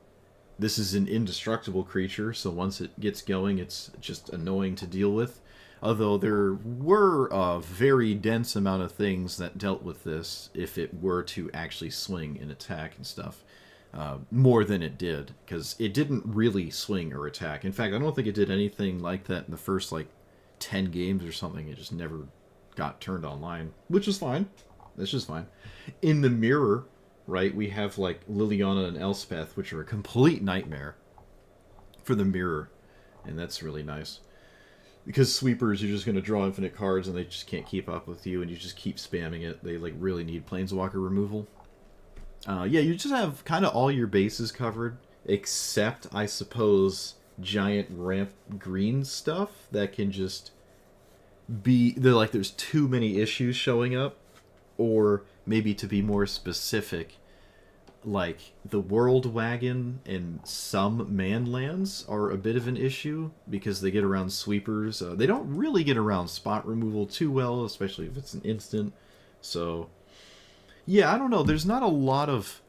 This is an indestructible creature, so once it gets going, it's just annoying to deal with. Although there were a very dense amount of things that dealt with this if it were to actually swing and attack and stuff. More than it did, because it didn't really swing or attack. In fact, I don't think it did anything like that in the first like 10 games or something. It just never got turned online, which is fine. That's just fine. In the mirror, right, we have like Liliana and Elspeth, which are a complete nightmare for the mirror, and that's really nice. Because sweepers, you're just going to draw infinite cards, and they just can't keep up with you, and you just keep spamming it. They like really need Planeswalker removal. Yeah, you just have kind of all your bases covered, except, I suppose, giant ramp green stuff that can just there's too many issues showing up, or maybe to be more specific, like the World Wagon and some manlands are a bit of an issue because they get around sweepers. They don't really get around spot removal too well, especially if it's an instant. So yeah, I don't know, there's not a lot of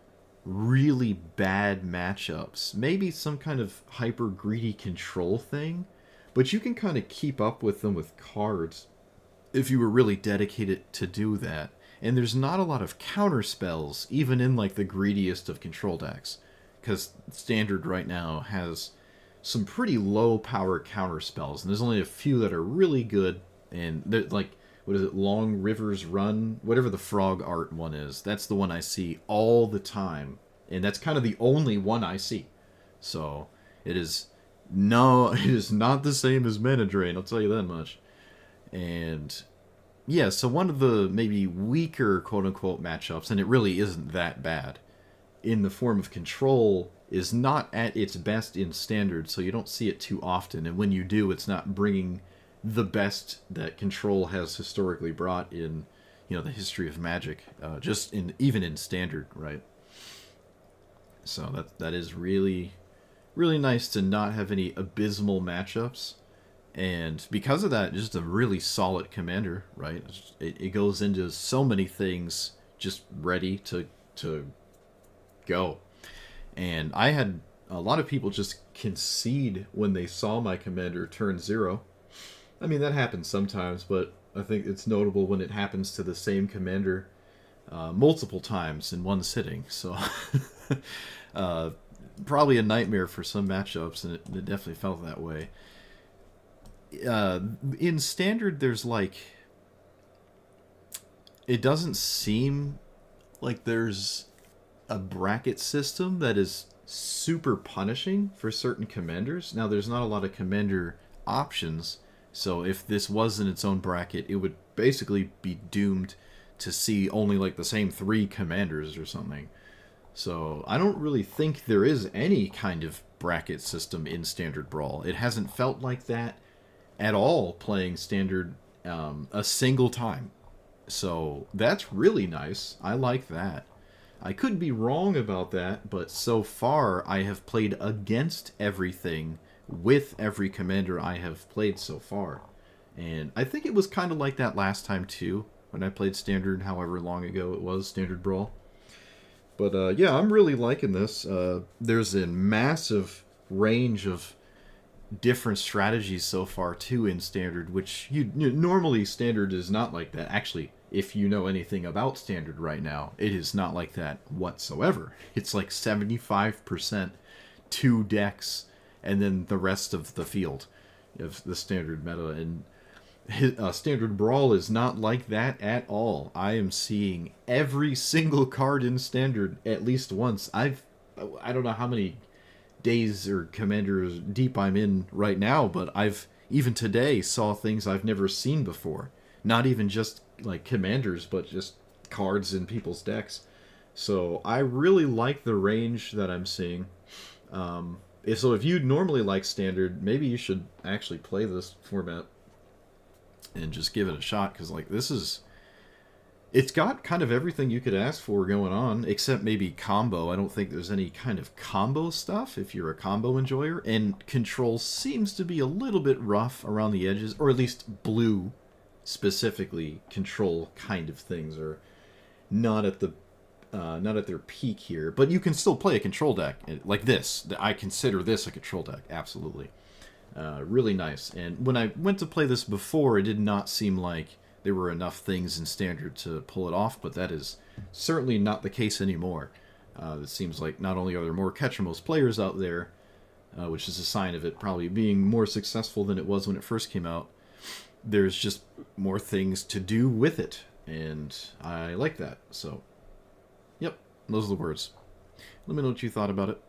really bad matchups. Maybe some kind of hyper greedy control thing, but you can kind of keep up with them with cards if you were really dedicated to do that. And there's not a lot of counter spells, even in like the greediest of control decks, because Standard right now has some pretty low power counter spells, and there's only a few that are really good. And they're like, what is it, Long Rivers Run, whatever the frog art one is, that's the one I see all the time, and that's kind of the only one I see. So it is not the same as Mana Drain, I'll tell you that much. And yeah, so one of the maybe weaker quote-unquote matchups, and it really isn't that bad, in the form of control, is not at its best in Standard, so you don't see it too often, and when you do, it's not bringing the best that control has historically brought in the history of Magic, just even in Standard, right? So that is really really nice to not have any abysmal matchups. And because of that, just a really solid commander, right? It goes into so many things just ready to go. And I had a lot of people just concede when they saw my commander turn 0. I mean, that happens sometimes, but I think it's notable when it happens to the same commander multiple times in one sitting. So probably a nightmare for some matchups, and it definitely felt that way. In Standard, there's like... It doesn't seem like there's a bracket system that is super punishing for certain commanders. Now, there's not a lot of commander options, so if this was in its own bracket, it would basically be doomed to see only like the same 3 commanders or something. So I don't really think there is any kind of bracket system in Standard Brawl. It hasn't felt like that at all playing Standard a single time. So that's really nice. I like that. I could be wrong about that, but so far I have played against everything with every commander I have played so far. And I think it was kind of like that last time too, when I played Standard, however long ago it was, Standard Brawl. But yeah, I'm really liking this. There's a massive range of different strategies so far too in Standard, which normally Standard is not like that. Actually, if you know anything about Standard right now, it is not like that whatsoever. It's like 75% 2 decks and then the rest of the field of the Standard meta. And Standard Brawl is not like that at all. I am seeing every single card in Standard at least once. I don't know how many days or commanders deep I'm in right now, but I've even today saw things I've never seen before. Not even just like commanders, but just cards in people's decks. So I really like the range that I'm seeing. So if you normally like Standard, maybe you should actually play this format and just give it a shot, because like it's got kind of everything you could ask for going on, except maybe combo. I don't think there's any kind of combo stuff if you're a combo enjoyer, and control seems to be a little bit rough around the edges, or at least blue specifically control kind of things are not at their peak here. But you can still play a control deck like this. I consider this a control deck, absolutely. Really nice. And when I went to play this before, it did not seem like there were enough things in Standard to pull it off, but that is certainly not the case anymore. It seems like not only are there more Ketchamos players out there, which is a sign of it probably being more successful than it was when it first came out, there's just more things to do with it, and I like that. So, yep, those are the words. Let me know what you thought about it.